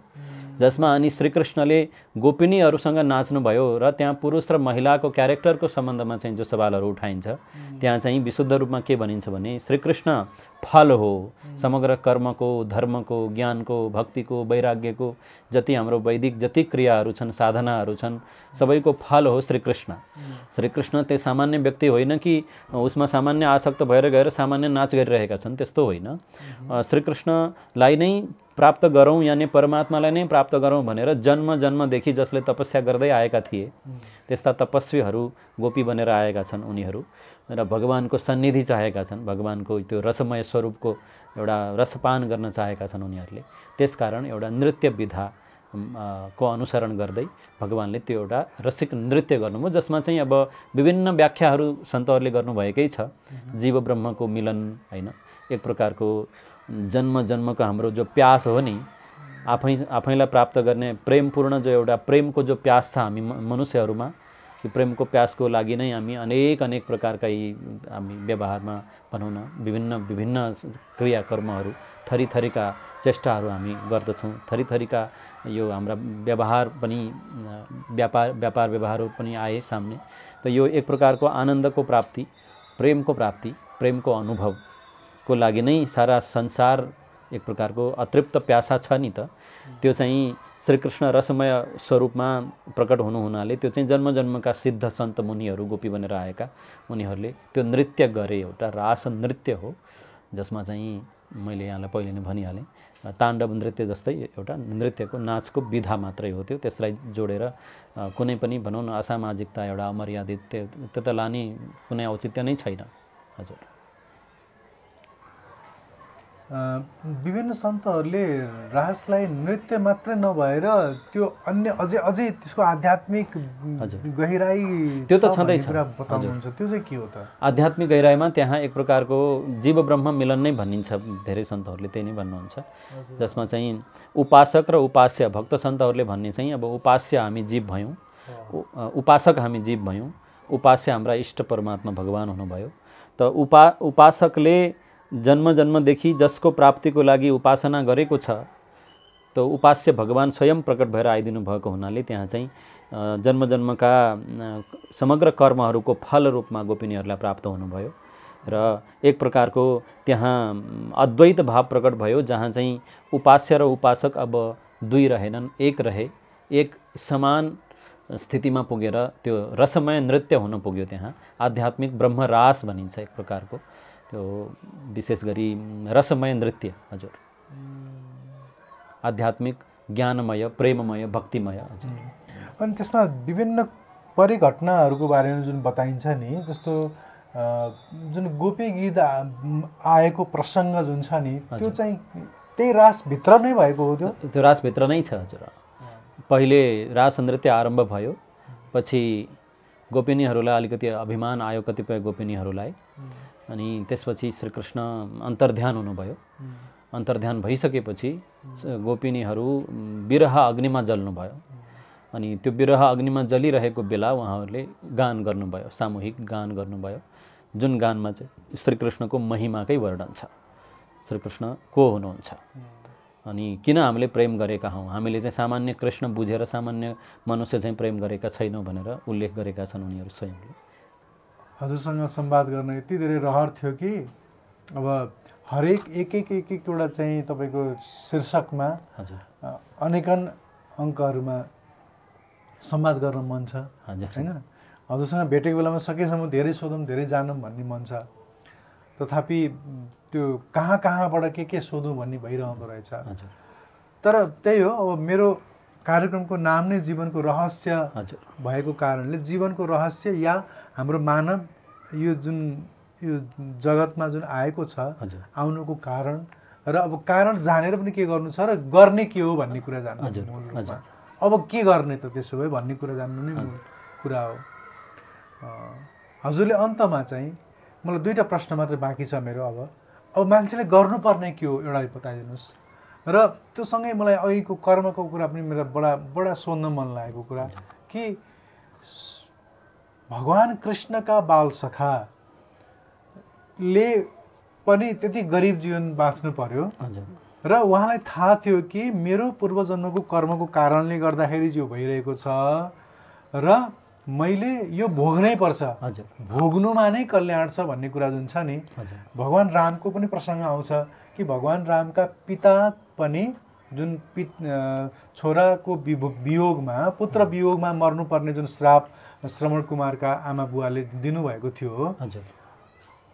C: जसमा अनि श्रीकृष्णले गोपिनीहरूसँग नाच्नुभयो र त्यहाँ पुरुष र महिलाको क्यारेक्टरको सम्बन्धमा चाहिँ जो सवालहरू उठाइन्छ, त्यहाँ चाहिँ विशुद्ध रूपमा के भनिन्छ भने श्रीकृष्ण फल हो समग्र कर्मको, धर्मको, ज्ञानको, भक्तिको, वैराग्यको, जति हाम्रो वैदिक जति क्रियाहरू छन्, साधनाहरू छन्, सबैको फल हो श्रीकृष्ण। श्रीकृष्ण त्यो सामान्य व्यक्ति होइन कि उसमा सामान्य आसक्त भएर गएर सामान्य नाच गरिरहेका छन्, त्यस्तो होइन। श्रीकृष्णलाई नै प्राप्त गरौँ, यानि परमात्मालाई नै प्राप्त गरौँ भनेर जन्म जन्मदेखि जसले तपस्या गर्दै आएका थिए, त्यस्ता तपस्वीहरू गोपी बनेर आएका छन् उनीहरू, र भगवानको सन्निधि चाहेका छन्, भगवानको त्यो रसमय स्वरूपको एउटा रसपान गर्न चाहेका छन् उनीहरूले। त्यसकारण एउटा नृत्य विधा को अनुसरण गर्दै भगवानले त्यो एउटा रसिक नृत्य गर्नुभयो, जसमा चाहिँ अब विभिन्न व्याख्याहरू सन्तहरूले गर्नुभएकै छ। जीव ब्रह्मको मिलन होइन, एक प्रकारको जन्म जन्मको हाम्रो जो प्यास हो नि, आफैलाई प्राप्त गर्ने प्रेमपूर्ण जो एउटा प्रेमको जो प्यास छ हामी मनुष्यहरूमा, यो प्रेमको प्यासको लागि नै हामी अनेक प्रकारका हामी व्यवहारमा भनौँ न विभिन्न क्रियाकर्महरू, थरीका चेष्टाहरू हामी गर्दछौँ। थरीका यो हाम्रा व्यवहार पनि व्यापार व्यवहारहरू पनि आए सामने। त यो एक प्रकारको आनन्दको प्राप्ति, प्रेमको प्राप्ति, प्रेमको अनुभवको लागि नै सारा संसार एक प्रकारको अतृप्त प्यासा छ नि त। त्यो चाहिँ श्रीकृष्ण रसमय स्वरूपमा प्रकट हुनाले त्यो चाहिँ जन्म जन्मका सिद्ध सन्त मुनिहरू गोपी बनेर आएका उनीहरूले त्यो नृत्य गरे। एउटा रास नृत्य हो, जसमा चाहिँ मैले यहाँलाई पहिले नै भनिहालेँ, ताण्डव नृत्य जस्तै एउटा नृत्यको नाचको विधा मात्रै हो त्यो। त्यसलाई जोडेर कुनै पनि भनौँ न असामाजिकता, एउटा अमर्यादित त्यो त लाने कुनै औचित्य नै छैन। हजुर,
B: विभिन्न सन्तहरूले रासलाई नृत्य मात्रै नभएर त्यो अन्य अझै त्यसको आध्यात्मिक गहिराई
C: त्यो त छँदैछ।
B: बताउनुहुन्छ, त्यो चाहिँ के हो त?
C: आध्यात्मिक गहिराईमा त्यहाँ एक प्रकारको जीव ब्रह्म मिलन नै भनिन्छ, धेरै सन्तहरूले त्यही नै भन्नुहुन्छ, जसमा चाहिँ उपासक र उपास्य, भक्त सन्तहरूले भन्ने चाहिँ अब उपास्य हामी जीव भयौँ, उपासक हामी जीव भयौँ, उपास्य हाम्रा इष्ट परमात्मा भगवान हुनुभयो। त उपासकले जन्म जन्मदेखि जसको प्राप्तिको लागि उपासना गरेको छ, त उपास्य भगवान स्वयं प्रकट भएर आइदिनु भएको हुनाले त्यहाँ चाहिँ जन्म जन्मका समग्र कर्महरूको फल रूपमा गोपिनीहरूलाई प्राप्त हुनुभयो। र एक प्रकारको त्यहाँ अद्वैत भाव प्रकट भयो, जहाँ चाहिँ उपास्य र उपासक अब दुई रहेनन्, एक रहे, एक समान स्थितिमा पुगेर त्यो रसमय नृत्य हुन पुग्यो। त्यहाँ आध्यात्मिक ब्रह्मरास भनिन्छ एक प्रकारको, त्यो विशेष गरी रसमय नृत्य। हजुर, आध्यात्मिक ज्ञानमय प्रेममय भक्तिमय। हजुर।
B: अनि त्यसमा विभिन्न परिघटनाहरूको बारेमा जुन बताइन्छ नि, जस्तो जुन गोपी गीत आएको प्रसङ्ग जुन छ नि, त्यो चाहिँ त्यही रासभित्र नै भएको हो? त्यो
C: रासभित्र नै छ। हजुर। पहिले रास नृत्य आरम्भ भयो, पछि गोपिनीहरूलाई अलिकति अभिमान आयो कतिपय गोपिनीहरूलाई, अनि त्यसपछि श्रीकृष्ण अन्तर्ध्यान हुनुभयो। अन्तर्ध्यान भइसकेपछि गोपिनीहरू विरह अग्निमा जल्नुभयो, अनि त्यो विरह अग्निमा जलिरहेको बेला उहाँहरूले गान गर्नुभयो, सामूहिक गान गर्नुभयो, जुन गानमा चाहिँ श्रीकृष्णको महिमाकै वर्णन छ, श्रीकृष्ण को हुनुहुन्छ अनि किन हामीले प्रेम गरेका हौँ, हामीले चाहिँ सामान्य कृष्ण बुझेर सामान्य मनुष्य चाहिँ प्रेम गरेका छैनौँ भनेर उल्लेख गरेका छन् उनीहरू स्वयंले।
B: हजुरसँग संवाद गर्न यति धेरै रहर थियो कि अब हरेक एक एउटा चाहिँ तपाईँको शीर्षकमा अनेकन अङ्कहरूमा संवाद गर्न मन छ हैन। हजुरसँग भेटेको बेलामा सकेसम्म धेरै सोधौँ धेरै जानौँ भन्ने मन छ, तथापि त्यो कहाँबाट के सोधौँ भन्ने भइरहँदो रहेछ। तर त्यही हो, अब मेरो कार्यक्रमको नाम नै जीवनको रहस्य भएको कारणले जीवनको रहस्य या हाम्रो मानव यो जगतमा जुन आएको छ आउनुको कारण र अब कारण जानेर पनि के गर्नु छ र गर्ने के हो भन्ने कुरा जान्नु मूल रूपमा। अब के गर्ने त त्यसो भए भन्ने कुरा जान्नु नै मूल कुरा हो। हजुरले अन्तमा चाहिँ मलाई दुईटा प्रश्न मात्र बाँकी छ मेरो। अब मान्छेले गर्नुपर्ने के हो एउटा बताइदिनुहोस्, र त्यो सँगै मलाई अहिलेको कर्मको कुरा पनि मेरो बडा सोध्न मन लागेको कुरा कि भगवान कृष्णका बाल सखाले पनि त्यति गरिब जीवन बाँच्नु पर्यो र उहाँलाई थाहा थियो कि मेरो पूर्वजन्मको कर्मको कारणले गर्दाखेरि यो भइरहेको छ र मैले यो भोग्नै पर्छ, भोग्नुमा नै कल्याण छ भन्ने कुरा जुन छ नि। भगवान रामको पनि प्रसङ्ग आउँछ कि भगवान रामका पिता पनि जुन छोराको वियोगमा पुत्र वियोगमा मर्नुपर्ने जुन श्राप श्रवण कुमारका आमा बुवाले दिनुभएको थियो,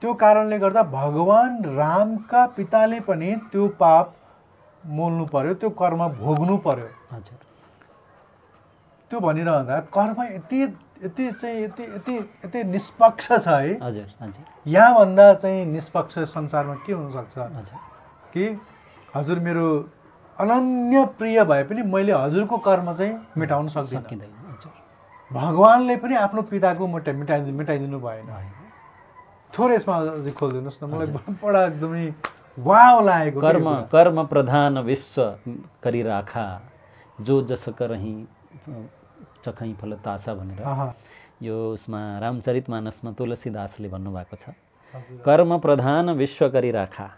B: त्यो कारणले गर्दा भगवान रामका पिताले पनि त्यो पाप मोल्नु पर्यो, त्यो कर्म भोग्नु पर्यो। त्यो भनिरहँदा कर्म यति निष्पक्ष छ है। यहाँभन्दा चाहिँ निष्पक्ष संसारमा के हुनसक्छ कि हजुर मेरो अनन्य प्रिय भए पनि मैले हजुरको कर्म चाहिँ मेटाउन सक्दिनँ। भगवानले पनि आफ्नो पिताको मेटाइदिनु भएन। थोरै यसमा अझै खोलिदिनुहोस् न, मलाई बडा एकदमै वाव लागेको।
C: कर्म प्रधान विश्व करिराखा जो जस करही चखै फल तासा भनेर यो उसमा रामचरितमानसमा तुलसीदासले भन्नुभएको छ। कर्म प्रधान विश्व करिराखा,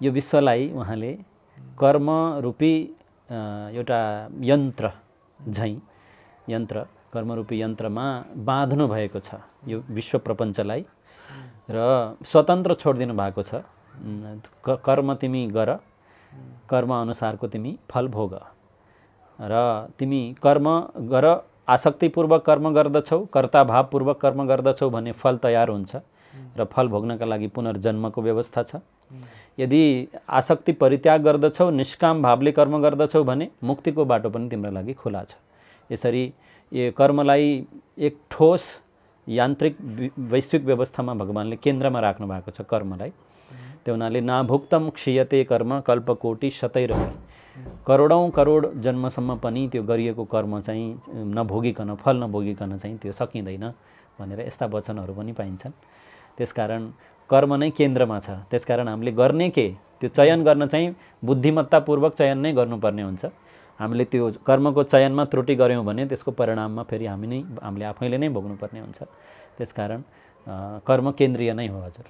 C: यो विश्वलाई उहाँले कर्म रूपी एउटा यन्त्र झैँ कर्मरूपी यन्त्रमा बाँध्नु भएको छ यो विश्व प्रपञ्चलाई र स्वतन्त्र छोडिदिनु भएको छ। कर्म तिमी गर, कर्म अनुसारको तिमी फल भोग र तिमी कर्म गर, आसक्तिपूर्वक कर्म गर्दछौ, कर्ताभावपूर्वक कर्म गर्दछौ भने फल तयार हुन्छ र फल भोग्नका लागि पुनर्जन्मको व्यवस्था छ। यदि आसक्ति परित्याग गर्दछौ, निष्काम भावले कर्म गर्दछौ भने मुक्तिको बाटो पनि तिम्रो लागि खुला छ। यसरी यो कर्मलाई एक ठोस यान्त्रिक वैश्विक व्यवस्थामा भगवानले केन्द्रमा राख्नु भएको छ कर्मलाई। त्यो हुनाले नाभुक्तम क्षीयते कर्म कल्पकोटि शतैरपि, करोडौँ करोड जन्मसम्म पनि त्यो गरिएको कर्म चाहिँ नभोगिकन फल नभोगिकन चाहिँ त्यो सकिँदैन भनेर यस्ता वचनहरू पनि पाइन्छन्। त्यसकारण कर्म नै केन्द्रमा छ। त्यसकारण हामीले गर्ने के त्यो चयन गर्न चाहिँ बुद्धिमत्तापूर्वक चयन नै गर्नुपर्ने हुन्छ। हामीले त्यो कर्मको चयनमा त्रुटि गऱ्यौँ भने त्यसको परिणाममा फेरि हामीले आफैले नै भोग्नुपर्ने हुन्छ। त्यसकारण कर्म केन्द्रीय नै हो। हजुर।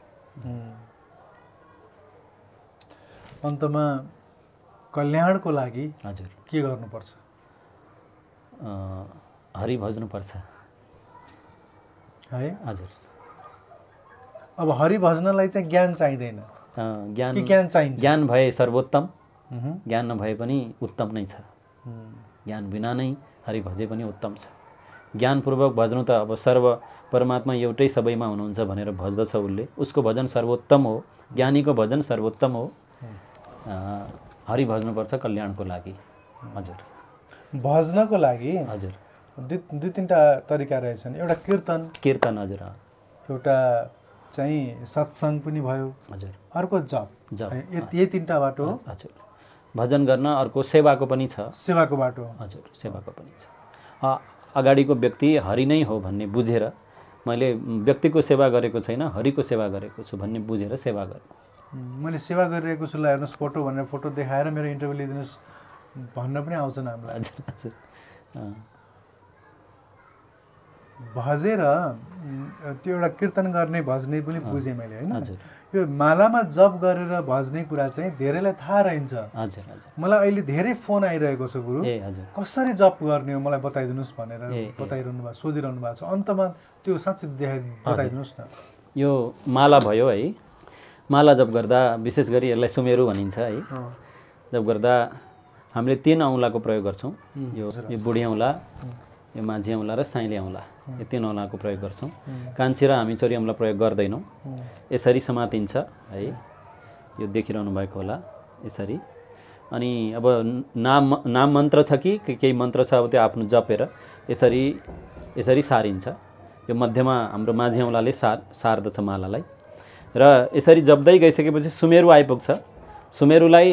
B: अन्तमा कल्याणको लागि
C: हजुर
B: के गर्नुपर्छ?
C: हरि भज्नुपर्छ
B: है।
C: हजुर।
B: अब हरि भज्नलाई चाहिँ ज्ञान चाहिँदैन,
C: ज्ञान
B: चाहिन्छ?
C: ज्ञान भए सर्वोत्तम, ज्ञान नभए पनि उत्तम नै छ। ज्ञान बिना नै हरि भजे पनि उत्तम छ। ज्ञानपूर्वक भज्नु त अब सर्व परमात्मा एउटै सबैमा हुनुहुन्छ भनेर भज्दछ उसले, उसको भजन सर्वोत्तम हो। ज्ञानीको भजन सर्वोत्तम हो। हरि भज्नुपर्छ कल्याणको लागि। हजुर
B: भज्नको लागि
C: हजुर
B: दुई तिनवटा तरिका रहेछन्। एउटा
C: कीर्तन हजुर
B: एउटा चाहिँ सत्सङ्ग पनि भयो,
C: हजुर
B: अर्को जप। यही तिनवटा बाटो हो।
C: हजुर भजन गर्न, अर्को सेवाको पनि छ।
B: सेवाको बाटो
C: हजुर सेवाको पनि छ। अगाडिको व्यक्ति हरि नै हो भन्ने बुझेर, मैले व्यक्तिको सेवा गरेको छैन हरिको सेवा गरेको छु भन्ने बुझेर सेवा गर्नु।
B: मैले सेवा गरिरहेको छु, ल हेर्नुहोस् फोटो भनेर फोटो देखाएर मेरो इन्टरभ्यू लिइदिनुहोस् भन्न पनि आउँछन् हामीलाई।
C: हजुर हजुर
B: भजेर त्यो एउटा कीर्तन गर्ने भज्ने पनि बुझेँ मैले होइन। यो मालामा जप गरेर भज्ने कुरा चाहिँ धेरैलाई थाहा रहन्छ।
C: हजुर हजुर
B: मलाई अहिले धेरै फोन आइरहेको छ गुरु,
C: हजुर
B: कसरी जप गर्ने हो मलाई बताइदिनुहोस् भनेर बताइरहनु भएको, सोधिरहनु भएको छ। अन्तमा त्यो साँच्चै बताइदिनुहोस् न।
C: यो माला भयो है, माला जप गर्दा विशेष गरी यसलाई सुमेरु भनिन्छ है। जप गर्दा हामीले 3 औँलाको प्रयोग गर्छौँ। यो बुढी औँला, यो माझी औँला र साइले औँला, यो 3 औँलाको प्रयोग गर्छौँ। कान्छी र हामी छोरी औँला प्रयोग गर्दैनौँ। यसरी समातिन्छ है, यो देखिरहनु भएको होला यसरी। अनि अब नाम मन्त्र छ कि केही मन्त्र छ, अब त्यो आफ्नो जपेर यसरी सारिन्छ। यो मध्यमा हाम्रो माझी औँलाले सार्दछ मालालाई। र यसरी जप्दै गइसकेपछि सुमेरु आइपुग्छ। सुमेरुलाई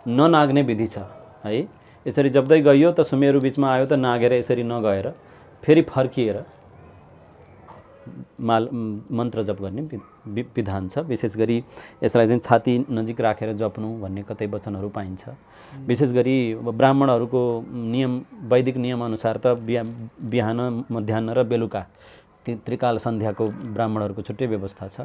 C: ननाग्ने विधि छ है। यसरी जप्दै गइयो त सुमेरु बिचमा आयो त नागेर यसरी नगएर फेरि फर्किएर मन्त्र जप गर्ने विधान छ। विशेष गरी यसलाई चाहिँ छाती नजिक राखेर जप्नु भन्ने कतै वचनहरू पाइन्छ। विशेष गरी ब्राह्मणहरूको नियम, वैदिक नियमअनुसार त बिहान मध्याह्न र बेलुका त्रिकाल सन्ध्याको ब्राह्मणहरूको छुट्टै व्यवस्था छ।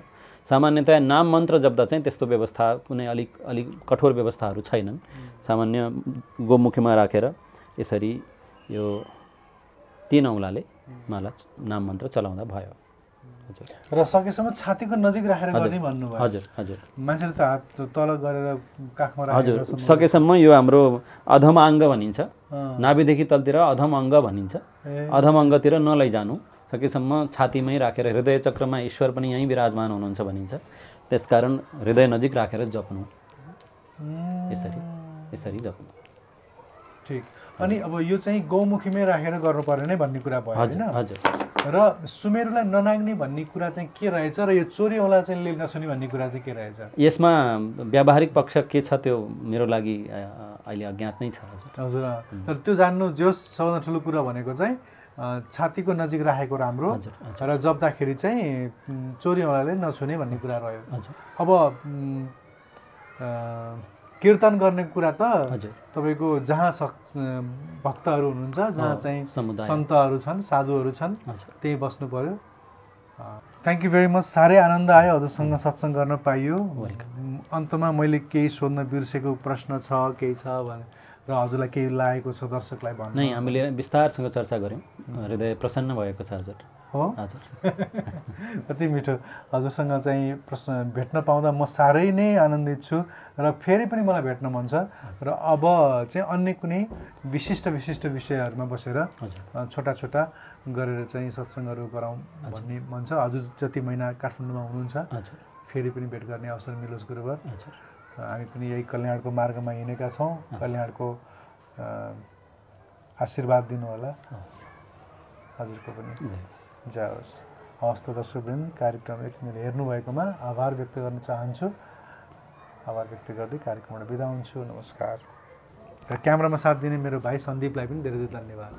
C: सामान्यतया नाम मन्त्र जप्दा चाहिँ त्यस्तो व्यवस्था कुनै अलिक कठोर व्यवस्थाहरू छैनन्। सामान्य गोमुखीमा राखेर यसरी यो 3 औँलाले माला नाम मन्त्र चलाउँदा भयो। हजुर
B: र सकेसम्म छातीको नजिक राखेर गर्ने भन्नुभयो।
C: हजुर हजुर
B: मान्छेले त हात तल गरेर काखमा राखेर।
C: हजुर सकेसम्म यो हाम्रो अधम अङ्ग भनिन्छ। नाभिदेखि तलतिर अधम अङ्ग भनिन्छ। अधम अङ्गतिर नलैजानु, सकेसम्म छातीमै राखेर। हृदय चक्रमा ईश्वर पनि यहीँ विराजमान हुनुहुन्छ भनिन्छ। त्यसकारण हृदय नजिक राखेर जप्नु, यसरी जप्नु।
B: ठिक। अनि अब यो चाहिँ गौमुखीमै राखेर गर्नु पर्ने भन्ने कुरा भयो हैन?
C: हजुर।
B: र सुमेरुलाई ननाग्ने भन्ने कुरा चाहिँ के रहेछ र यो चोरी औँला चाहिँ लिएर नछुने भन्ने कुरा चाहिँ के रहेछ?
C: यसमा व्यावहारिक पक्ष के छ त्यो मेरो लागि अहिले अज्ञात नै छ।
B: हजुर तर त्यो जान्नु जोस् सबभन्दा ठुलो कुरा भनेको चाहिँ छातीको नजिक राखेको राम्रो र जप्दाखेरि चाहिँ चोरी औँलाले नछुने भन्ने कुरा रह्यो। अब कीर्तन गर्ने कुरा त तपाईको जहाँ भक्तहरू हुनुहुन्छ, जहाँ चाहिँ सन्तहरू छन्, साधुहरू छन्, त्यही बस्नु पर्यो। Thank you very much. साह्रै आनन्द आयो हजुरसँग सत्सङ्ग गर्न पाइयो। अन्तमा मैले केही सोध्न बिर्सेको प्रश्न छ केही छ भने र हजुरलाई केही लागेको छ दर्शकलाई भन्नु?
C: नै, हामीले विस्तारसँग चर्चा गऱ्यौँ। हृदय प्रसन्न भएको छ हजुर।
B: हो
C: हजुर
B: कति मिठो। हजुरसँग चाहिँ प्रश्न भेट्न पाउँदा म साह्रै नै आनन्दित छु र फेरि पनि मलाई भेट्न मन छ। र अब चाहिँ अन्य कुनै विशिष्ट विषयहरूमा बसेर छोटा छोटा गरेर चाहिँ सत्सङ्गहरू गराउँ भन्ने मन छ। हजुर जति महिना काठमाडौँमा हुनुहुन्छ फेरि पनि भेट गर्ने अवसर मिलोस् गुरुवर। हामी पनि यही कल्याणको मार्गमा हिँडेका छौँ। कल्याणको आशीर्वाद दिनु होला हजुरको पनि। जय होस्। हवस् त दर्शकवृन्द, कार्यक्रम यति बेला हेर्नुभएकोमा आभार व्यक्त गर्न चाहन्छु। आभार व्यक्त गर्दै कार्यक्रमबाट बिदा हुन्छु। नमस्कार। र क्यामेरामा साथ दिने मेरो भाइ सन्दीपलाई पनि धेरै धेरै धन्यवाद।